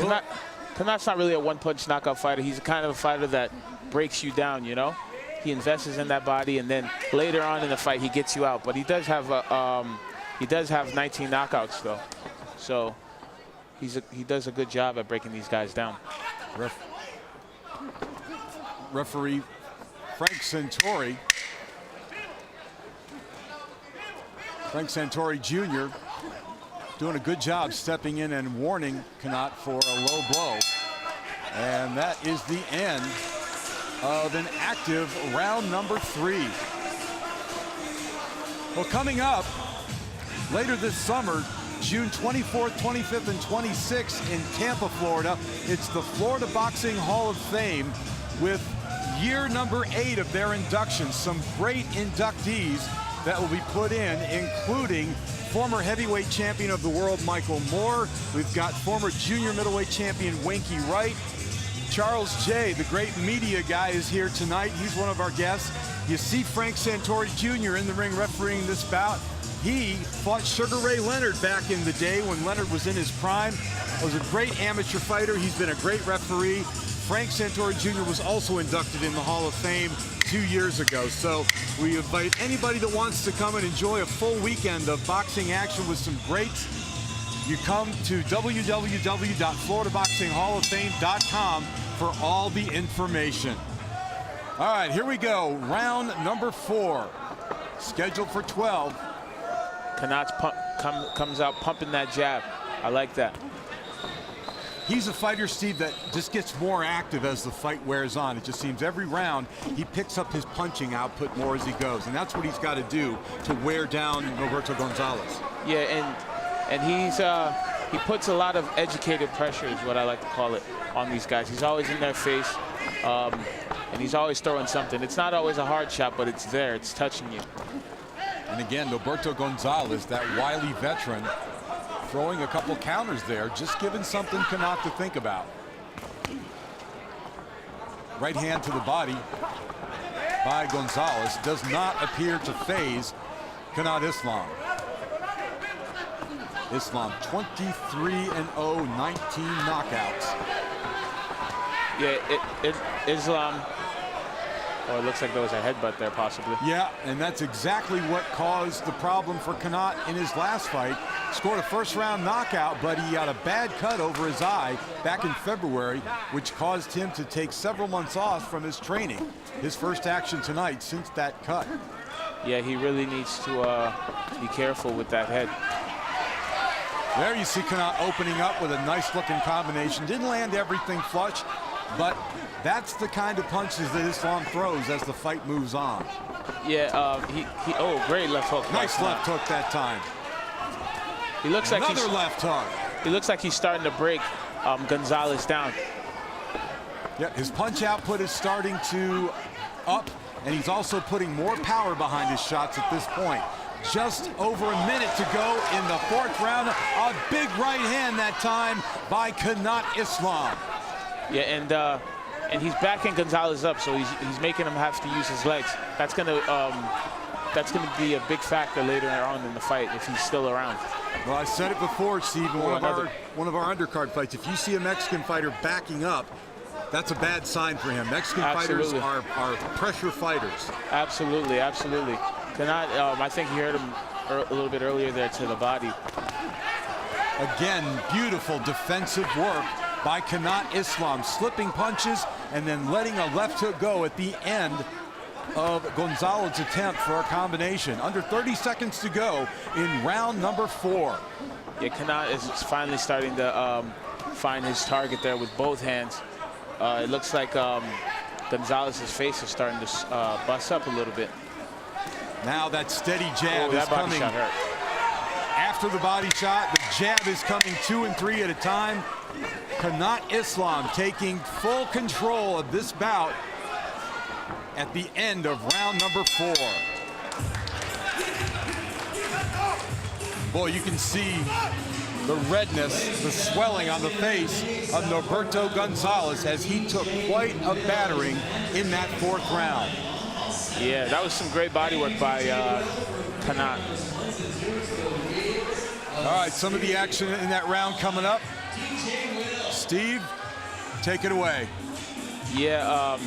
Kanat's not really a one-punch knockout fighter. He's the kind of a fighter that breaks you down, you know? He invests in that body, and then later on in the fight, he gets you out. But he does have 19 knockouts, though. So he does a good job at breaking these guys down. Referee Frank Santori. Frank Santori Jr. doing a good job stepping in and warning Kanat for a low blow. And that is the end of an active round number 3. Well, coming up later this summer, June 24th, 25th, and 26th in Tampa, Florida, it's the Florida Boxing Hall of Fame with year number 8 of their induction. Some great inductees that will be put in, including former heavyweight champion of the world, Michael Moore. We've got former junior middleweight champion, Winky Wright. Charles J., the great media guy, is here tonight. He's one of our guests. You see Frank Santori Jr. in the ring refereeing this bout. He fought Sugar Ray Leonard back in the day when Leonard was in his prime. Was a great amateur fighter. He's been a great referee. Frank Santori Jr. was also inducted in the Hall of Fame 2 years ago. So we invite anybody that wants to come and enjoy a full weekend of boxing action with some greats. You come to www.floridaboxinghalloffame.com for all the information. All right, here we go. Round number 4, scheduled for 12. Kanat comes out pumping that jab. I like that. He's a fighter, Steve, that just gets more active as the fight wears on. It just seems every round he picks up his punching output more as he goes, and that's what he's got to do to wear down Roberto Gonzalez. Yeah, and he puts a lot of educated pressure, is what I like to call it, on these guys. He's always in their face, and he's always throwing something. It's not always a hard shot, but it's there. It's touching you. And again, Roberto Gonzalez, that wily veteran, throwing a couple counters there, just giving something Kanat to think about. Right hand to the body by Gonzalez does not appear to phase Kanat Islam. Islam 23-0, 19 knockouts. Yeah, Islam. Oh, it looks like there was a headbutt there, possibly. Yeah, and that's exactly what caused the problem for Kanat in his last fight. Scored a first-round knockout, but he got a bad cut over his eye back in February, which caused him to take several months off from his training. His first action tonight since that cut. Yeah, he really needs to be careful with that head. There you see Kanat opening up with a nice-looking combination. Didn't land everything flush, but that's the kind of punches that Islam throws as the fight moves on. Yeah, oh, great left hook. Nice left hook that time. He looks like another left hook. He looks like he's starting to break Gonzalez down. Yeah, his punch output is starting to up, and he's also putting more power behind his shots at this point. Just over a minute to go in the 4th round. A big right hand that time by Kanat Islam. Yeah, and he's backing Gonzalez up, so he's making him have to use his legs. That's gonna be a big factor later on in the fight if he's still around. Well, I said it before, Steve, in one of our undercard fights. If you see a Mexican fighter backing up, that's a bad sign for him. Mexican fighters are pressure fighters. Absolutely, absolutely. Kanat, I think you heard him a little bit earlier there to the body. Again, beautiful defensive work by Kanat Islam, slipping punches and then letting a left hook go at the end of Gonzalez's attempt for a combination. Under 30 seconds to go in round number 4. Yeah, Kanat is finally starting to find his target there with both hands. It looks like Gonzalez's face is starting to bust up a little bit. Now that steady jab is coming. Shot hurt. After the body shot, the jab is coming 2 and 3 at a time. Kanat Islam taking full control of this bout at the end of round number 4. Boy, you can see the redness, the swelling on the face of Roberto Gonzalez as he took quite a battering in that 4th round. Yeah, that was some great body work by Kanat. All right, some of the action in that round coming up. Steve, take it away. Yeah, you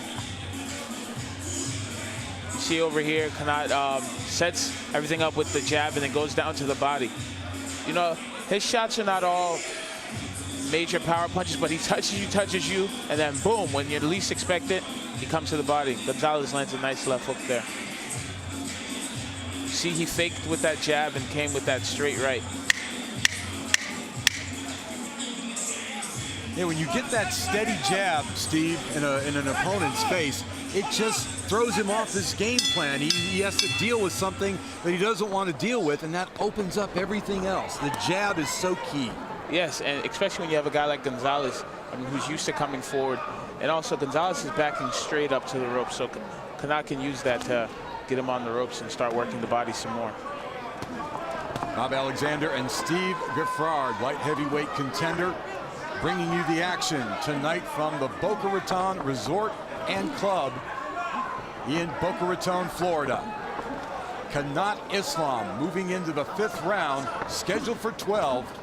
see over here, Kanat sets everything up with the jab and then goes down to the body. You know, his shots are not all major power punches, but he touches you, and then boom, when you least expect it, he comes to the body. Gonzalez lands a nice left hook there. See, he faked with that jab and came with that straight right. Yeah, when you get that steady jab, Steve, in an opponent's face, it just throws him off his game plan. He has to deal with something that he doesn't want to deal with, and that opens up everything else. The jab is so key. Yes, and especially when you have a guy like Gonzalez, I mean, who's used to coming forward. And also, Gonzalez is backing straight up to the ropes, so Kanat can use that to get him on the ropes and start working the body some more. Bob Alexander and Steve Giffard, light heavyweight contender, bringing you the action tonight from the Boca Raton Resort and Club in Boca Raton, Florida. Kanat Islam moving into the 5th round, scheduled for 12.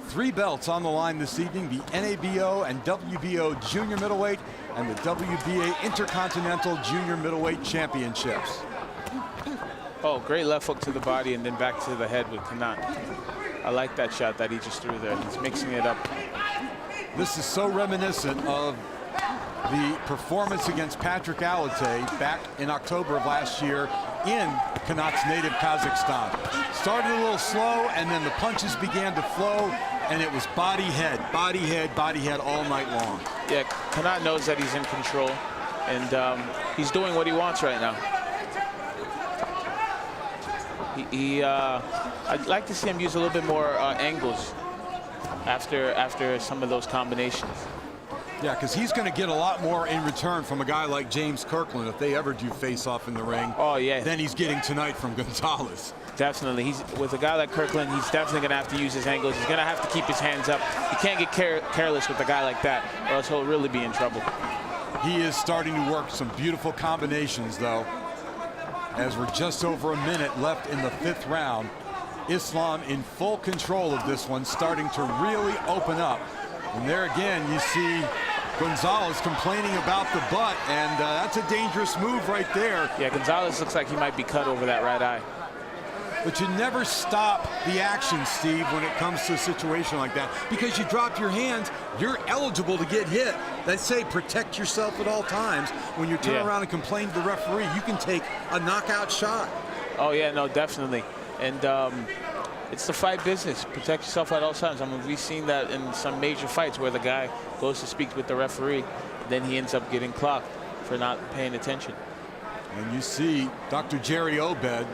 3 belts on the line this evening, the NABO and WBO junior middleweight and the WBA Intercontinental Junior Middleweight Championships. Oh, great left hook to the body and then back to the head with Kanat. I like that shot that he just threw there. He's mixing it up. This is so reminiscent of the performance against Patrick Alate back in October of last year in Kanat's native Kazakhstan. Started a little slow, and then the punches began to flow, and it was body, head, body, head, body, head all night long. Yeah, Kanat knows that he's in control, and he's doing what he wants right now. I'd like to see him use a little bit more angles after some of those combinations. Yeah, because he's going to get a lot more in return from a guy like James Kirkland if they ever do face off in the ring. Oh, yeah. Than he's getting tonight from Gonzalez. Definitely. With a guy like Kirkland, he's definitely going to have to use his angles. He's going to have to keep his hands up. You can't get careless with a guy like that, or else he'll really be in trouble. He is starting to work some beautiful combinations, though, as we're just over a minute left in the 5th round. Islam in full control of this one, starting to really open up. And there again, you see Gonzalez complaining about the butt, and that's a dangerous move right there. Yeah, Gonzalez looks like he might be cut over that right eye. But you never stop the action, Steve, when it comes to a situation like that. Because you drop your hands, you're eligible to get hit. They say protect yourself at all times. When you turn around and complain to the referee, you can take a knockout shot. Oh, yeah, no, definitely. And it's the fight business. Protect yourself at all times. I mean, we've seen that in some major fights where the guy goes to speak with the referee, then he ends up getting clocked for not paying attention. And you see Dr. Jerry Obed,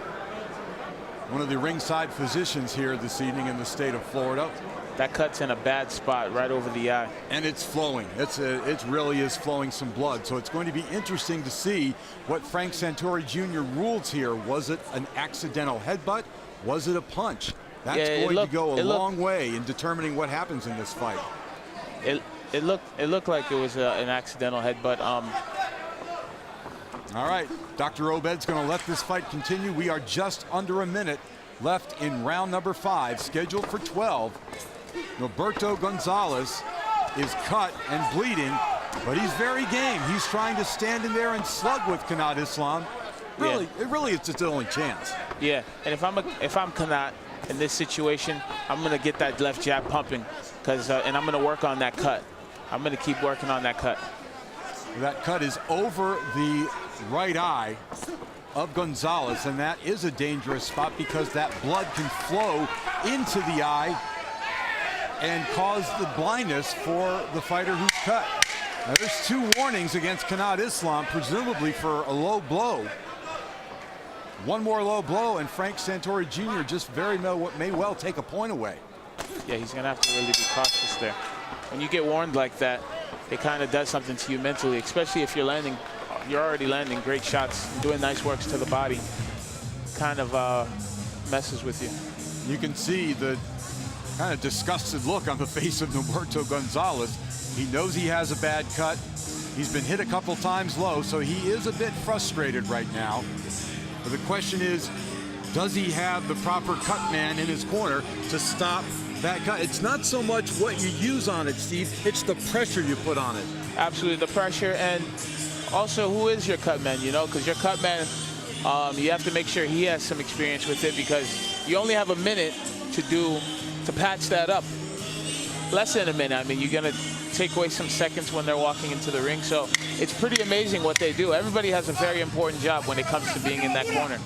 one of the ringside physicians here this evening in the state of Florida. That cut's in a bad spot right over the eye. And it's flowing. It really is flowing some blood. So it's going to be interesting to see what Frank Santori Jr. rules here. Was it an accidental headbutt? Was it a punch? That's going to go a long way in determining what happens in this fight. It looked like it was an accidental headbutt. All right, Dr. Obed's going to let this fight continue. We are just under a minute left in round number 5, scheduled for 12. Roberto Gonzalez is cut and bleeding, but he's very game. He's trying to stand in there and slug with Kanat Islam. Really, it's his only chance. Yeah, and if I'm Kanat in this situation, I'm gonna get that left jab pumping, and I'm gonna work on that cut. I'm gonna keep working on that cut. That cut is over the right eye of Gonzalez, and that is a dangerous spot because that blood can flow into the eye and cause the blindness for the fighter who's cut. Now, there's 2 warnings against Kanat Islam, presumably for a low blow. One more low blow, and Frank Santori Jr. just may well take a point away. Yeah, he's gonna have to really be cautious there. When you get warned like that, it kind of does something to you mentally, especially if you're already landing great shots and doing nice works to the body. Kind of messes with you. You can see the kind of disgusted look on the face of Roberto Gonzalez. He knows he has a bad cut. He's been hit a couple times low, so he is a bit frustrated right now. But the question is, does he have the proper cut man in his corner to stop that cut. It's not so much what you use on it, Steve. It's the pressure you put on it. Absolutely, the pressure, and also who is your cut man, you know, because your cut man, you have to make sure he has some experience with it, because you only have a minute to patch that up. Less than a minute. I mean, you're going to take away some seconds when they're walking into the ring. So it's pretty amazing what they do. Everybody has a very important job when it comes to being in that corner.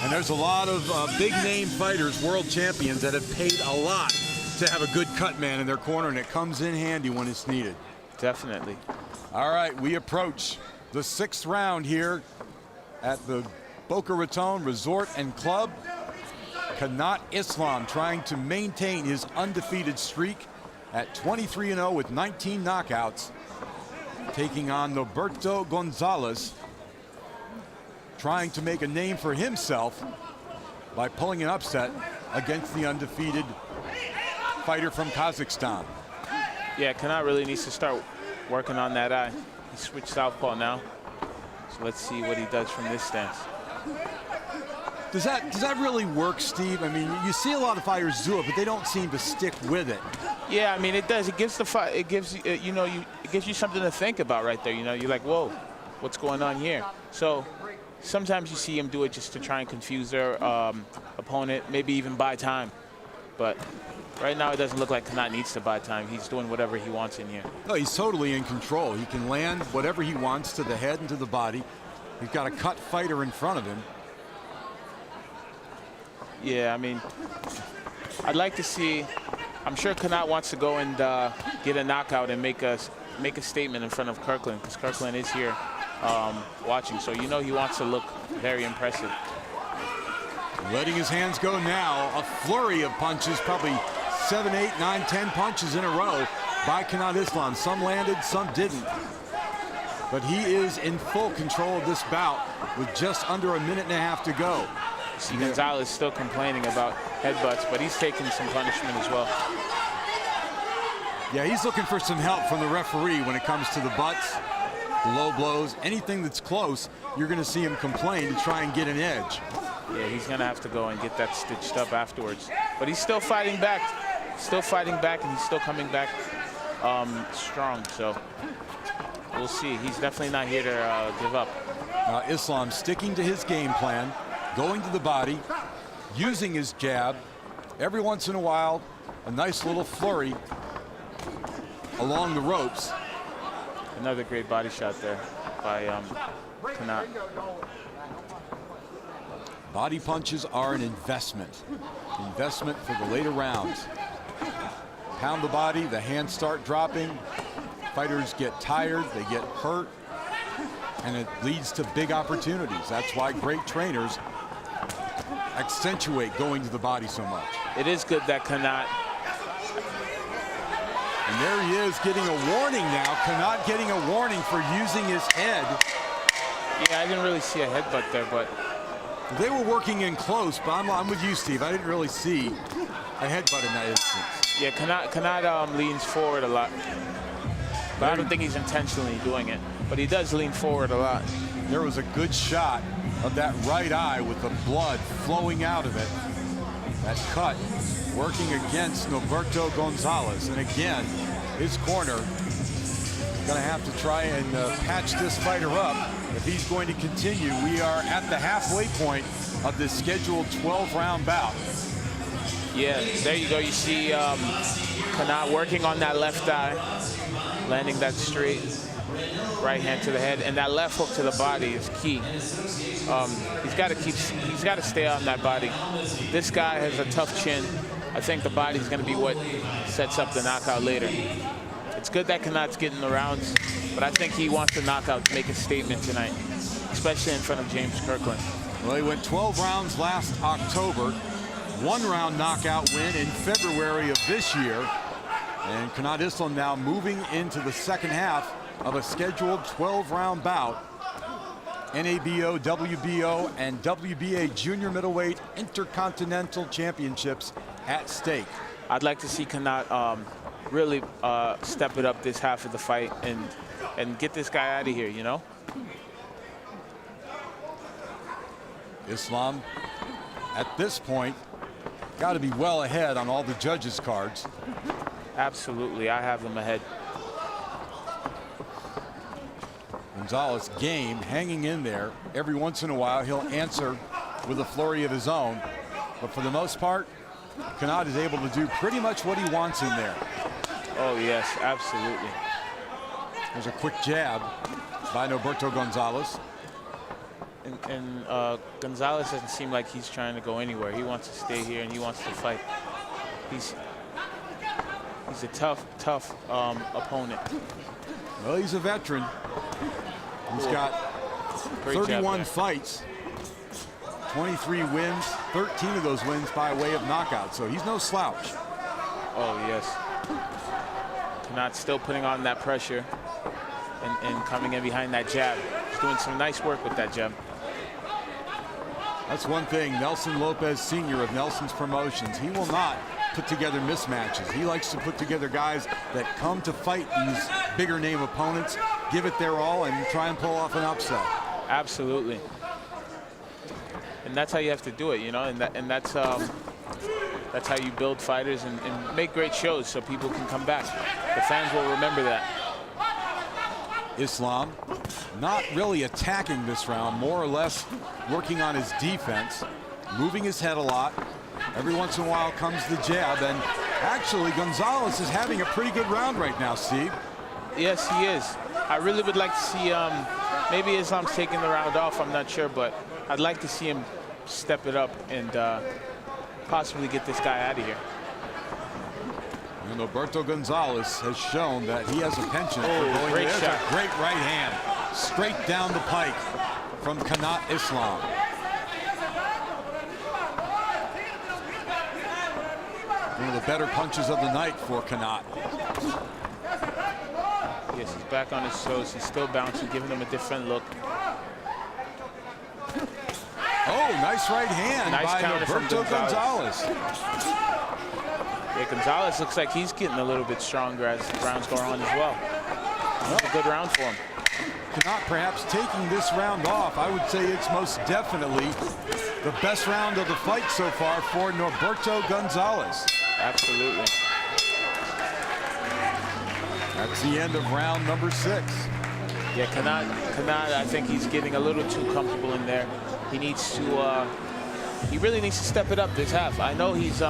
And there's a lot of big-name fighters, world champions, that have paid a lot to have a good cut man in their corner, and it comes in handy when it's needed. Definitely. All right, we approach the 6th round here at the Boca Raton Resort and Club. Kanat Islam trying to maintain his undefeated streak at 23-0 with 19 knockouts, taking on Roberto Gonzalez, trying to make a name for himself by pulling an upset against the undefeated fighter from Kazakhstan. Yeah, Kanat really needs to start working on that eye. He switched southpaw now, so let's see what he does from this stance. Does that really work, Steve? I mean, you see a lot of fighters do it, but they don't seem to stick with it. Yeah, I mean, it does. It gives the fight. It gives you know, it gives you something to think about right there. You know, you're like, whoa, what's going on here? So sometimes you see him do it just to try and confuse their opponent, maybe even buy time. But right now, it doesn't look like Kanat needs to buy time. He's doing whatever he wants in here. No, he's totally in control. He can land whatever he wants to the head and to the body. He's got a cut fighter in front of him. Yeah, I mean, I'd like to see. I'm sure Kanat wants to go and get a knockout and make a statement in front of Kirkland, because Kirkland is here watching. So you know he wants to look very impressive. Letting his hands go now. A flurry of punches, probably 7, 8, 9, 10 punches in a row by Kanat Islam. Some landed, some didn't. But he is in full control of this bout with just under a minute and a half to go. See, Gonzalez still complaining about headbutts, but he's taking some punishment as well. Yeah, he's looking for some help from the referee when it comes to the butts, the low blows, anything that's close. You're going to see him complain to try and get an edge. Yeah, he's going to have to go and get that stitched up afterwards. But he's still fighting back. Still fighting back, and he's still coming back strong. So we'll see. He's definitely not here to give up. Islam sticking to his game plan, going to the body, using his jab. Every once in a while, a nice little flurry along the ropes. Another great body shot there by Kanat. Body punches are an investment for the later rounds. Pound the body, the hands start dropping, fighters get tired, they get hurt, and it leads to big opportunities. That's why great trainers accentuate going to the body so much. It is good that Kanat. And there he is getting a warning now. Kanat getting a warning for using his head. Yeah, I didn't really see a headbutt there, but they were working in close, but I'm with you, Steve. I didn't really see a headbutt in that instance. Yeah, Kanat leans forward a lot. But I don't think he's intentionally doing it, but he does lean forward a lot. There was a good shot of that right eye with the blood flowing out of it. That cut working against Roberto Gonzalez. And again, his corner going to have to try and patch this fighter up if he's going to continue. We are at the halfway point of this scheduled 12-round bout. Yeah, there you go. You see Kanat working on that left eye, landing that straight right hand to the head, and that left hook to the body is key. He's got to stay on that body. This guy has a tough chin. I think the body's going to be what sets up the knockout later. It's good that Kanat's getting the rounds, but I think he wants the knockout to make a statement tonight, especially in front of James Kirkland. Well, he went 12 rounds last October, one-round knockout win in February of this year, and Kanat Islam now moving into the second half of a scheduled 12-round bout. NABO, WBO, and WBA junior middleweight intercontinental championships at stake. I'd like to see Kanat really step it up this half of the fight and get this guy out of here, you know? Islam, at this point, got to be well ahead on all the judges' cards. Absolutely, I have him ahead. Gonzalez game, hanging in there. Every once in a while, he'll answer with a flurry of his own. But for the most part, Kanat is able to do pretty much what he wants in there. Oh, yes, absolutely. There's a quick jab by Norberto Gonzalez. And Gonzalez doesn't seem like he's trying to go anywhere. He wants to stay here and he wants to fight. He's a tough opponent. Well, he's a veteran. He's got 31 fights, 23 wins, 13 of those wins by way of knockout, so he's no slouch. Oh, yes. Kanat still putting on that pressure and coming in behind that jab. He's doing some nice work with that jab. That's one thing, Nelson Lopez Sr. of Nelson's Promotions, he will not put together mismatches. He likes to put together guys that come to fight these bigger name opponents, give it their all, and try and pull off an upset. Absolutely. And that's how you have to do it, you know, and that's how you build fighters and make great shows so people can come back. The fans will remember that. Islam not really attacking this round, more or less working on his defense, moving his head a lot. Every once in a while comes the jab, and actually Gonzalez is having a pretty good round right now, Steve. Yes, he is. I really would like to see, maybe Islam's taking the round off, I'm not sure, but I'd like to see him step it up and possibly get this guy out of here. And Norberto Gonzalez has shown that he has a penchant for going. Great There's shot. a great right hand, straight down the pike from Kanat Islam. One of the better punches of the night for Kanat. Yes, he's back on his toes. He's still bouncing, giving him a different look. Oh, nice right hand by Norberto Gonzalez. Yeah, Gonzalez looks like he's getting a little bit stronger as the rounds go on as well. That's a good round for him. Kanat perhaps taking this round off. I would say it's most definitely the best round of the fight so far for Norberto Gonzalez. Absolutely. That's the end of round number 6. Yeah, Kanat, I think he's getting a little too comfortable in there. He needs to, he really needs to step it up this half. I know he's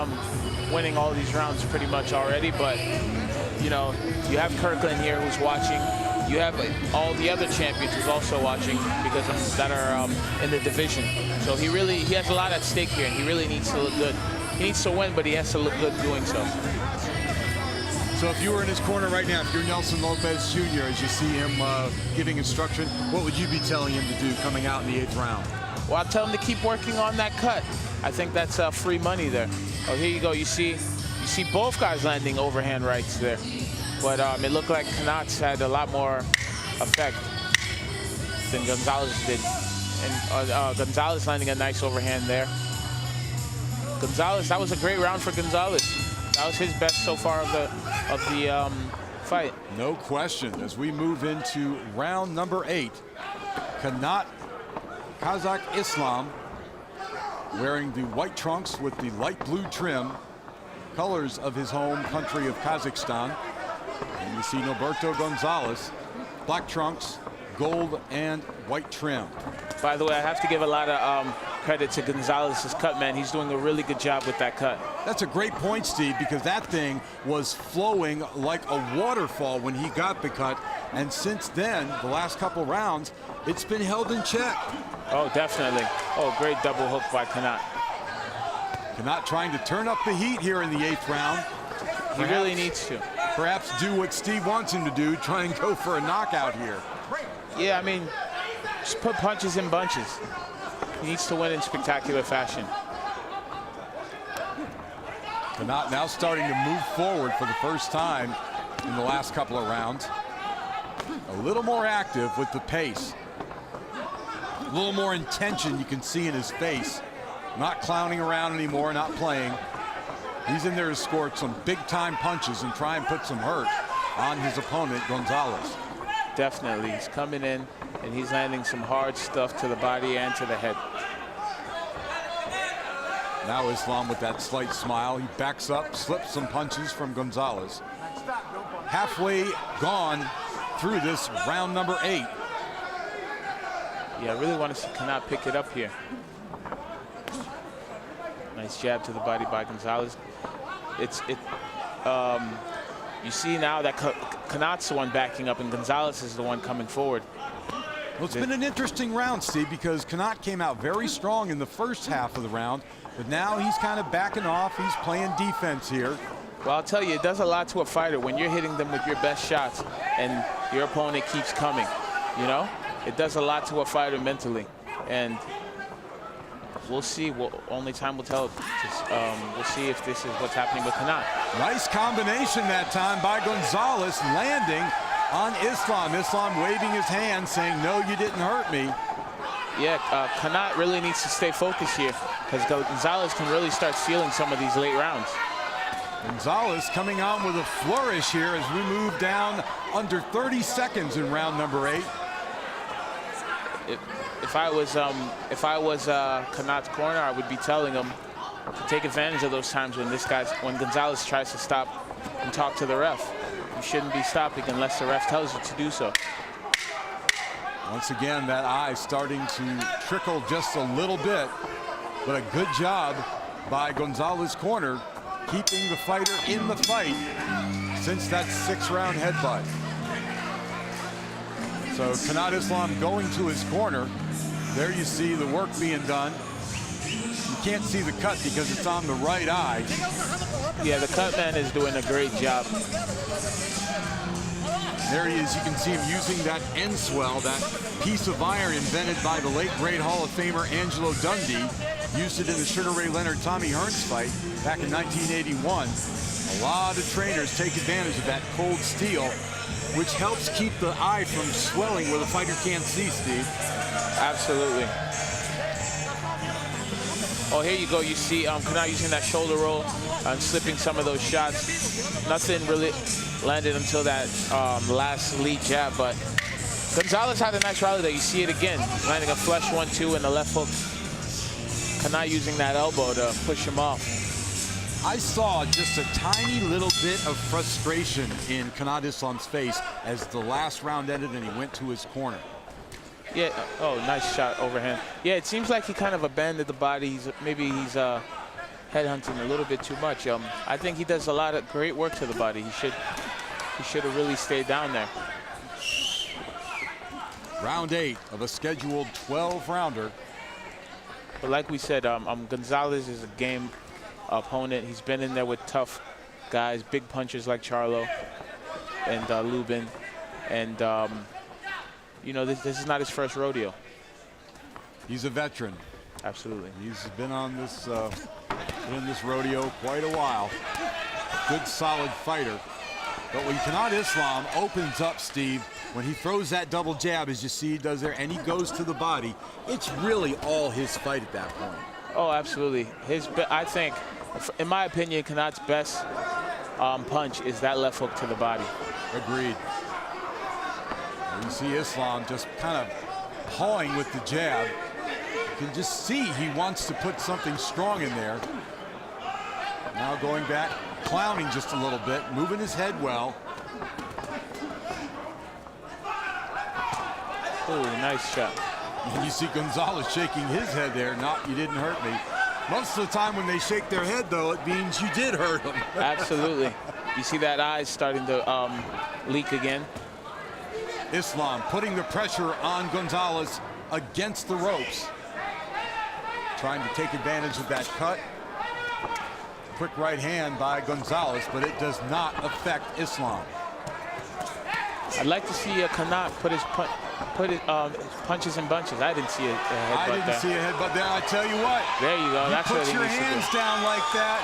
winning all these rounds pretty much already, but you know, you have Kirkland here who's watching. You have all the other champions who's also watching because that are in the division. So he has a lot at stake here, and he really needs to look good. He needs to win, but he has to look good doing so. So if you were in his corner right now, if you're Nelson Lopez Jr., as you see him giving instruction, what would you be telling him to do coming out in the 8th round? Well, I'll tell him to keep working on that cut. I think that's free money there. Oh, here you go. You see both guys landing overhand rights there. But it looked like Kanat's had a lot more effect than Gonzalez did. And Gonzalez landing a nice overhand there. Gonzalez, that was a great round for Gonzalez. That was his best so far of the fight. No question. As we move into round number 8, Kanat Kazakh Islam wearing the white trunks with the light blue trim, colors of his home country of Kazakhstan. And you see Norberto Gonzalez, black trunks, gold and white trim. By the way, I have to give a lot of credit to Gonzalez's cut, man. He's doing a really good job with that cut. That's a great point, Steve, because that thing was flowing like a waterfall when he got the cut. And since then, the last couple rounds, it's been held in check. Oh, definitely. Oh, great double hook by Kanat. Kanat trying to turn up the heat here in the 8th round. He really needs to. Perhaps do what Steve wants him to do, try and go for a knockout here. Yeah, I mean, just put punches in bunches. He needs to win in spectacular fashion. Kanat now starting to move forward for the first time in the last couple of rounds. A little more active with the pace. A little more intention you can see in his face. Not clowning around anymore, not playing. He's in there to score some big-time punches and try and put some hurt on his opponent, Gonzalez. Definitely. He's coming in, and he's landing some hard stuff to the body and to the head. Now Islam with that slight smile. He backs up, slips some punches from Gonzalez. Halfway gone through this round number 8. Yeah, I really want to see Kanat pick it up here. Nice jab to the body by Gonzalez. You see now that Kanat's the one backing up and Gonzalez is the one coming forward. Well, it's been an interesting round, Steve, because Kanat came out very strong in the first half of the round, but now he's kind of backing off. He's playing defense here. Well, I'll tell you, it does a lot to a fighter when you're hitting them with your best shots and your opponent keeps coming, you know? It does a lot to a fighter mentally. And we'll see. Only time will tell. We'll see if this is what's happening with Kanat. Nice combination that time by Gonzalez, landing on Islam. Islam waving his hand, saying, no, you didn't hurt me. Yeah, Kanat really needs to stay focused here because Gonzalez can really start stealing some of these late rounds. Gonzalez coming on with a flourish here as we move down under 30 seconds in round number 8. If I was Kanat's corner, I would be telling him to take advantage of those times when Gonzalez tries to stop and talk to the ref. You shouldn't be stopping unless the ref tells you to do so. Once again, that eye starting to trickle just a little bit, but a good job by Gonzalez's corner, keeping the fighter in the fight since that 6-round headbutt. So Kanat Islam going to his corner. There you see the work being done. You can't see the cut because it's on the right eye. Yeah, the cut man is doing a great job. There he is. You can see him using that end swell, that piece of iron invented by the late great Hall of Famer Angelo Dundee. Used it in the Sugar Ray Leonard-Tommy Hearns fight back in 1981. A lot of trainers take advantage of that cold steel, which helps keep the eye from swelling where the fighter can't see, Steve. Absolutely. Oh, here you go. You see Kanat using that shoulder roll and slipping some of those shots. Nothing really landed until that last lead jab, but Gonzalez had a nice rally there. You see it again, landing a flush 1-2 and the left hook. Kanat using that elbow to push him off. I saw just a tiny little bit of frustration in Kanat Islam's face as the last round ended and he went to his corner. Yeah, oh, nice shot overhand. Yeah, it seems like he kind of abandoned the body. Maybe he's headhunting a little bit too much. I think he does a lot of great work to the body. He should have really stayed down there. Round 8 of a scheduled 12-rounder. But like we said, Gonzalez is a game opponent. He's been in there with tough guys, big punchers like Charlo and Lubin. And, you know, this is not his first rodeo. He's a veteran. Absolutely. He's been on this, in this rodeo quite a while. Good, solid fighter. But when Kanat Islam opens up, Steve, when he throws that double jab, as you see he does there, and he goes to the body, it's really all his fight at that point. Oh, absolutely. I think, in my opinion, Kanat's best punch is that left hook to the body. Agreed. And you see Islam just kind of pawing with the jab. You can just see he wants to put something strong in there. Now going back, clowning just a little bit, moving his head well. Oh, nice shot. And you see Gonzalez shaking his head there. You didn't hurt me. Most of the time when they shake their head, though, it means you did hurt them. Absolutely. You see that eye starting to leak again. Islam putting the pressure on Gonzalez against the ropes. Trying to take advantage of that cut. Quick right hand by Gonzalez, but it does not affect Islam. I'd like to see Kanat put his punches in bunches. I didn't see a headbutt there. I didn't see a headbutt there. I tell you what. There you go. That's what he put your needs to do. hands down like that,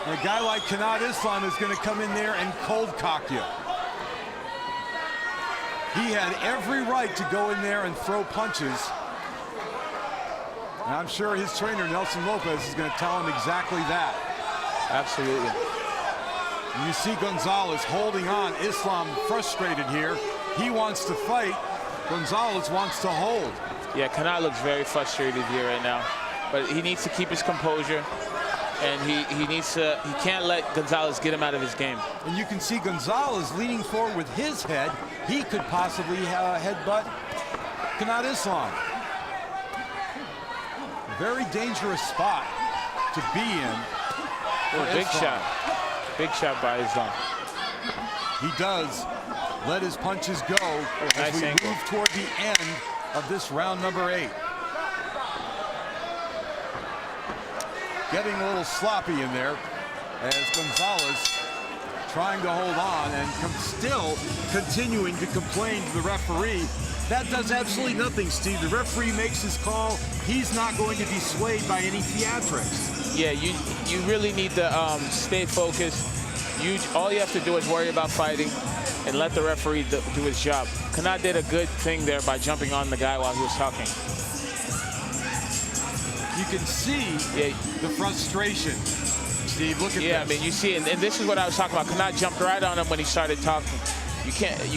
and a guy like Kanat Islam is going to come in there and cold cock you. He had every right to go in there and throw punches. And I'm sure his trainer, Nelson Lopez, is going to tell him exactly that. Absolutely. And you see Gonzalez holding on. Islam frustrated here. He wants to fight. Gonzalez wants to hold. Yeah, Kanat looks very frustrated here right now. but he needs to keep his composure, and he can't let Gonzalez get him out of his game. And you can see Gonzalez leaning forward with his head. He could possibly headbutt Kanat Islam. Very dangerous spot to be in. Big shot. Big shot by Islam. He does let his punches go as we move toward the end of this round number 8. Getting a little sloppy in there as Gonzalez trying to hold on and still continuing to complain to the referee. That does absolutely nothing, Steve. The referee makes his call. He's not going to be swayed by any theatrics. Yeah, you really need to stay focused. All you have to do is worry about fighting and let the referee do his job. Kanat did a good thing there by jumping on the guy while he was talking. You can see the frustration. Steve, look at this. Yeah, I mean, you see, and this is what I was talking about. Kanat jumped right on him when he started talking. You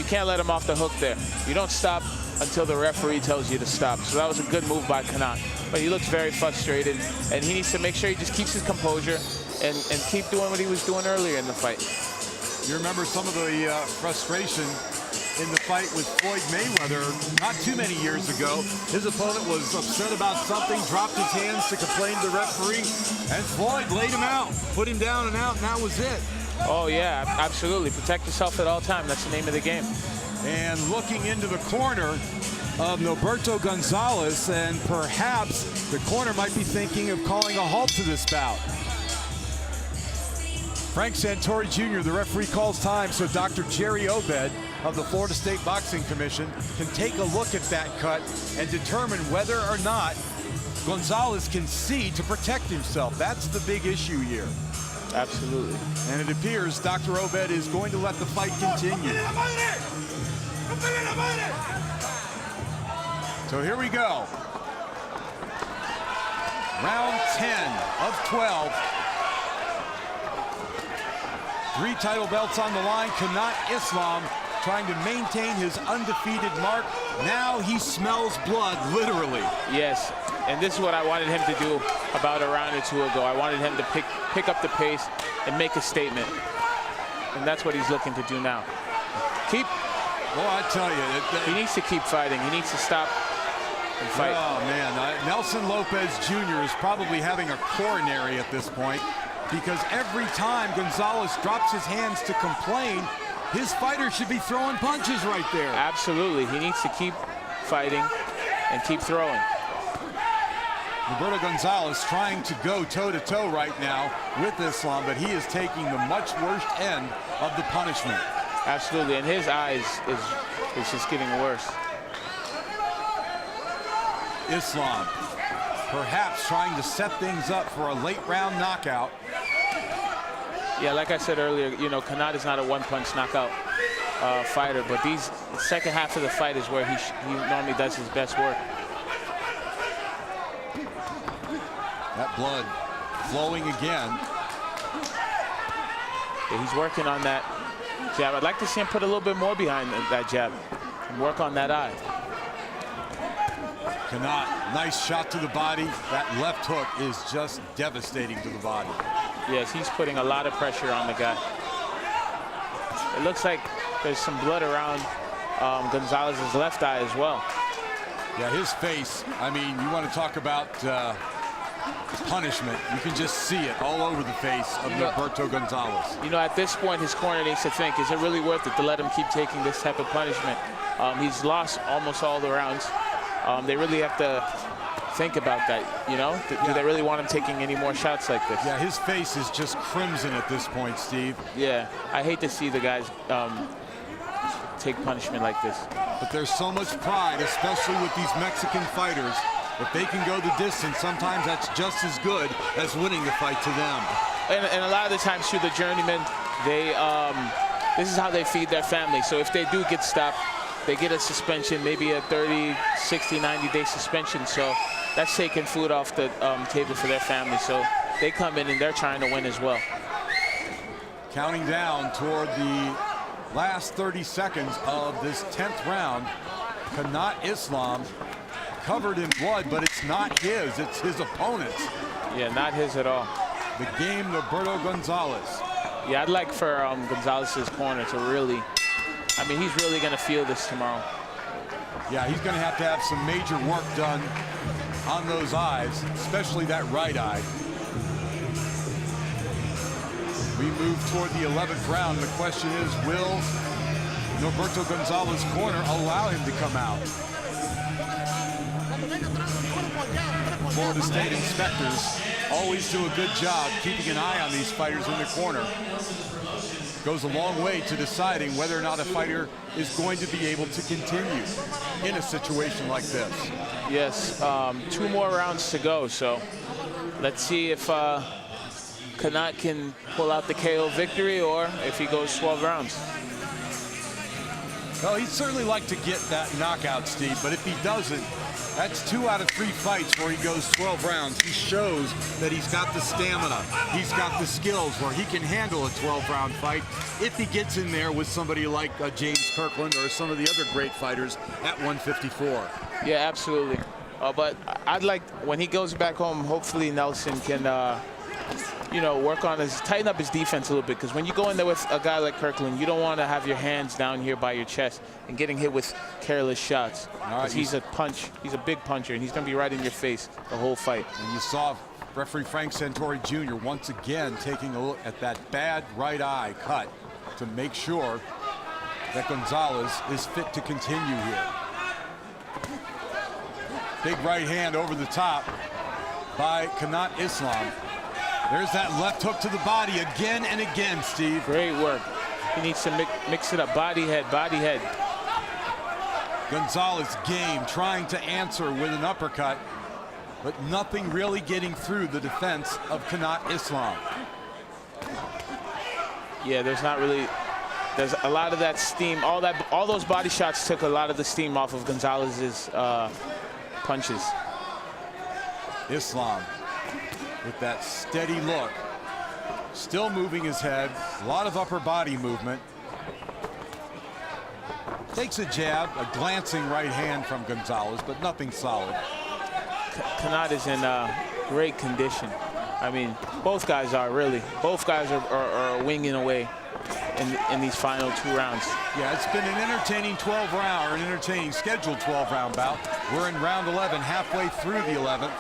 can't let him off the hook there. You don't stop until the referee tells you to stop. So that was a good move by Kanat. But he looks very frustrated, and he needs to make sure he just keeps his composure and keep doing what he was doing earlier in the fight. You remember some of the frustration in the fight with Floyd Mayweather not too many years ago. His opponent was upset about something, dropped his hands to complain to the referee, and Floyd laid him out, put him down and out, and that was it. Oh, yeah, absolutely. Protect yourself at all times. That's the name of the game. And looking into the corner of Norberto Gonzalez, and perhaps the corner might be thinking of calling a halt to this bout. Frank Santori Jr., the referee, calls time so Dr. Jerry Obed of the Florida State Boxing Commission can take a look at that cut and determine whether or not Gonzalez can see to protect himself. That's the big issue here. Absolutely. And it appears Dr. Obed is going to let the fight continue. So here we go. Round 10 of 12. 3 title belts on the line. Kanat Islam trying to maintain his undefeated mark. Now he smells blood, literally. Yes, and this is what I wanted him to do about a round or two ago. I wanted him to pick up the pace and make a statement. And that's what he's looking to do now. Well, I tell you. He needs to keep fighting. He needs to stop and fight. Oh, man. Nelson Lopez Jr. is probably having a coronary at this point, because every time Gonzalez drops his hands to complain, his fighter should be throwing punches right there. Absolutely. He needs to keep fighting and keep throwing. Roberto Gonzalez trying to go toe-to-toe right now with Islam, but he is taking the much worst end of the punishment. Absolutely, and his eyes is just getting worse. Islam perhaps trying to set things up for a late round knockout. Yeah, like I said earlier, you know, Kanat is not a one-punch knockout fighter, but the second half of the fight is where he normally does his best work. That blood flowing again. Yeah, he's working on that jab. I'd like to see him put a little bit more behind that jab and work on that eye. Kanat, nice shot to the body. That left hook is just devastating to the body. Yes, he's putting a lot of pressure on the guy. It looks like there's some blood around Gonzalez's left eye as well. Yeah, his face, I mean, you want to talk about punishment. You can just see it all over the face of Norberto Gonzalez. You know, at this point, his corner needs to think, is it really worth it to let him keep taking this type of punishment? He's lost almost all the rounds. They really have to think about that, you know? Do they really want him taking any more shots like this? Yeah, his face is just crimson at this point, Steve. Yeah, I hate to see the guys take punishment like this. But there's so much pride, especially with these Mexican fighters. If they can go the distance, sometimes that's just as good as winning the fight to them. And a lot of the times, too, the journeymen, this is how they feed their family. So if they do get stopped, they get a suspension, maybe a 30, 60, 90-day suspension. So that's taking food off the table for their family. So they come in and they're trying to win as well. Counting down toward the last 30 seconds of this 10th round, Kanat Islam covered in blood, but it's not his, it's his opponent's. Yeah, not his at all. The game, Roberto Gonzalez. Yeah, I'd like for Gonzalez's corner to really, I mean, he's really going to feel this tomorrow. Yeah, he's going to have some major work done on those eyes, especially that right eye. We move toward the 11th round. The question is, will Roberto Gonzalez's corner allow him to come out? Florida State inspectors always do a good job keeping an eye on these fighters in the corner. Goes a long way to deciding whether or not a fighter is going to be able to continue in a situation like this. Yes, 2 more rounds to go, so let's see if Kanat can pull out the KO victory or if he goes 12 rounds. Well, he'd certainly like to get that knockout, Steve, but if he doesn't, that's 2 out of 3 fights where he goes 12 rounds. He shows that he's got the stamina. He's got the skills where he can handle a 12-round fight if he gets in there with somebody like James Kirkland or some of the other great fighters at 154. Yeah, absolutely. But I'd like, when he goes back home, hopefully Nelson can, you know, work on tighten up his defense a little bit, because when you go in there with a guy like Kirkland, you don't want to have your hands down here by your chest and getting hit with careless shots. Because he's a big puncher, and he's going to be right in your face the whole fight. And you saw referee Frank Santori Jr. once again taking a look at that bad right eye cut to make sure that Gonzalez is fit to continue here. Big right hand over the top by Kanat Islam. There's that left hook to the body again and again, Steve. Great work. He needs to mix it up. Body, head, body, head. Gonzalez game, trying to answer with an uppercut, but nothing really getting through the defense of Kanat Islam. Yeah, there's a lot of that steam. All those body shots took a lot of the steam off of Gonzalez's punches. Islam with that steady look, still moving his head, a lot of upper body movement. Takes a jab, a glancing right hand from Gonzalez, but nothing solid. Kanat is in great condition. I mean, both guys are really. Both guys are winging away in these final 2 rounds. Yeah, it's been an entertaining 12-round, or an entertaining scheduled 12-round bout. We're in round 11, halfway through the 11th.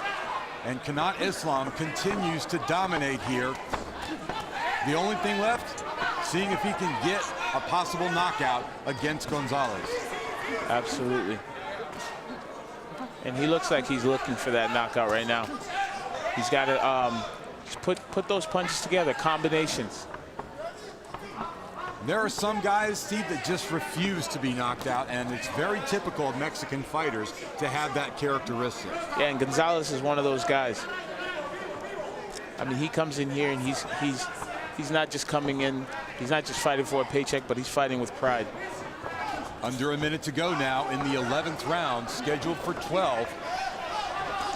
And Kanat Islam continues to dominate here. The only thing left, seeing if he can get a possible knockout against Gonzalez. Absolutely. And he looks like he's looking for that knockout right now. He's got to put those punches together, combinations. There are some guys, Steve, that just refuse to be knocked out, and it's very typical of Mexican fighters to have that characteristic. Yeah, and Gonzalez is one of those guys. I mean, he comes in here and he's not just coming in, he's not just fighting for a paycheck, but he's fighting with pride. Under a minute to go now in the 11th round, scheduled for 12.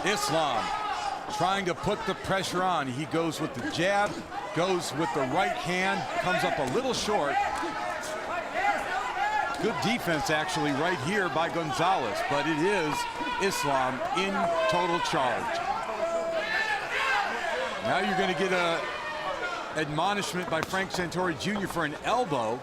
Islam trying to put the pressure on. He goes with the jab, goes with the right hand, comes up a little short. Good defense actually right here by Gonzalez, but it is Islam in total charge. Now you're going to get a admonishment by Frank Santori Jr. for an elbow.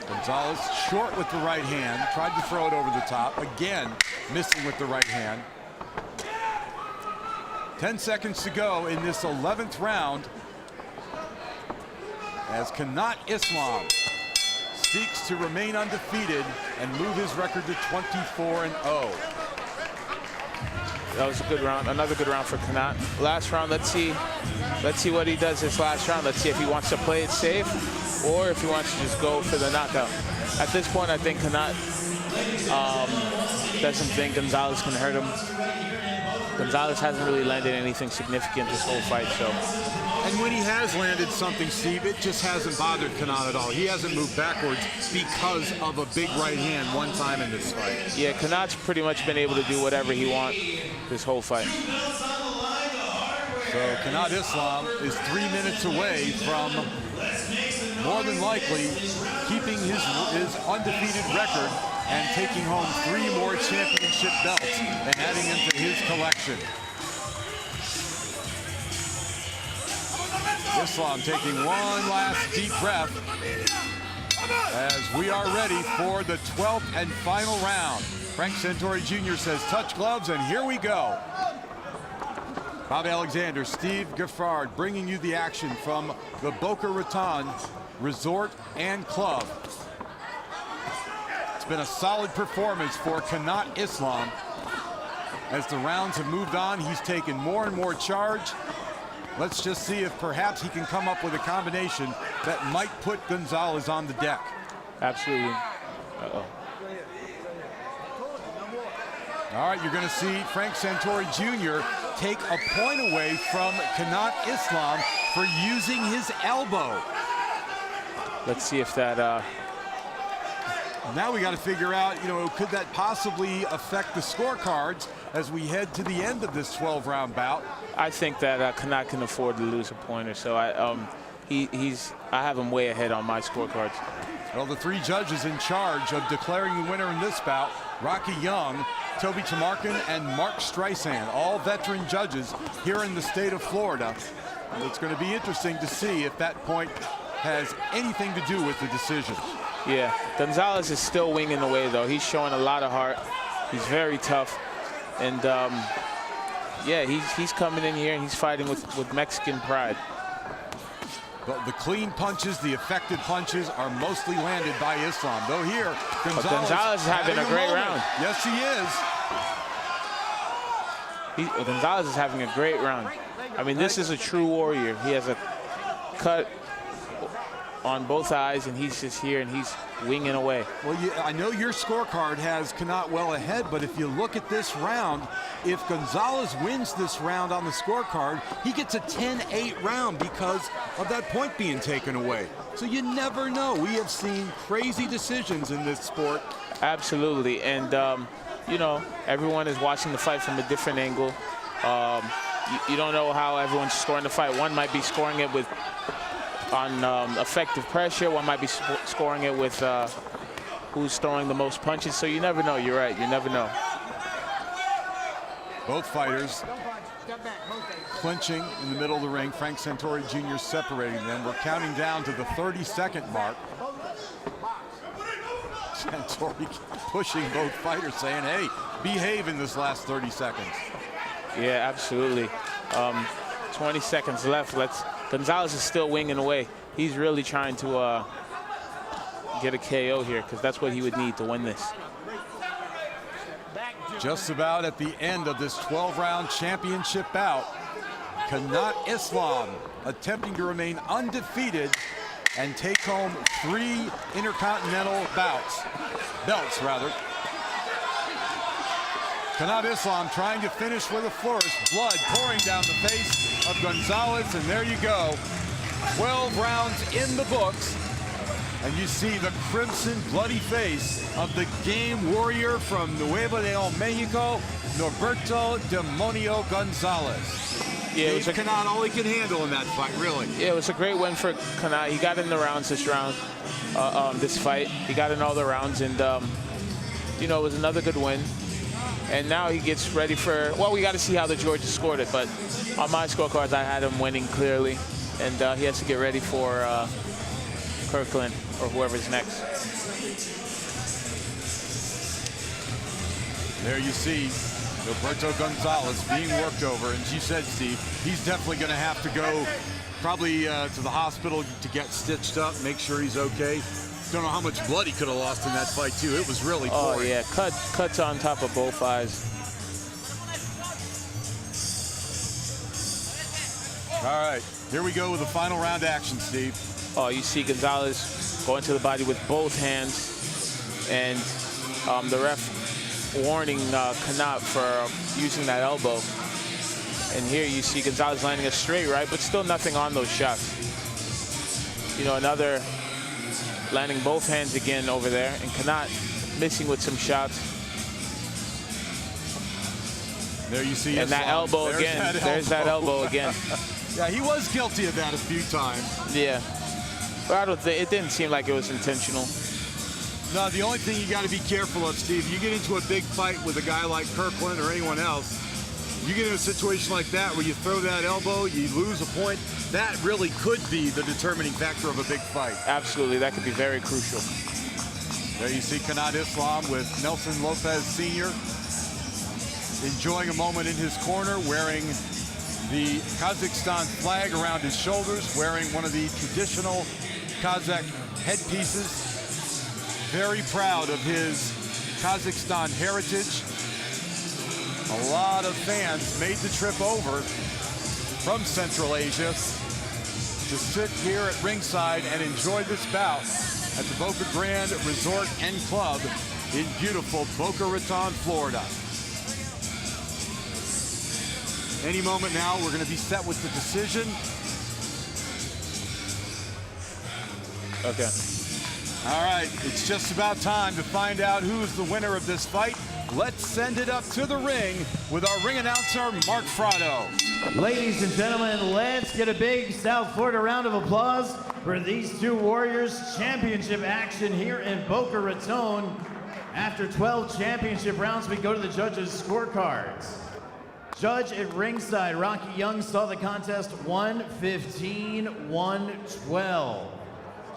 Gonzalez short with the right hand, tried to throw it over the top, again missing with the right hand. 10 seconds to go in this 11th round as Kanat Islam seeks to remain undefeated and move his record to 24-0. That was a good round, another good round for Kanat. Last round, let's see what he does this last round. Let's see if he wants to play it safe or if he wants to just go for the knockout. At this point, I think Kanat doesn't think Gonzalez can hurt him. Gonzalez hasn't really landed anything significant this whole fight, so. And when he has landed something, Steve, it just hasn't bothered Kanat at all. He hasn't moved backwards because of a big right hand one time in this fight. Yeah, Kanat's pretty much been able to do whatever he wants this whole fight. So Kanat Islam is 3 minutes away from more than likely keeping his undefeated record and taking home 3 more championship belts and adding them to his collection. Islam taking one last deep breath as we are ready for the 12th and final round. Frank Santori Jr. says touch gloves, and here we go. Bob Alexander, Steve Giffard bringing you the action from the Boca Raton Resort and Club. It's been a solid performance for Kanat Islam. As the rounds have moved on, he's taken more and more charge. Let's just see if perhaps he can come up with a combination that might put Gonzalez on the deck. Absolutely. Uh-oh. All right, you're going to see Frank Santori Jr. take a point away from Kanat Islam for using his elbow. Let's see if that... Now we got to figure out, could that possibly affect the scorecards as we head to the end of this 12-round bout? I think that Kanat can afford to lose a point or so. I have him way ahead on my scorecards. Well, the 3 judges in charge of declaring the winner in this bout, Rocky Young, Toby Tamarkin, and Mark Streisand, all veteran judges here in the state of Florida. And it's going to be interesting to see if that point has anything to do with the decision. Yeah, Gonzalez is still winging away, though. He's showing a lot of heart. He's very tough. And, yeah, he's coming in here and he's fighting with Mexican pride. But the clean punches, the effective punches are mostly landed by Islam. Though here, Gonzalez is having a great round. Yes, he is. Gonzalez is having a great round. I mean, this is a true warrior. He has a cut on both eyes, and he's just here, and he's winging away. Well, I know your scorecard has Kanat well ahead, but if you look at this round, if Gonzalez wins this round on the scorecard, he gets a 10-8 round because of that point being taken away. So you never know. We have seen crazy decisions in this sport. Absolutely, and everyone is watching the fight from a different angle. You don't know how everyone's scoring the fight. One might be scoring it on effective pressure. One might be scoring it with who's throwing the most punches. So you never know. You're right. You never know. Both fighters clinching in the middle of the ring. Frank Santori Jr. separating them. We're counting down to the 30-second mark. Santori pushing both fighters, saying, hey, behave in this last 30 seconds. Yeah, absolutely. 20 seconds left. Gonzalez is still winging away. He's really trying to get a KO here because that's what he would need to win this. Just about at the end of this 12-round championship bout, Kanat Islam attempting to remain undefeated and take home 3 intercontinental belts. Kanat Islam trying to finish with a flourish, blood pouring down the face of Gonzalez, and there you go. 12 rounds in the books, and you see the crimson, bloody face of the game warrior from Nuevo León, Mexico, Norberto Demonio Gonzalez. Yeah, it was Kanat all he can handle in that fight, really. Yeah, it was a great win for Kanat. He got in the rounds this fight. He got in all the rounds, and it was another good win. And now he gets ready for, well, we got to see how the Georgia scored it, but on my scorecards, I had him winning clearly, and he has to get ready for Kirkland or whoever's next. There you see Roberto Gonzalez being worked over, and you said, Steve, he's definitely going to have to go probably to the hospital to get stitched up, make sure he's okay. Don't know how much blood he could have lost in that fight, too. It was really pouring. Oh, yeah, cuts on top of both eyes. All right, here we go with the final round action, Steve. Oh, you see Gonzalez going to the body with both hands, and the ref warning Kanat for using that elbow. And here you see Gonzalez landing a straight right, but still nothing on those shots. Another landing both hands again over there, and Kanat missing with some shots. There you see and that elbow again. There's that elbow again. Yeah, he was guilty of that a few times. Yeah, but I don't think it didn't seem like it was intentional. No, the only thing you got to be careful of, Steve, you get into a big fight with a guy like Kirkland or anyone else, you get in a situation like that where you throw that elbow, you lose a point, that really could be the determining factor of a big fight. Absolutely, that could be very crucial. There you see Kanat Islam with Nelson Lopez Sr. enjoying a moment in his corner, wearing the Kazakhstan flag around his shoulders, wearing one of the traditional Kazakh headpieces. Very proud of his Kazakhstan heritage. A lot of fans made the trip over from Central Asia to sit here at ringside and enjoy this bout at the Boca Grand Resort and Club in beautiful Boca Raton, Florida. Any moment now, we're going to be set with the decision. Okay. All right, it's just about time to find out who's the winner of this fight. Let's send it up to the ring with our ring announcer, Mark Fratto. Ladies and gentlemen, let's get a big South Florida round of applause for these two warriors. Championship action here in Boca Raton. After 12 championship rounds, we go to the judges' scorecards. Judge at ringside, Rocky Young, saw the contest 115-112.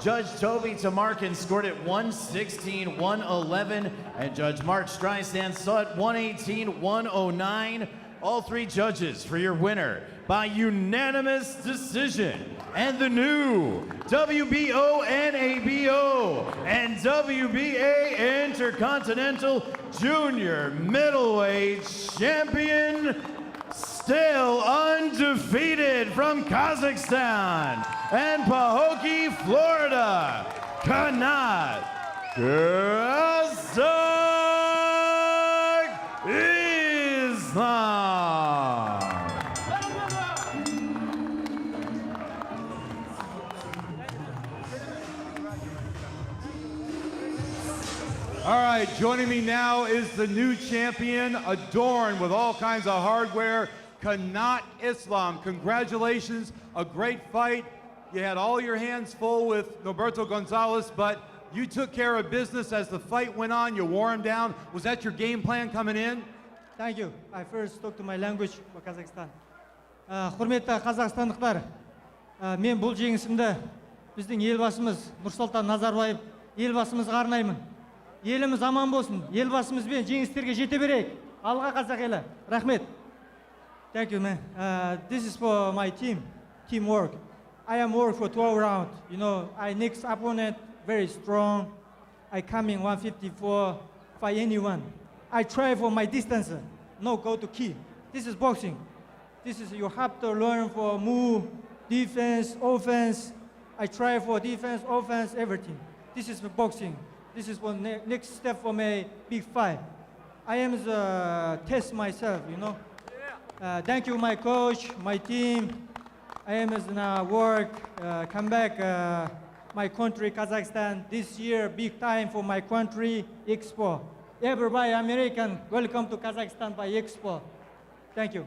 Judge Toby Tamarkin scored it 116-111, and Judge Mark Streisand saw it 118-109. All three judges for your winner by unanimous decision, and the new WBO, NABO, and WBA Intercontinental Junior Middleweight Champion, still undefeated from Kazakhstan and Pahokee, Florida, Kanat Islam. All right, joining me now is the new champion, adorned with all kinds of hardware, Kanat Islam. Congratulations, a great fight. You had all your hands full with Norberto Gonzalez, but you took care of business as the fight went on. You wore him down. Was that your game plan coming in? Thank you. I first talk to my language for Kazakhstan. Құрметті қазақстандықтар, мен бұл жеңісімді біздің елбасымыз Нұрсұлтан Назарбаев елбасымызға арнаймын. Еліміз аман болсын, елбасымызбен жеңістерге жете берейік. Алға қазақ елі. Рахмет. Thank you, man. This is for my teamwork. I am work for 12 rounds. You know, I next opponent very strong. I come in 154, fight anyone. I try for my distance, no go to key. This is boxing. This is, you have to learn for move, defense, offense. I try for defense, offense, everything. This is for boxing. This is for next step for my big fight. I am the test myself, you know. Thank you, my coach, my team. I am now work, come back, my country, Kazakhstan. This year, big time for my country, Expo. Everybody, American, welcome to Kazakhstan by Expo. Thank you.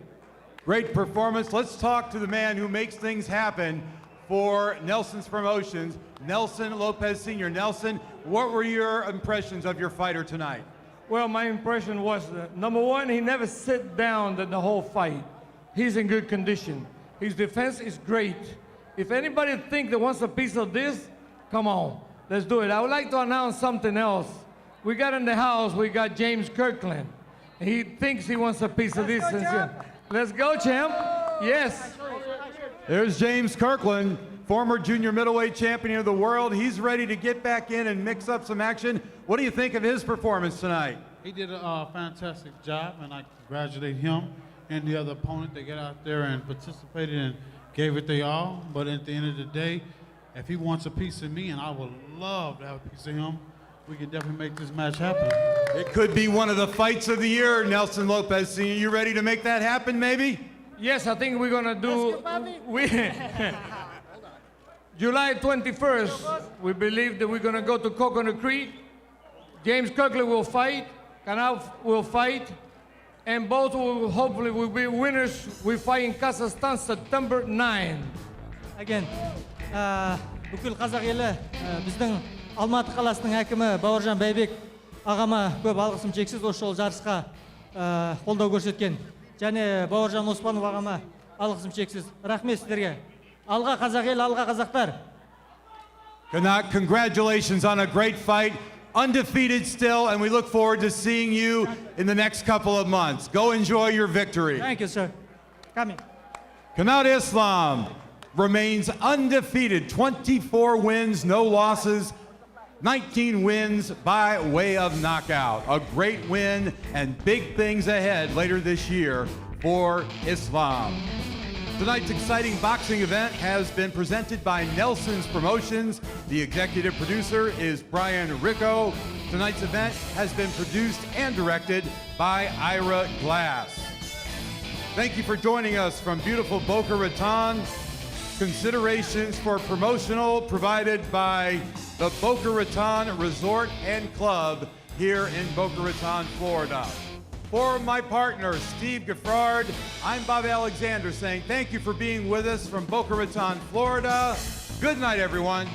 Great performance. Let's talk to the man who makes things happen for Nelson's Promotions, Nelson Lopez Sr. Nelson, what were your impressions of your fighter tonight? Well, my impression was, number one, he never sat down the whole fight. He's in good condition. His defense is great. If anybody thinks that wants a piece of this, come on, let's do it. I would like to announce something else. We got in the house, we got James Kirkland. He thinks he wants a piece of this. Let's go, champ. Yes. There's James Kirkland, former junior middleweight champion of the world. He's ready to get back in and mix up some action. What do you think of his performance tonight? He did a fantastic job, and I congratulate him and the other opponent. They got out there and participated and gave it their all. But at the end of the day, if he wants a piece of me, and I would love to have a piece of him, we can definitely make this match happen. It could be one of the fights of the year, Nelson Lopez Sr. You ready to make that happen, maybe? Yes, I think we're gonna do. July 21st, we believe that we're gonna go to Coconut Creek. James Kirkland will fight, Kanat will fight, and both will hopefully will be winners. We fight in Kazakhstan September 9. Again, бүкіл қазақ елі біздің Алматы қаласының әкімі Бауыржан Байбек ағама көп алғысым шексіз осы жол жарысқа қолдау көрсеткен. Және Бауыржан Оспанов ағама алғысым шексіз. Рахмет сіздерге. Алға қазақ ел, алға қазақтар. Congratulations on a great fight. Undefeated still, and we look forward to seeing you in the next couple of months. Go enjoy your victory. Thank you, sir. Coming. Kanat Islam remains undefeated, 24 wins, no losses, 19 wins by way of knockout. A great win and big things ahead later this year for Islam. Tonight's exciting boxing event has been presented by Nelson's Promotions. The executive producer is Brian Ricco. Tonight's event has been produced and directed by Ira Glass. Thank you for joining us from beautiful Boca Raton. Considerations for promotional provided by the Boca Raton Resort and Club here in Boca Raton, Florida. For my partner, Steve Giffard, I'm Bob Alexander saying thank you for being with us from Boca Raton, Florida. Good night, everyone.